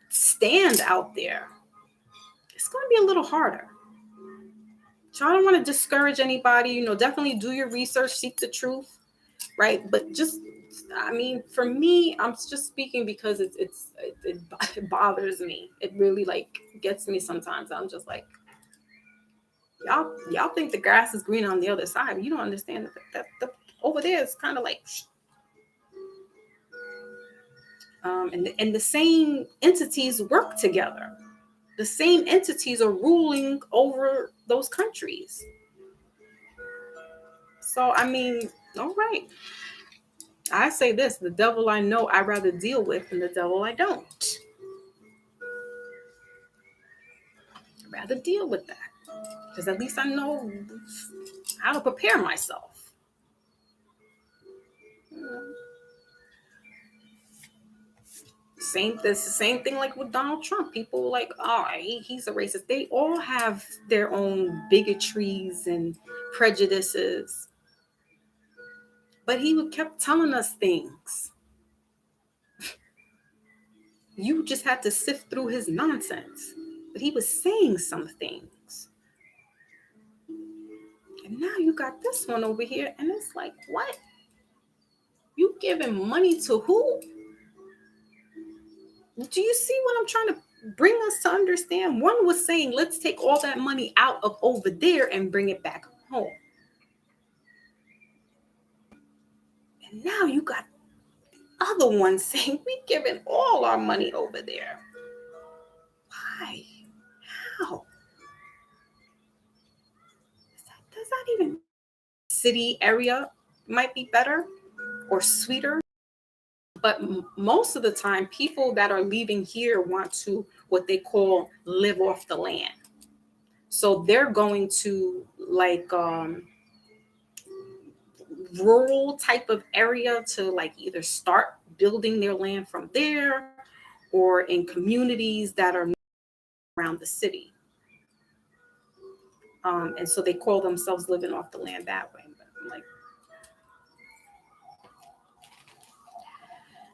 stand out there, it's going to be a little harder. So I don't want to discourage anybody, definitely do your research, seek the truth, right? But just, for me, I'm just speaking because it bothers me. It really gets me sometimes. I'm just like, y'all think the grass is green on the other side. You don't understand that over there is kind of like, and the same entities work together. The same entities are ruling over those countries. So, all right. I say this, the devil I know I'd rather deal with than the devil I don't. I'd rather deal with that, because at least I know how to prepare myself. The same thing like with Donald Trump. People like, oh, he's a racist. They all have their own bigotries and prejudices. But he kept telling us things. You just had to sift through his nonsense. But he was saying some things. And now you got this one over here, and it's like, what? You giving money to who? Do you see what I'm trying to bring us to understand? One was saying, let's take all that money out of over there and bring it back home. And now you got other ones saying, we giving all our money over there. Why? How? Does that even city area might be better or sweeter? But most of the time, people that are leaving here want to what they call live off the land. So they're going to like rural type of area to like either start building their land from there or in communities that are around the city. And so they call themselves living off the land that way. But I'm like,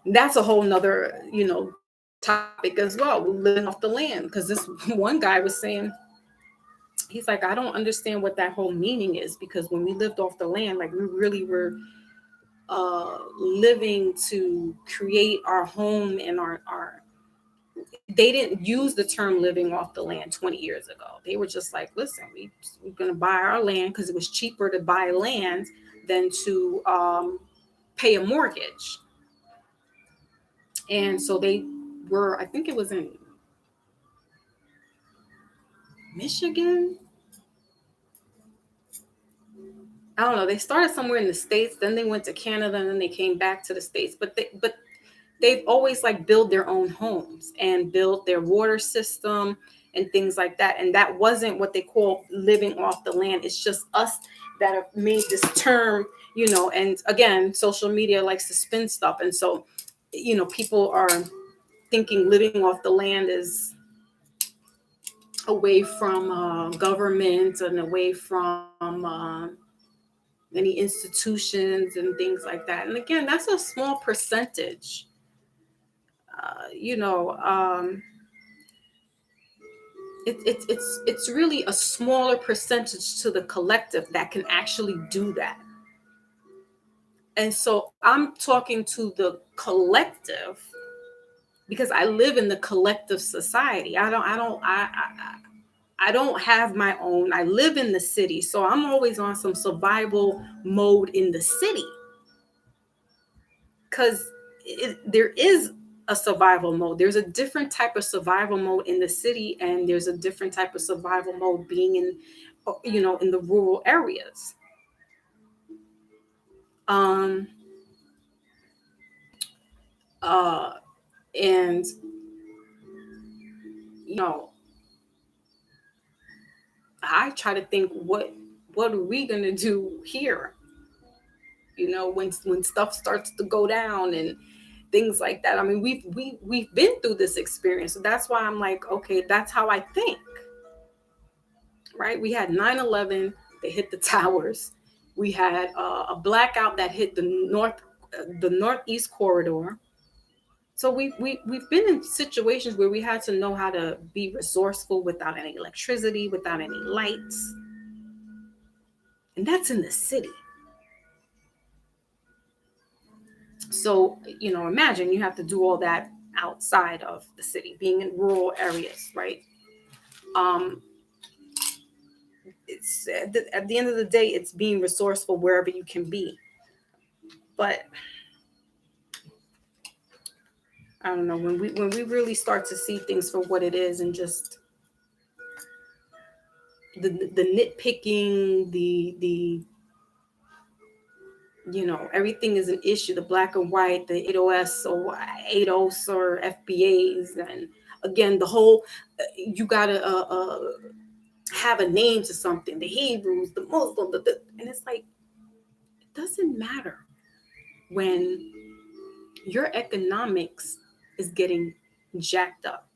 that's a whole nother, topic as well, living off the land. Because this one guy was saying, he's like, I don't understand what that whole meaning is, because when we lived off the land, like we really were living to create our home and our they didn't use the term living off the land 20 years ago. They were just like, listen, we're going to buy our land because it was cheaper to buy land than to pay a mortgage. And so they were, I think it was in Michigan. I don't know. They started somewhere in the States, then they went to Canada, and then they came back to the States. But they've always like built their own homes and built their water system and things like that. And that wasn't what they call living off the land. It's just us that have made this term, and again, social media likes to spin stuff. And so, people are thinking living off the land is away from government and away from any institutions and things like that. And again, that's a small percentage. You know, it's really a smaller percentage to the collective that can actually do that. And so I'm talking to the collective because I live in the collective society. I don't have my own. I live in the city, so I'm always on some survival mode in the city because there is a survival mode. There's a different type of survival mode in the city, and there's a different type of survival mode being in the rural areas. Um, and you know, I try to think what are we gonna do here? When stuff starts to go down and things like that. I mean, we've been through this experience, so that's why I'm like, okay, that's how I think. Right? We had 9/11. They hit the towers. We had a blackout that hit the northeast corridor. So we've been in situations where we had to know how to be resourceful without any electricity, without any lights, and that's in the city. So, imagine you have to do all that outside of the city, being in rural areas, right? Um, it's at the end of the day, it's being resourceful wherever you can be. But I don't know, when we really start to see things for what it is, and just the nitpicking, the everything is an issue, the black and white, the 80s or 80s or FBAs, and again the whole you gotta have a name to something, the Hebrews, the Muslim, and it's like, it doesn't matter when your economics is getting jacked up.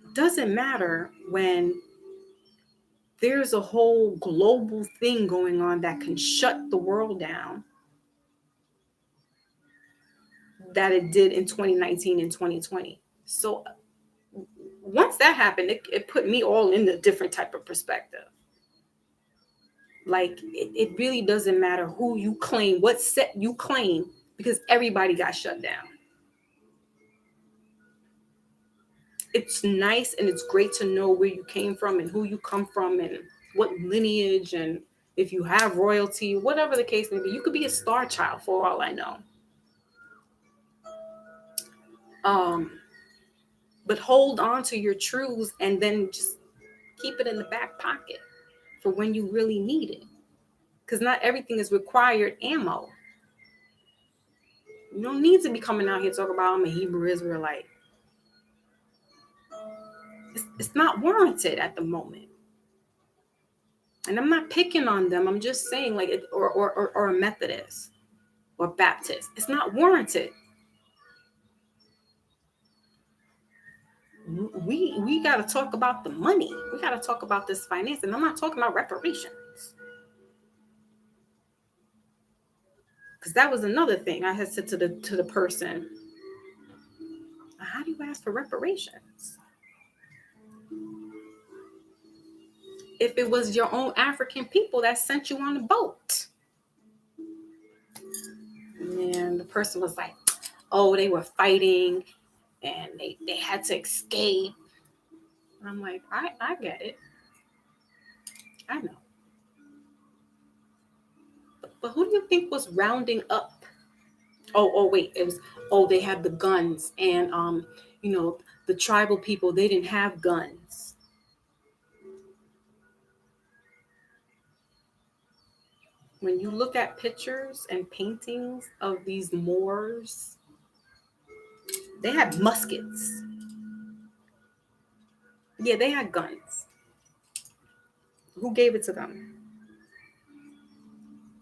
It doesn't matter when there's a whole global thing going on that can shut the world down, that it did in 2019 and 2020. So once that happened, it put me all in a different type of perspective. Like it really doesn't matter who you claim, what set you claim, because everybody got shut down. It's nice and it's great to know where you came from and who you come from and what lineage, and if you have royalty, whatever the case may be. You could be a star child for all I know. But hold on to your truths and then just keep it in the back pocket for when you really need it. Because not everything is required ammo. You don't need to be coming out here talking about I'm a Hebrew Israelite. It's not warranted at the moment. And I'm not picking on them. I'm just saying, like, or a Methodist or Baptist. It's not warranted. We got to talk about the money. We got to talk about this finance. And I'm not talking about reparations. Because that was another thing I had said to the person. How do you ask for reparations? If it was your own African people that sent you on a boat. And the person was like, oh, they were fighting and they had to escape. And I'm like, I get it. I know. But who do you think was rounding up? Oh, wait. It was, they had the guns. And, the tribal people, they didn't have guns. When you look at pictures and paintings of these Moors, they had muskets. Yeah, they had guns. Who gave it to them?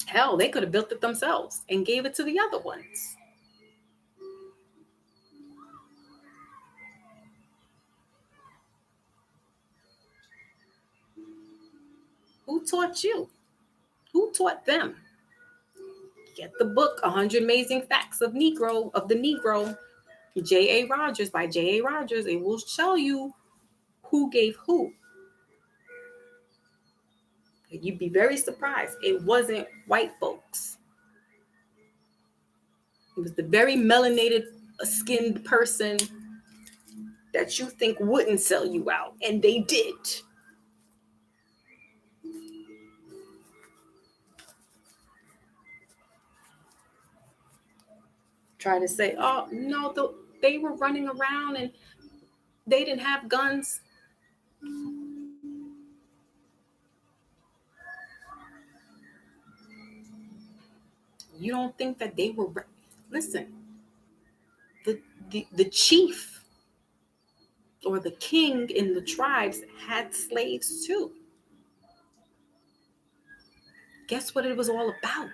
Hell, they could have built it themselves and gave it to the other ones. Who taught you? Who taught them? Get the book, 100 Amazing Facts of the Negro, J.A. Rogers by J.A. Rogers. It will tell you who gave who. You'd be very surprised. It wasn't white folks. It was the very melanated skinned person that you think wouldn't sell you out. And they did. Try to say, oh, no, they were running around and they didn't have guns. You don't think that they were... Listen, the chief or the king in the tribes had slaves too. Guess what it was all about?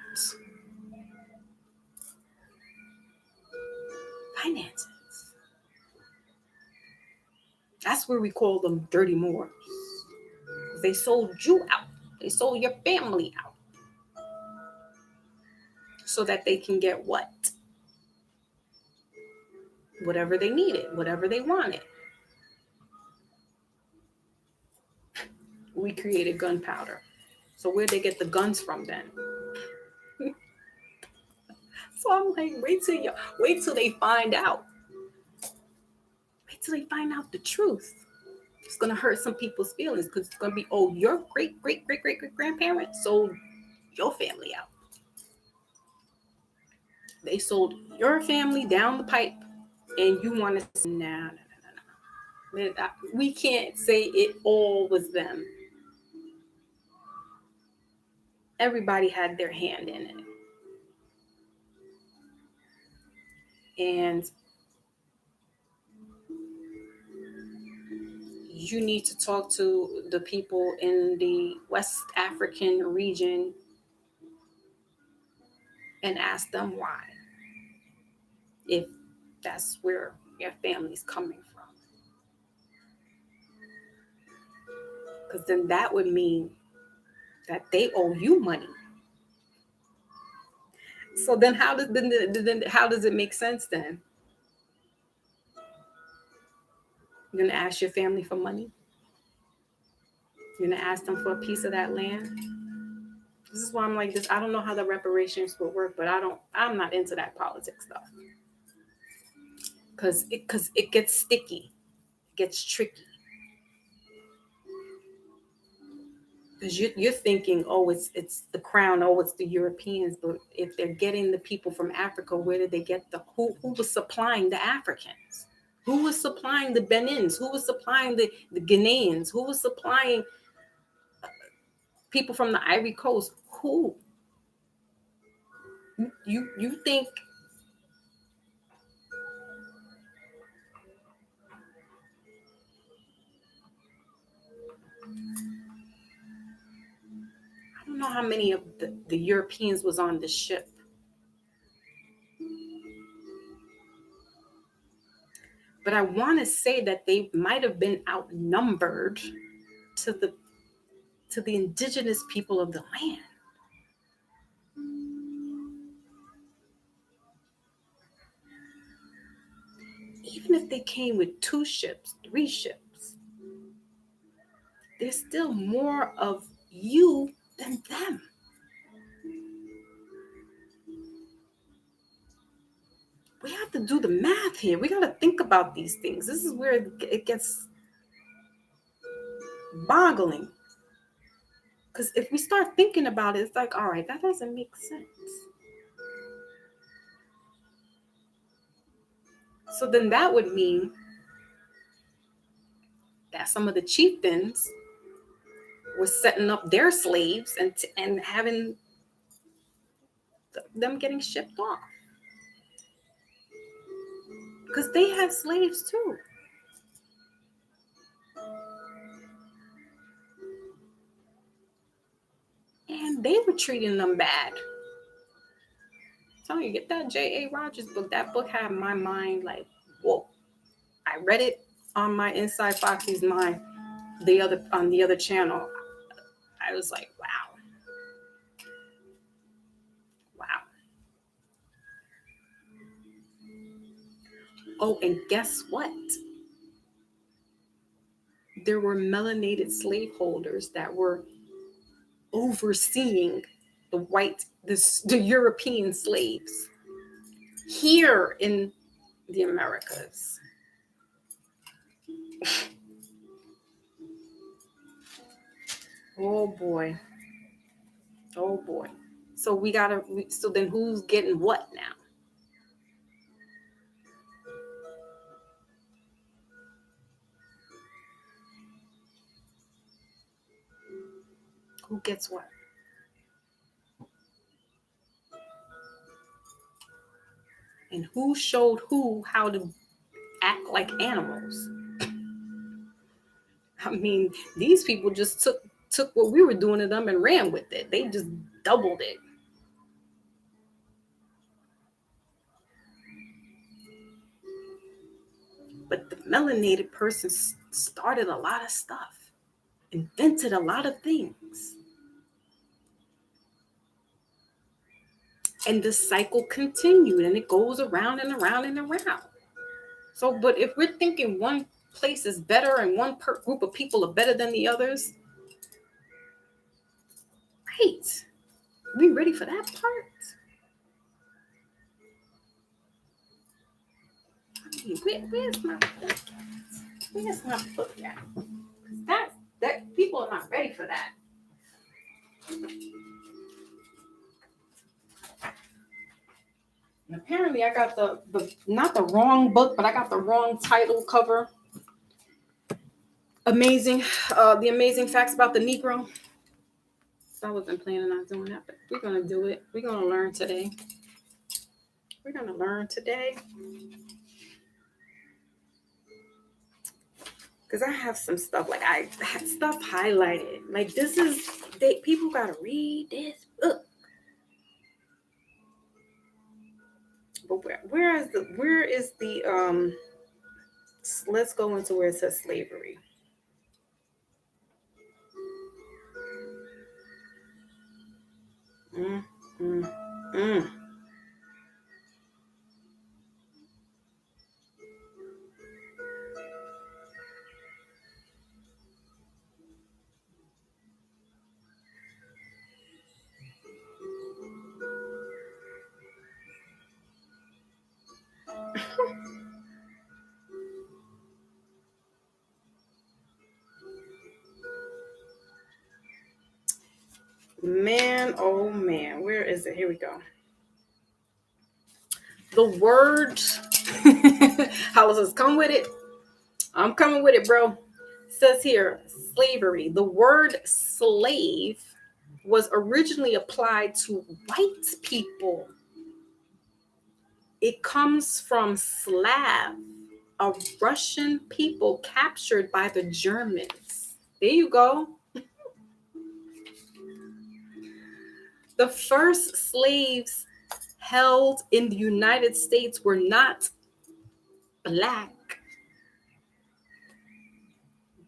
Finances. That's where we call them dirty Moors. They sold you out. They sold your family out. So that they can get what? Whatever they needed, whatever they wanted. We created gunpowder. So where'd they get the guns from then? So I'm like, wait till they find out. Wait till they find out the truth. It's gonna hurt some people's feelings because it's gonna be, oh, your great grandparents sold your family out. They sold your family down the pipe, and you want to say, no. We can't say it all was them. Everybody had their hand in it. And you need to talk to the people in the West African region and ask them why, if that's where your family's coming from. Because then that would mean that they owe you money. So then how does it make sense then? You're going to ask your family for money? You're going to ask them for a piece of that land? This is why I'm like this. I don't know how the reparations would work, but I'm not into that politics stuff. Cause it gets sticky, it gets tricky. Because you're thinking, oh, it's the crown, oh, it's the Europeans. But if they're getting the people from Africa, where did they get who was supplying the Africans? Who was supplying the Benins? Who was supplying the Ghanaians? Who was supplying people from the Ivory Coast? Who? You think I don't know how many of the Europeans was on the ship. But I want to say that they might have been outnumbered to the indigenous people of the land. Even if they came with 2 ships, 3 ships, there's still more of you than them. We have to do the math here. We got to think about these things. This is where it gets boggling. Because if we start thinking about it, it's like, all right, that doesn't make sense. So then that would mean that some of the chieftains were setting up their slaves and having them getting shipped off. Because they had slaves too. And they were treating them bad. I'm telling you, get that J.A. Rogers book. That book had my mind like, whoa. I read it on my Inside Foxy's Mind on the other channel. I was like, wow. Wow. Oh, and guess what? There were melanated slaveholders that were overseeing the European slaves here in the Americas. Oh boy. Oh boy. So so then who's getting what now? Who gets what? And who showed who how to act like animals? I mean, these people just took what we were doing to them and ran with it. They just doubled it. But the melanated person started a lot of stuff, invented a lot of things. And the cycle continued and it goes around and around and around. So, but if we're thinking one place is better and one group of people are better than the others, right? We ready for that part? I mean, where's my book? Where's my book at? That people are not ready for that. And apparently I got the not the wrong book, but I got the wrong title cover. The amazing facts about the Negro. I wasn't planning on doing that, but we're gonna do it. We're gonna learn today. We're gonna learn today. Because I have some stuff, like I had stuff highlighted. Like people gotta read this book. But where is the let's go into where it says slavery. Mm, mm, mm. Man, oh man, where is it? Here we go. The word, Hollis says, come with it. I'm coming with it, bro. It says here, slavery. The word slave was originally applied to white people. It comes from Slav, a Russian people captured by the Germans. There you go. The first slaves held in the United States were not black,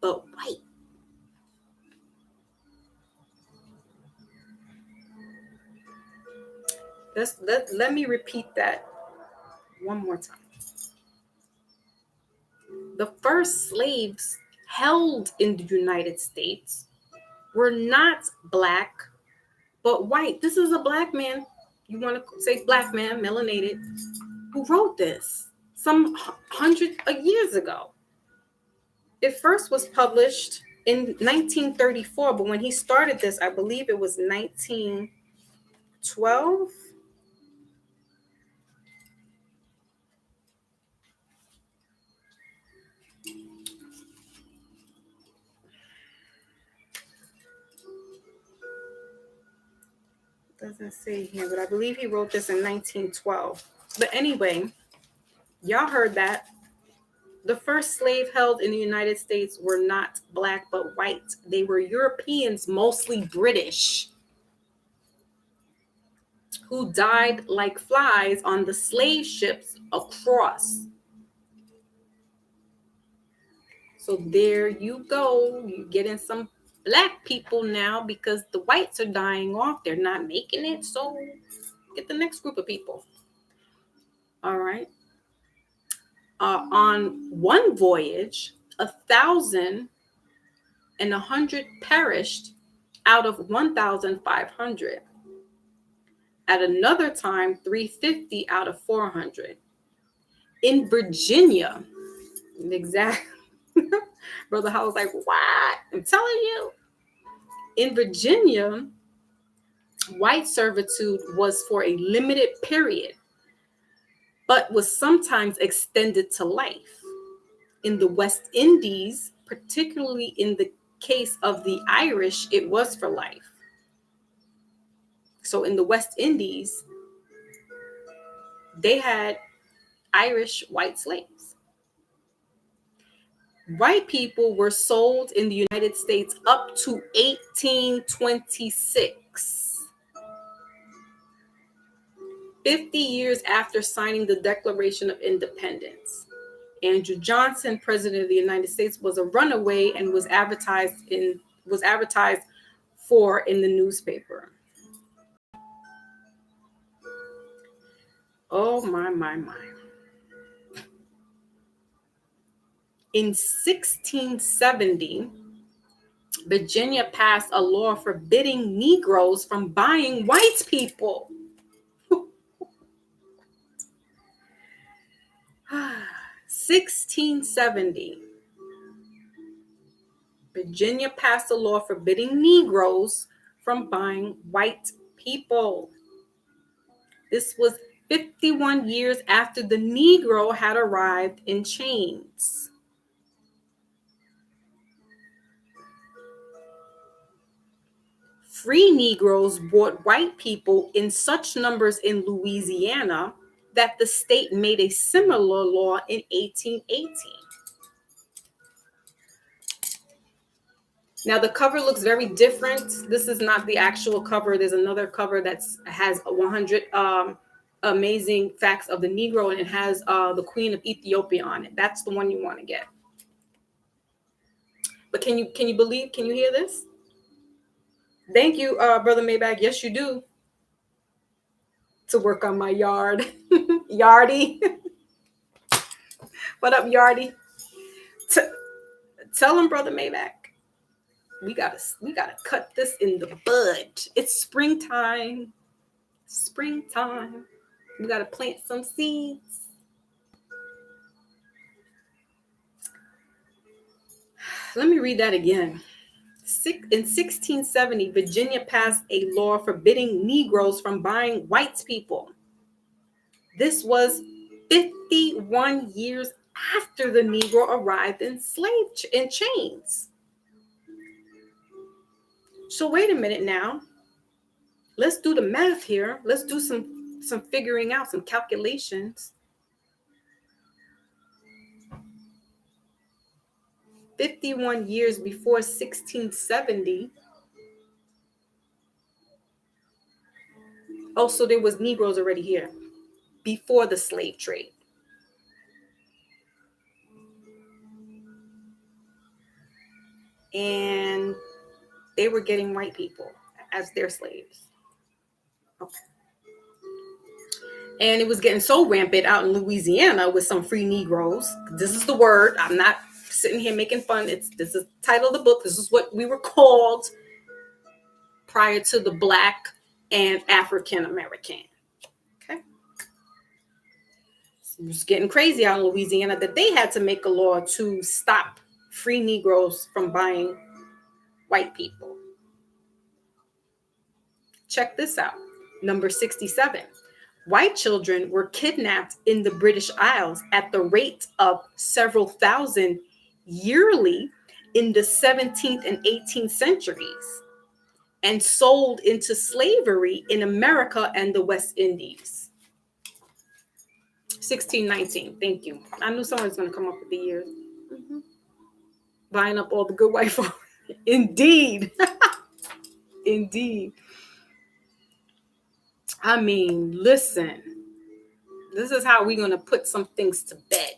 but white. Let me repeat that one more time. The first slaves held in the United States were not black, but white. This is a black man. You want to say black man, melanated, who wrote this some hundred of years ago. It first was published in 1934, but when he started this, I believe it was 1912. Doesn't say here, but I believe he wrote this in 1912. But anyway, y'all heard that. The first slave held in the United States were not black, but white. They were Europeans, mostly British, who died like flies on the slave ships across. So there you go. You're getting some black people now because the whites are dying off. They're not making it. So get the next group of people. All right. On one voyage, 1,100 perished out of 1,500. At another time, 350 out of 400. In Virginia, exactly. Brother Howell's like, what? I'm telling you. In Virginia, white servitude was for a limited period, but was sometimes extended to life. In the West Indies, particularly in the case of the Irish, it was for life. So in the West Indies, they had Irish white slaves. White people were sold in the United States up to 1826. 50 years after signing the Declaration of Independence. Andrew Johnson, President of the United States, was a runaway and was advertised for in the newspaper. Oh my. In 1670, Virginia passed a law forbidding Negroes from buying white people. 1670, Virginia passed a law forbidding Negroes from buying white people. This was 51 years after the Negro had arrived in chains. Free Negroes bought white people in such numbers in Louisiana that the state made a similar law in 1818. Now the cover looks very different. This is not the actual cover. There's another cover that has 100 amazing facts of the Negro, and it has the Queen of Ethiopia on it. That's the one you want to get. But can you hear this? Thank you, Brother Maybach. Yes, you do. To work on my yard. Yardy. What up, Yardy? Tell him, Brother Maybach. We gotta cut this in the bud. It's springtime. Springtime. We gotta plant some seeds. Let me read that again. In 1670, Virginia passed a law forbidding Negroes from buying white people. This was 51 years after the Negro arrived in chains. So wait a minute now. Let's do the math here. Let's do some figuring out, some calculations. 51 years before 1670. Oh, so there was Negroes already here before the slave trade. And they were getting white people as their slaves. Okay. And it was getting so rampant out in Louisiana with some free Negroes. This is the word. I'm not sitting here making fun. This is the title of the book. This is what we were called prior to the Black and African American. Okay. It was getting crazy out in Louisiana that they had to make a law to stop free Negroes from buying white people. Check this out. Number 67. White children were kidnapped in the British Isles at the rate of several thousand yearly in the 17th and 18th centuries and sold into slavery in America and the West Indies. 1619. Thank you. I knew someone was going to come up with the year. Buying up all the good white folk. Indeed. Indeed. I mean, listen. This is how we're going to put some things to bed.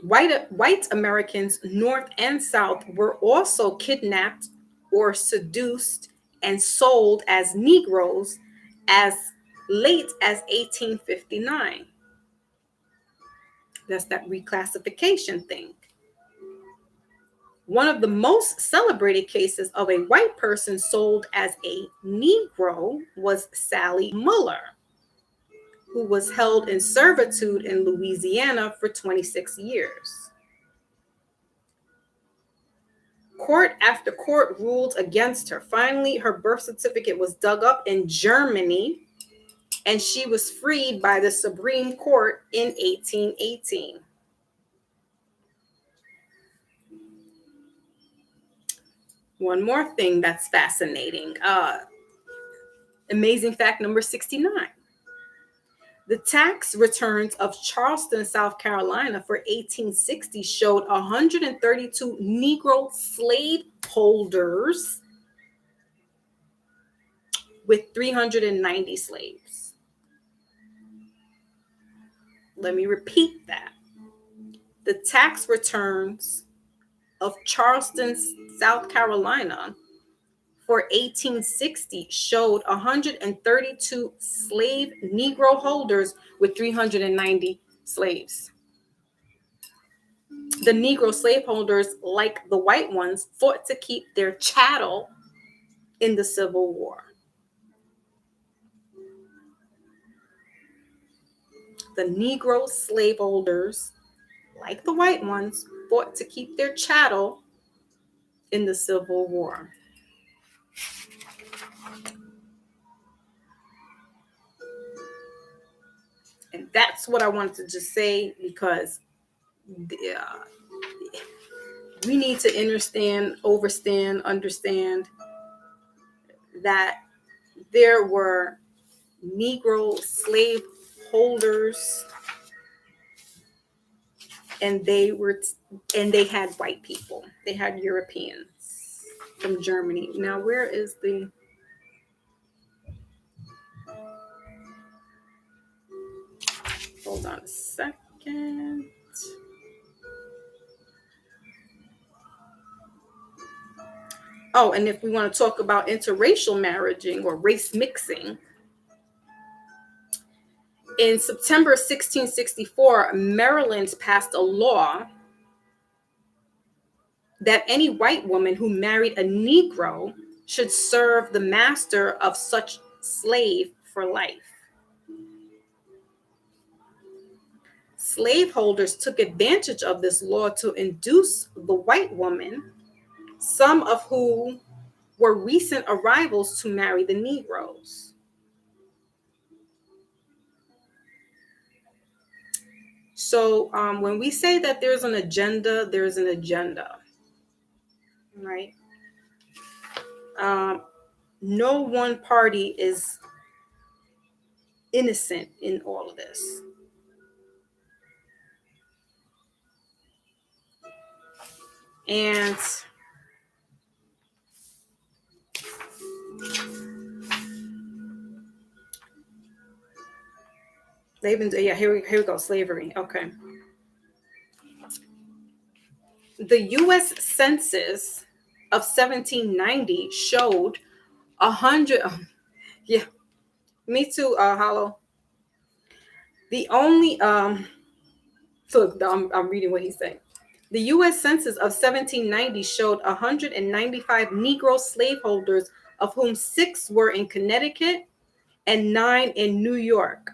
White Americans, North and South, were also kidnapped or seduced and sold as Negroes as late as 1859. That's that reclassification thing. One of the most celebrated cases of a white person sold as a Negro was Sally Muller, who was held in servitude in Louisiana for 26 years. Court after court ruled against her. Finally, her birth certificate was dug up in Germany, and she was freed by the Supreme Court in 1818. One more thing that's fascinating. Amazing fact number 69. The tax returns of Charleston, South Carolina for 1860 showed 132 Negro slave holders with 390 slaves. Let me repeat that. The tax returns of Charleston, South Carolina for 1860 showed 132 slave Negro holders with 390 slaves. The Negro slaveholders, like the white ones, fought to keep their chattel in the Civil War. The Negro slaveholders, like the white ones, fought to keep their chattel in the Civil War. And that's what I wanted to just say, because we need to understand that there were Negro slave holders, and they had white people. They had Europeans from Germany. Now, where is the... Hold on a second. Oh, and if we want to talk about interracial marrying or race mixing, in September 1664, Maryland passed a law that any white woman who married a Negro should serve the master of such slave for life. Slaveholders took advantage of this law to induce the white woman, some of whom were recent arrivals, to marry the Negroes. So when we say that there's an agenda, there's an agenda, right? No one party is innocent in all of this. And they've been, yeah, here we go, slavery. Okay. The U.S. Census of 1790 showed 100. Yeah, me too, Hollow. The only so I'm reading what he's saying. The U.S. Census of 1790 showed 195 Negro slaveholders, of whom 6 were in Connecticut and 9 in New York.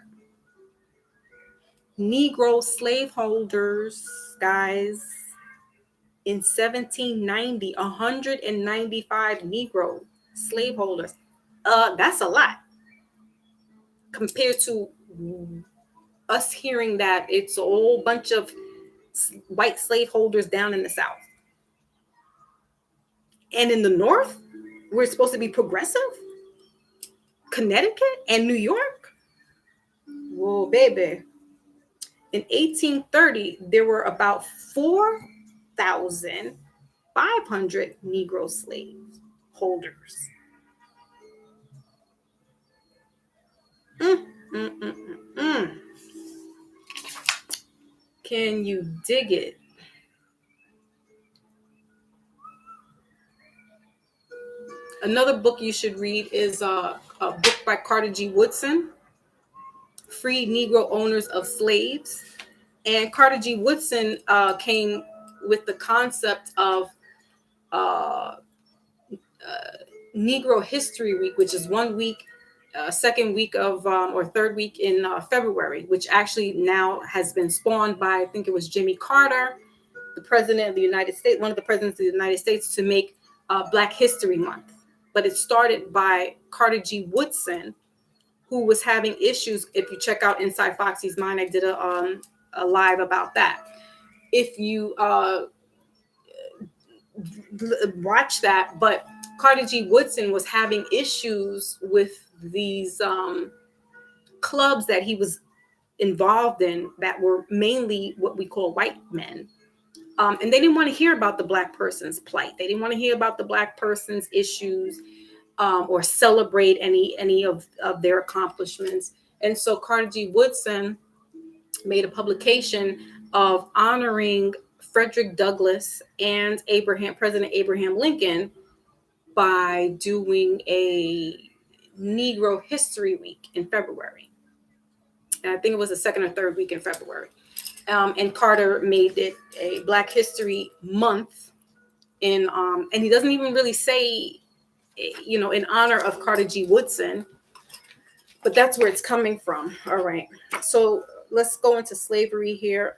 Negro slaveholders, guys, in 1790, 195 Negro slaveholders. That's a lot compared to us hearing that it's a whole bunch of white slaveholders down in the South. And in the North, we're supposed to be progressive. Connecticut and New York? Whoa, baby. In 1830, there were about 4,500 Negro slave holders. Can you dig it? Another book you should read is a book by Carter G. Woodson, Free Negro Owners of Slaves. And Carter G. Woodson came with the concept of Negro History Week, which is 1 week, second week of or third week in February, which actually now has been spawned by, I think it was Jimmy Carter, the president of the United States, one of the presidents of the United States, to make Black History Month. But it started by Carter G. Woodson, who was having issues. If you check out Inside Foxy's Mind, I did a live about that. If you watch that, but Carter G. Woodson was having issues with these clubs that he was involved in that were mainly what we call white men. And they didn't want to hear about the Black person's plight. They didn't want to hear about the Black person's issues or celebrate any of their accomplishments. And so Carter G. Woodson made a publication of honoring Frederick Douglass and President Abraham Lincoln by doing a Negro History Week in February. And I think it was the second or third week in February. And Carter made it a Black History Month and he doesn't even really say, in honor of Carter G. Woodson, but that's where it's coming from. All right. So let's go into slavery here.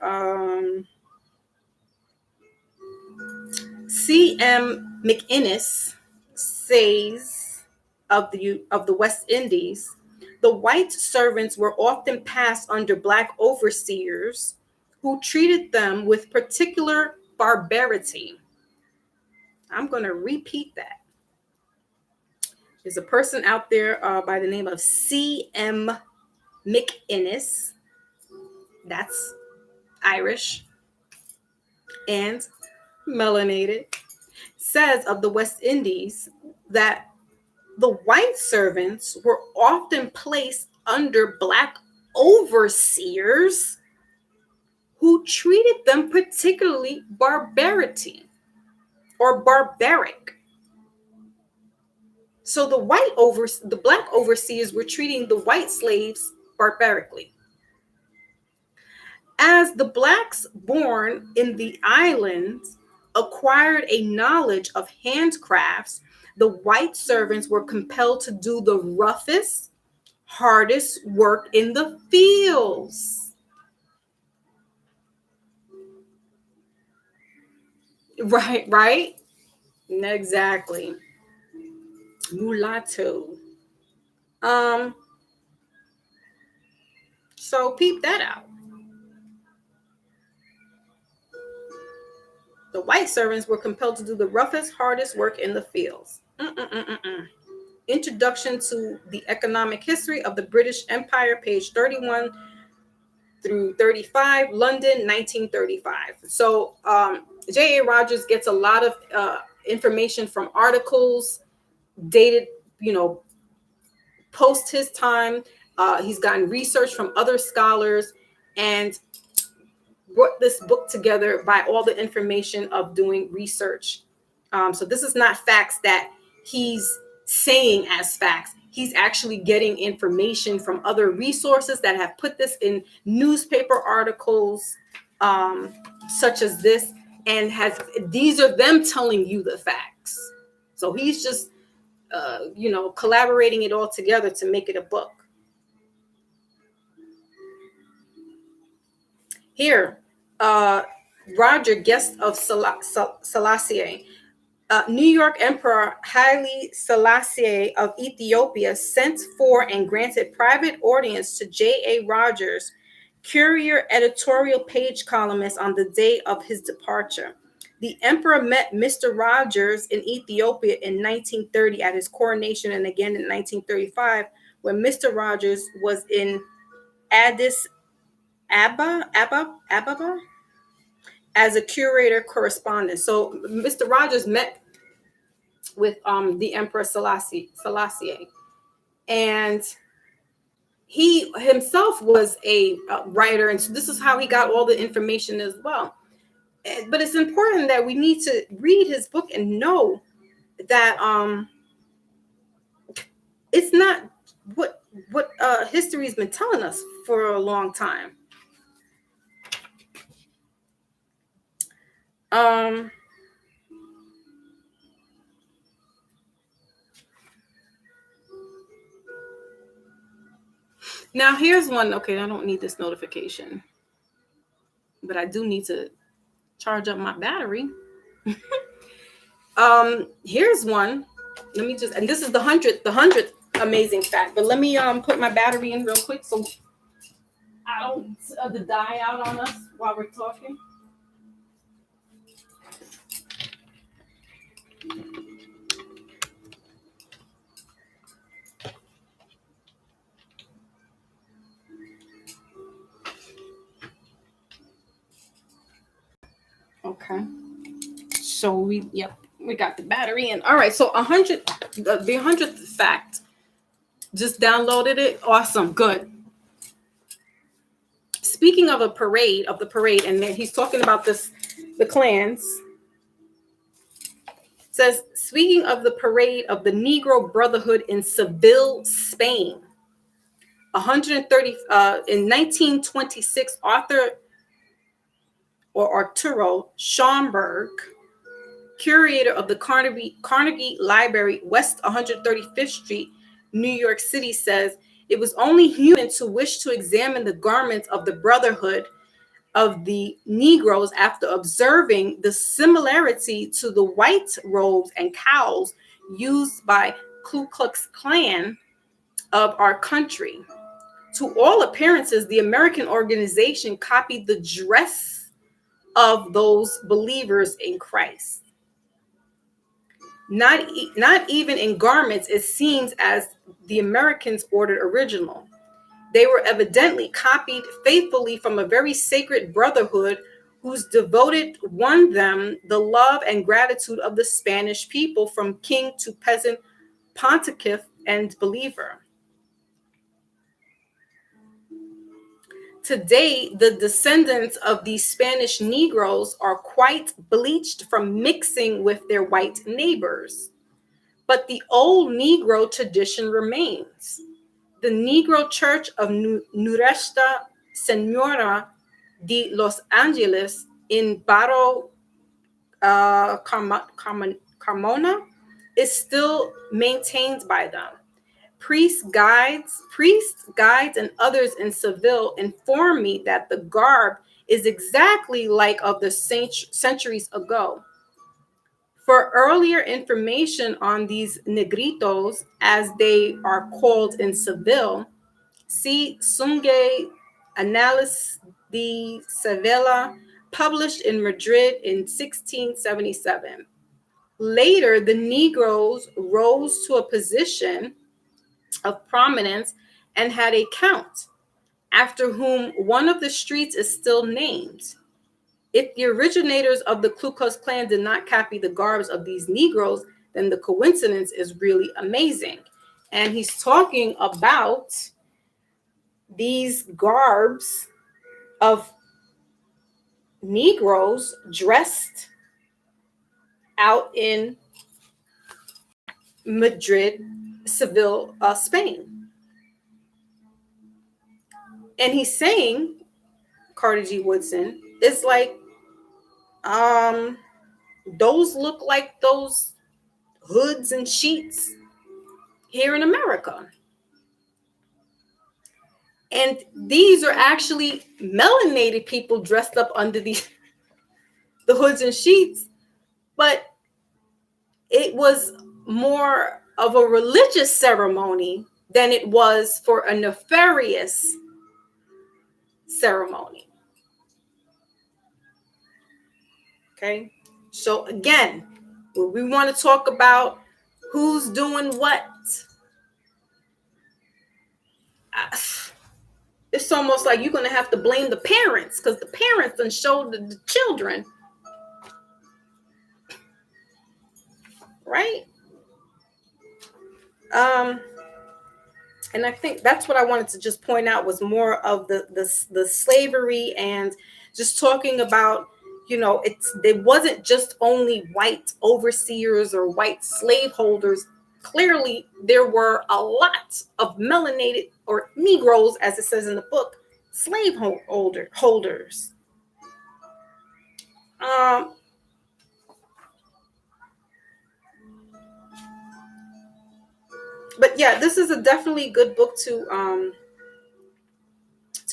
C.M. McInnes says of the West Indies, the white servants were often passed under Black overseers who treated them with particular barbarity. I'm going to repeat that. There's a person out there by the name of C.M. McInnes. That's Irish and melanated. Says of the West Indies that the white servants were often placed under Black overseers who treated them particularly barbaric. So the Black overseers were treating the white slaves barbarically. As the Blacks born in the islands acquired a knowledge of handcrafts, the white servants were compelled to do the roughest, hardest work in the fields. Right. Exactly. Mulatto. Um, so peep that out. The white servants were compelled to do the roughest, hardest work in the fields. Introduction to the Economic History of the British Empire, page 31 through 35, London, 1935. So J.A. Rogers gets a lot of information from articles dated, post his time. He's gotten research from other scholars and brought this book together by all the information of doing research. So this is not facts that he's saying as facts. He's actually getting information from other resources that have put this in newspaper articles, such as this, and these are them telling you the facts. So he's just, collaborating it all together to make it a book. Here, Roger, guest of Selassie. New York Emperor Haile Selassie of Ethiopia sent for and granted private audience to J.A. Rogers, Courier editorial page columnist, on the day of his departure. The emperor met Mr. Rogers in Ethiopia in 1930 at his coronation, and again in 1935 when Mr. Rogers was in Addis Ababa as a curator correspondent. So Mr. Rogers met with the Emperor Selassie, and he himself was a writer, and so this is how he got all the information as well. But it's important that we need to read his book and know that it's not what history has been telling us for a long time. Now here's one. Okay, I don't need this notification, but I do need to charge up my battery. Here's one. Let me just, and this is the 100th amazing fact, but let me put my battery in real quick so I don't die out on us while we're talking. Okay. So we got the battery in. All right. So the 100th fact. Just downloaded it. Awesome. Good. Speaking of the parade, and then he's talking about the clans. Says, speaking of the parade of the Negro Brotherhood in Seville, Spain, 130 in 1926, Arturo Schomburg, curator of the Carnegie Library, West 135th Street, New York City, says it was only human to wish to examine the garments of the Brotherhood of the Negroes after observing the similarity to the white robes and cowls used by Ku Klux Klan of our country. To all appearances, the American organization copied the dress of those believers in Christ. Not even in garments, it seems, as the Americans ordered original. They were evidently copied faithfully from a very sacred brotherhood whose devoted won them the love and gratitude of the Spanish people from king to peasant, pontiff and believer. Today, the descendants of these Spanish Negroes are quite bleached from mixing with their white neighbors. But the old Negro tradition remains. The Negro Church of Nuestra Señora de Los Angeles in Barrio Carmona is still maintained by them. Priests, guides, and others in Seville inform me that the garb is exactly like of the centuries ago. For earlier information on these negritos, as they are called in Seville, see Sunge Análisis de Sevilla, published in Madrid in 1677. Later, the Negroes rose to a position of prominence and had a count, after whom one of the streets is still named. If the originators of the Ku Klux Klan did not copy the garbs of these Negroes, then the coincidence is really amazing. And he's talking about these garbs of Negroes dressed out in Madrid, Seville, Spain. And he's saying, Carter G. Woodson, it's like, those look like those hoods and sheets here in America. And these are actually melanated people dressed up under the hoods and sheets, but it was more of a religious ceremony than it was for a nefarious ceremony. Okay, so again, when we want to talk about who's doing what, it's almost like you're going to have to blame the parents, because the parents done showed the children, right? And I think that's what I wanted to just point out, was more of the slavery, and just talking about, it wasn't just only white overseers or white slaveholders. Clearly, there were a lot of melanated, or Negroes, as it says in the book, slave holders. But yeah, this is a definitely good book to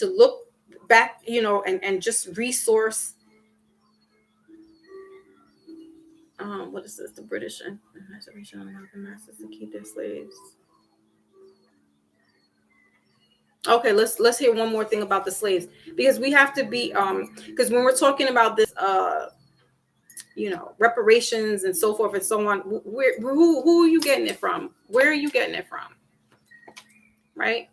look back, and just resource. What is this? The British emancipation of American masters to keep their slaves. Okay, let's hear one more thing about the slaves, because we have to be because when we're talking about this reparations and so forth and so on, who are you getting it from? Where are you getting it from? Right?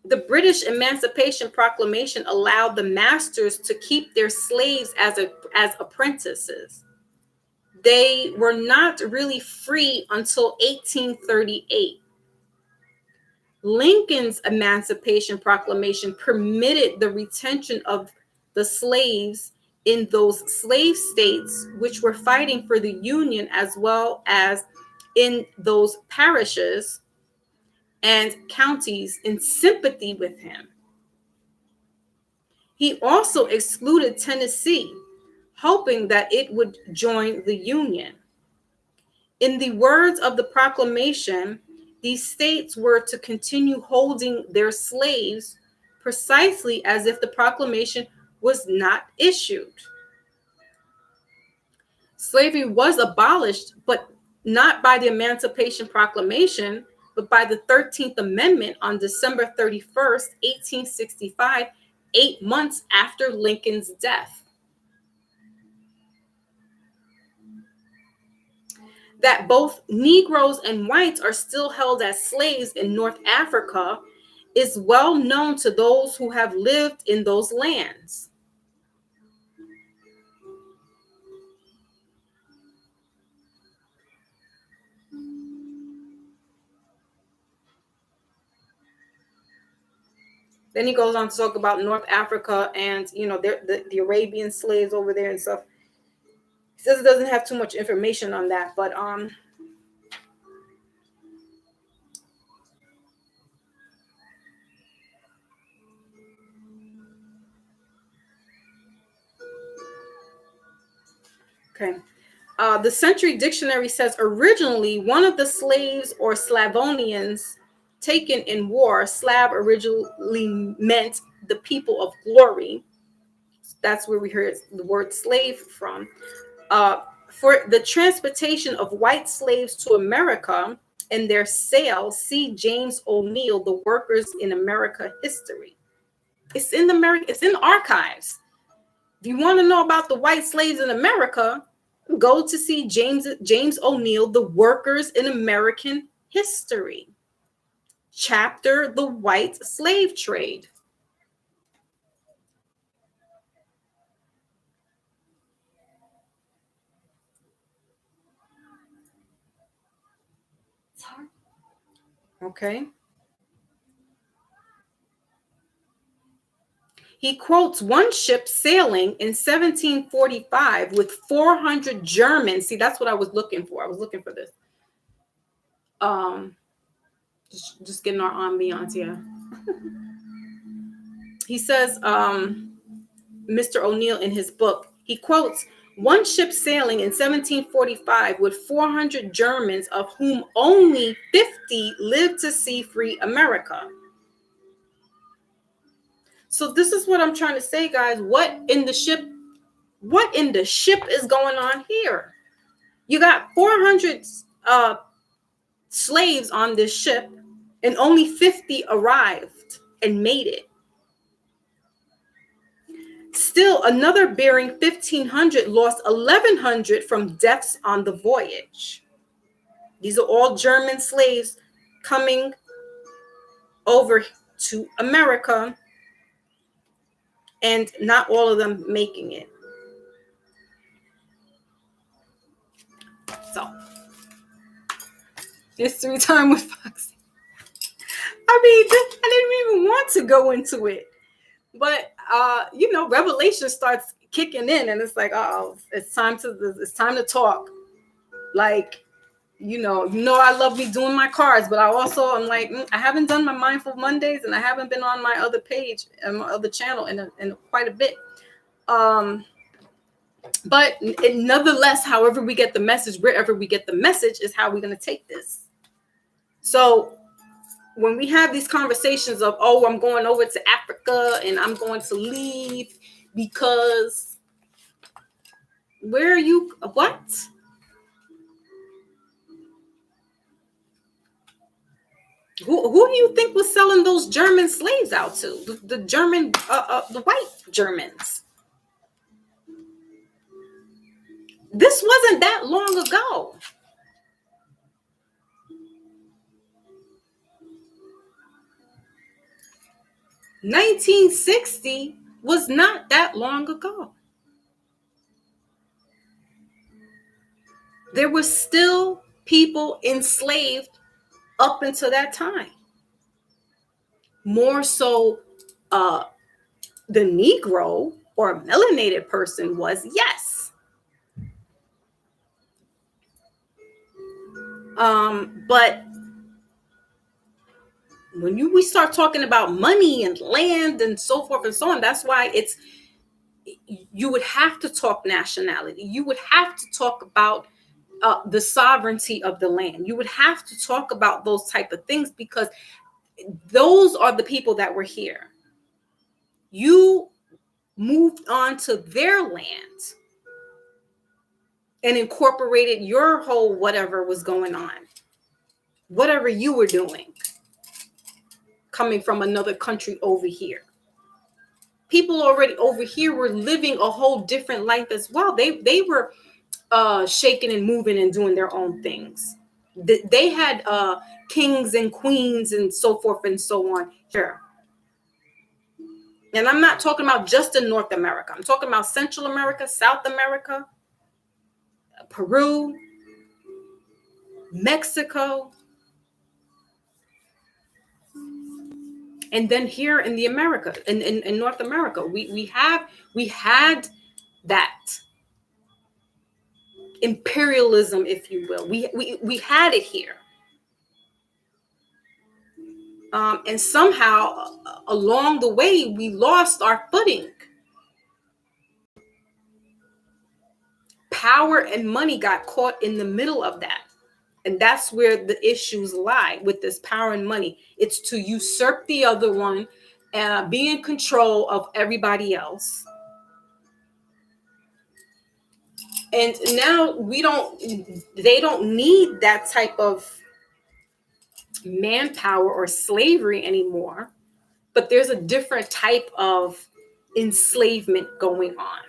The British Emancipation Proclamation allowed the masters to keep their slaves as apprentices. They were not really free until 1838. Lincoln's Emancipation Proclamation permitted the retention of the slaves in those slave states which were fighting for the Union, as well as in those parishes and counties in sympathy with him. He also excluded Tennessee, hoping that it would join the Union. In the words of the proclamation, these states were to continue holding their slaves precisely as if the proclamation was not issued. Slavery was abolished, but not by the Emancipation Proclamation, but by the 13th Amendment on December 31st, 1865, 8 months after Lincoln's death. That both Negroes and whites are still held as slaves in North Africa is well known to those who have lived in those lands. Then he goes on to talk about North Africa and, the Arabian slaves over there and stuff. He says it doesn't have too much information on that, but okay. The Century Dictionary says originally one of the slaves or Slavonians taken in war, Slav originally meant the people of glory. That's where we heard the word slave from. For the transportation of white slaves to America and their sale, see James O'Neill, The Workers in America History. It's in the archives. If you want to know about the white slaves in America, go to see James O'Neill, The Workers in American History. Chapter, The White Slave Trade. Okay. He quotes one ship sailing in 1745 with 400 Germans. See, that's what I was looking for. I was looking for this. Just getting our ambiance here. He says, Mr. O'Neill in his book, he quotes one ship sailing in 1745 with 400 Germans, of whom only 50 lived to see free America. So this is what I'm trying to say, guys. What in the ship is going on here? You got 400 slaves on this ship, and only 50 arrived and made it. Still, another bearing 1,500 lost 1,100 from deaths on the voyage. These are all German slaves coming over to America, and not all of them making it. So, history time with Foxy. I didn't even want to go into it, but Revelation starts kicking in, and it's like, oh, it's time to talk. Like, I love me doing my cards, but I'm like, I haven't done my Mindful Mondays, and I haven't been on my other page and my other channel in quite a bit. But nonetheless, however we get the message, wherever we get the message, is how we're going to take this. So when we have these conversations of, oh, I'm going over to Africa and I'm going to leave because where are you? What? Who do you think was selling those German slaves out to? The German, the white Germans. This wasn't that long ago. $1960 was not that long ago. There were still people enslaved up until that time. More so, the Negro or melanated person was, yes. But when we start talking about money and land and so forth and so on, that's why you would have to talk nationality. You would have to talk about the sovereignty of the land. You would have to talk about those type of things, because those are the people that were here. You moved on to their land and incorporated your whole whatever was going on, whatever you were doing, coming from another country over here. People already over here were living a whole different life as well. They were shaking and moving and doing their own things. They had kings and queens and so forth and so on here. And I'm not talking about just in North America. I'm talking about Central America, South America, Peru, Mexico, and then here in the America, in North America, we had that imperialism, if you will. We had it here. And somehow along the way, we lost our footing. Power and money got caught in the middle of that. And that's where the issues lie with this power and money. It's to usurp the other one, be in control of everybody else. And now they don't need that type of manpower or slavery anymore, but there's a different type of enslavement going on.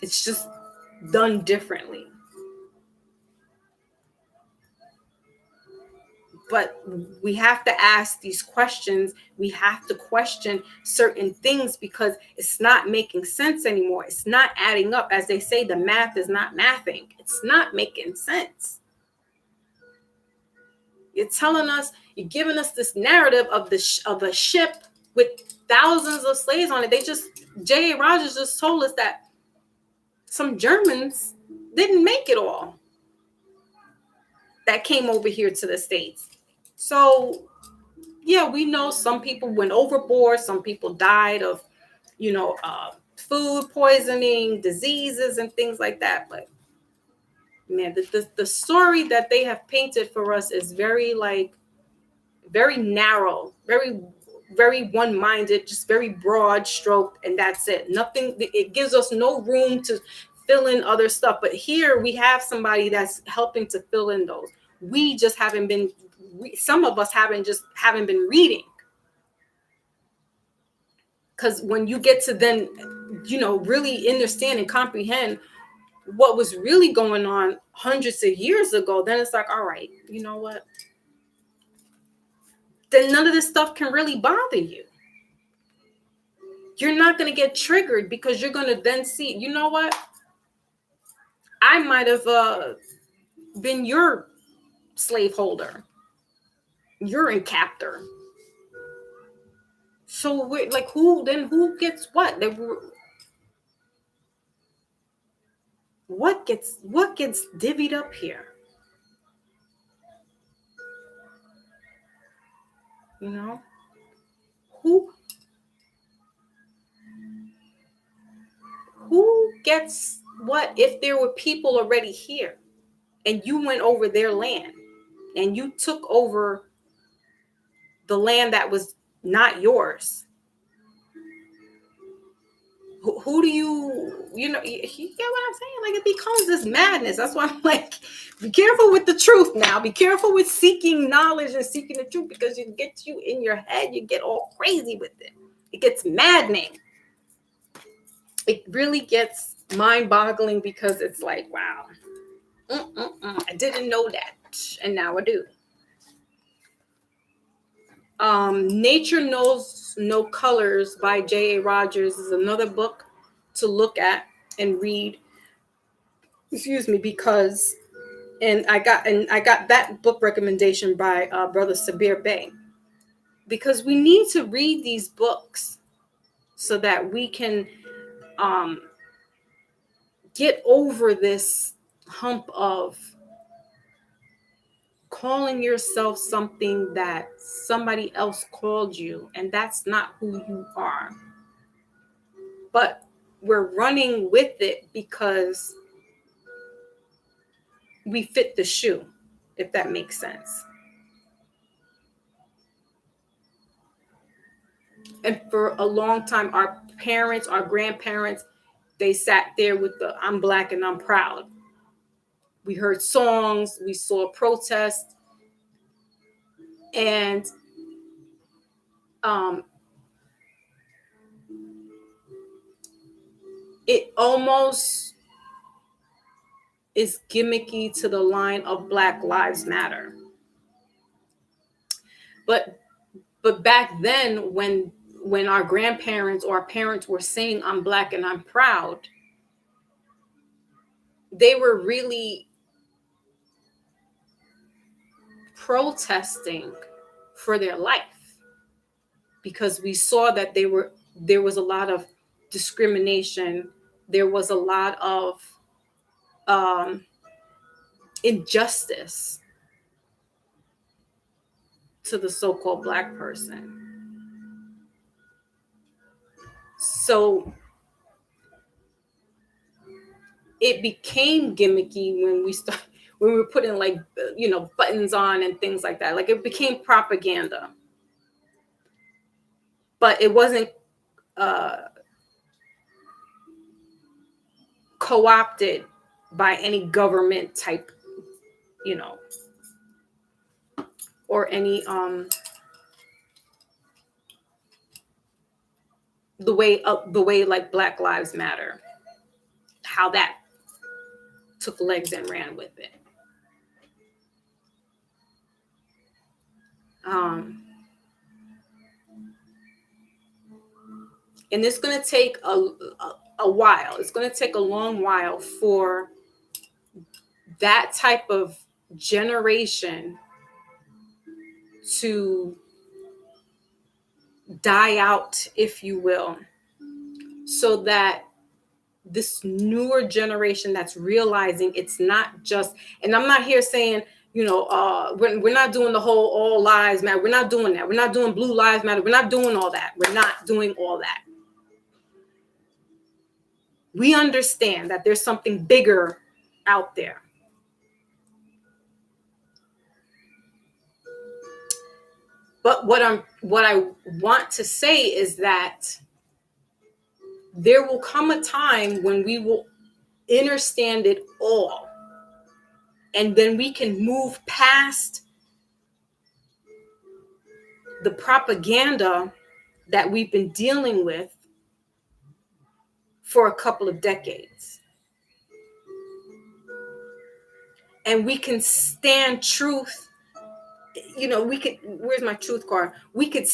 It's just done differently. But we have to ask these questions. We have to question certain things because it's not making sense anymore. It's not adding up. As they say, the math is not mathing. It's not making sense. You're telling us, you're giving us this narrative of a ship with thousands of slaves on it. J.A. Rogers just told us that some Germans didn't make it all that came over here to the States. So, yeah, we know some people went overboard. Some people died of, food poisoning, diseases, and things like that. But man, the story that they have painted for us is very narrow, very one-minded, just very broad stroked, and that's it. Nothing. It gives us no room to fill in other stuff. But here we have somebody that's helping to fill in those. We just haven't been. Some of us haven't been reading. Because when you get to then, really understand and comprehend what was really going on hundreds of years ago, then it's like, all right, you know what? Then none of this stuff can really bother you. You're not going to get triggered because you're going to then see, you know what? I might have been your slaveholder. You're in captor. So we're like, who gets what? What gets divvied up here? Who gets what if there were people already here and you went over their land and you took over the land that was not yours? Who do you get what I'm saying? Like, it becomes this madness. That's why I'm like, be careful with the truth now. Be careful with seeking knowledge and seeking the truth, because it gets you in your head. You get all crazy with it. It gets maddening. It really gets mind-boggling because it's like, wow, I didn't know that, and now I do. Nature Knows No Colors by J.A. Rogers is another book to look at and read. Excuse me, because I got that book recommendation by Brother Sabir Bey, because we need to read these books so that we can get over this hump of calling yourself something that somebody else called you, and that's not who you are. But we're running with it because we fit the shoe, if that makes sense. And for a long time, our parents, our grandparents, they sat there with the "I'm Black and I'm proud." We heard songs, we saw protests, and it almost is gimmicky to the line of Black Lives Matter. But back then, when our grandparents or our parents were saying "I'm Black and I'm proud," they were really protesting for their life, because we saw that there was a lot of discrimination. There was a lot of injustice to the so-called Black person. So it became gimmicky when we were putting buttons on and things like that. Like, it became propaganda. But it wasn't co-opted by any government type, or any the way like Black Lives Matter, how that took legs and ran with it. And it's going to take a while. It's going to take a long while for that type of generation to die out, if you will, so that this newer generation that's realizing it's not just, and I'm not here saying, we're not doing the whole all lives matter. We're not doing that. We're not doing blue lives matter. We're not doing all that. We're not doing all that. We understand that there's something bigger out there. But what I want to say is that there will come a time when we will understand it all. And then we can move past the propaganda that we've been dealing with for a couple of decades. And we can stand truth. Where's my truth card? We could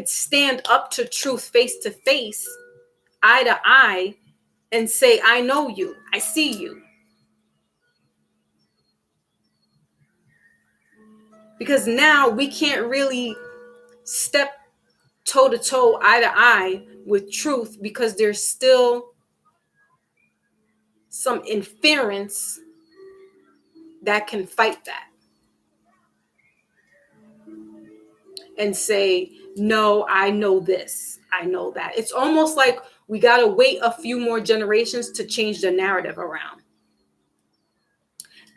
stand up to truth face to face, eye to eye, and say, I know you, I see you. Because now we can't really step toe to toe, eye to eye with truth, because there's still some inference that can fight that and say, no, I know this, I know that. It's almost like we got to wait a few more generations to change the narrative around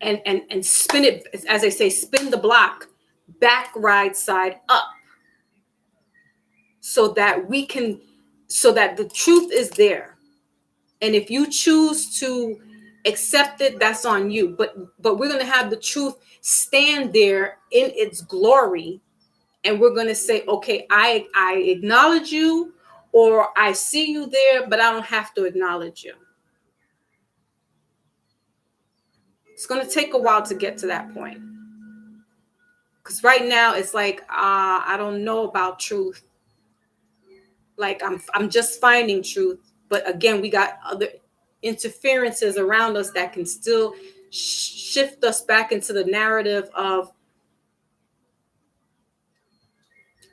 and spin it, as they say, spin the block back, right side up, so that the truth is there. And if you choose to accept it, that's on you. But we're going to have the truth stand there in its glory. And we're going to say, okay, I acknowledge you, or I see you there, but I don't have to acknowledge you. It's going to take a while to get to that point. Because right now it's like, I don't know about truth. Like I'm just finding truth. But again, we got other interferences around us that can still shift us back into the narrative of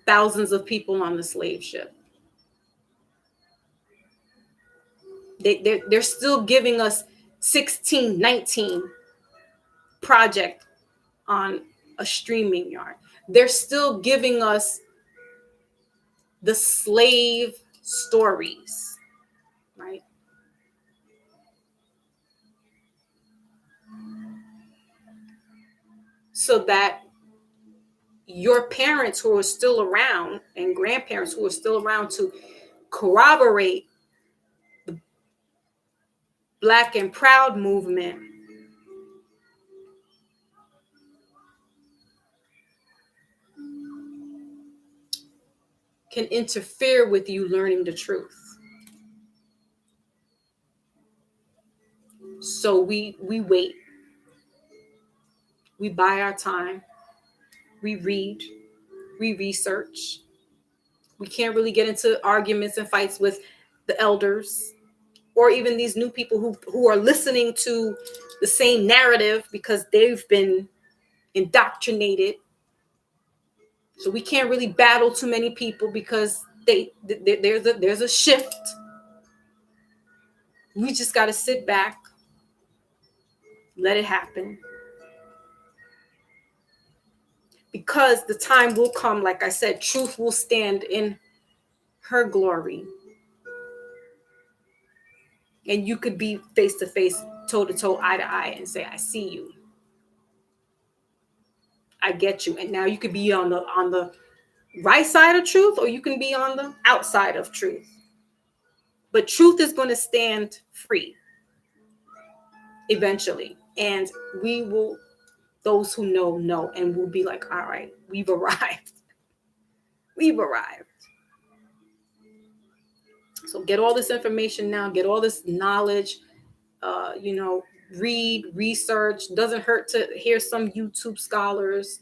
thousands of people on the slave ship. They're still giving us 1619 project on a streaming yard. They're still giving us the slave stories, right? So that your parents who are still around and grandparents who are still around to corroborate the Black and Proud movement can interfere with you learning the truth. So we wait. We buy our time. We read. We research. We can't really get into arguments and fights with the elders or even these new people who are listening to the same narrative because they've been indoctrinated. So we can't really battle too many people because there's a shift. We just got to sit back, let it happen. Because the time will come, like I said, truth will stand in her glory. And you could be face to face, toe to toe, eye to eye, and say, I see you. I get you. And now you could be on the right side of truth, or you can be on the outside of truth. But truth is going to stand free. eventually. And we will, those who know, and we'll be like, all right, we've arrived. We've arrived. So get all this information now, get all this knowledge, read, research. Doesn't hurt to hear some YouTube scholars.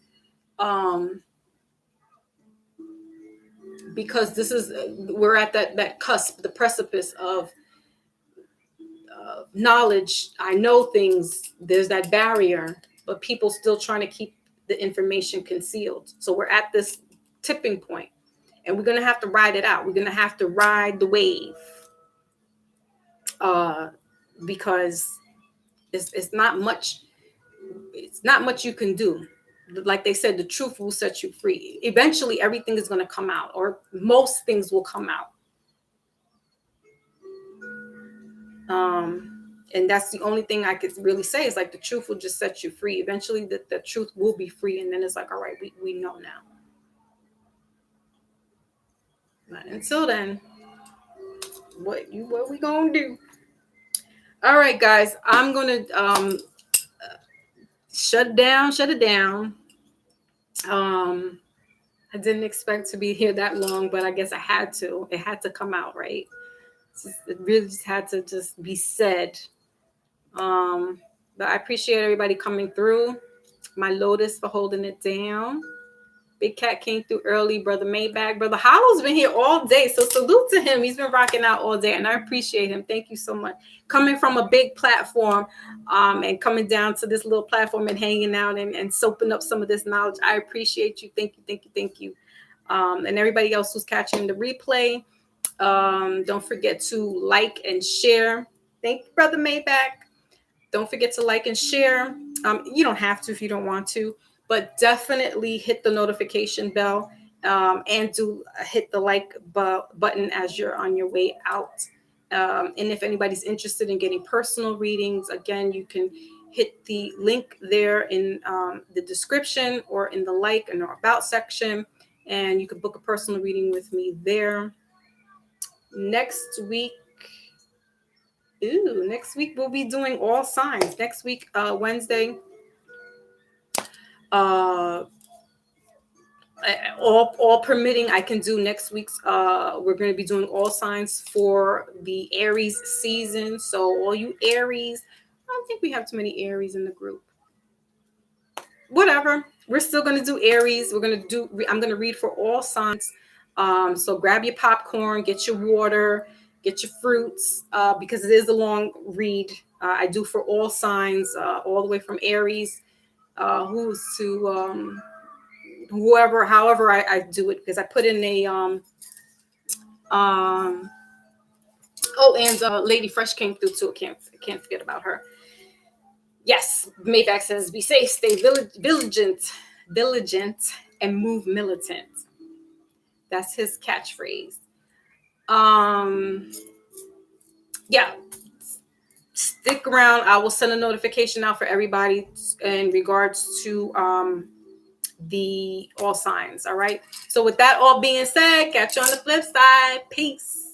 Because this is, we're at that cusp, the precipice of knowledge. I know things, there's that barrier, but people still trying to keep the information concealed. So we're at this tipping point, and we're going to have to ride it out. We're going to have to ride the wave, because it's not much you can do. Like they said, the truth will set you free. Eventually everything is going to come out, or most things will come out. And that's the only thing I could really say, is like the truth will just set you free. Eventually the truth will be free, and then it's like, all right, we know now. But until then, what we gonna do? All right, guys, I'm gonna shut it down. I didn't expect to be here that long, but I guess I had to. It had to come out, right? It really just had to just be said. But I appreciate everybody coming through. My Lotus for holding it down. Big Cat came through early. Brother Maybach. Brother Hollow's been here all day. So salute to him. He's been rocking out all day, and I appreciate him. Thank you so much. Coming from a big platform, and coming down to this little platform and hanging out and soaping up some of this knowledge. I appreciate you. Thank you. And everybody else who's catching the replay. Don't forget to like and share. Thank you, Brother Maybach. Don't forget to like and share. You don't have to if you don't want to, but definitely hit the notification bell, and do hit the like button as you're on your way out. And if anybody's interested in getting personal readings, again, you can hit the link there in the description, or in the like and about section, and you can book a personal reading with me there. Next week we'll be doing all signs. Next week, Wednesday, all permitting, I can do next week's. We're going to be doing all signs for the Aries season. So all you Aries, I don't think we have too many Aries in the group. Whatever, we're still going to do Aries. I'm going to read for all signs. So grab your popcorn, get your water, get your fruits, because it is a long read. I do for all signs, all the way from Aries, who's to however I do it, because I put in a Lady Fresh came through too. Can't forget about her. Yes, Maybach says, be safe, stay vigilant, and move militant. That's his catchphrase. Yeah. Stick around. I will send a notification out for everybody in regards to the all signs. All right. So with that all being said, catch you on the flip side. Peace.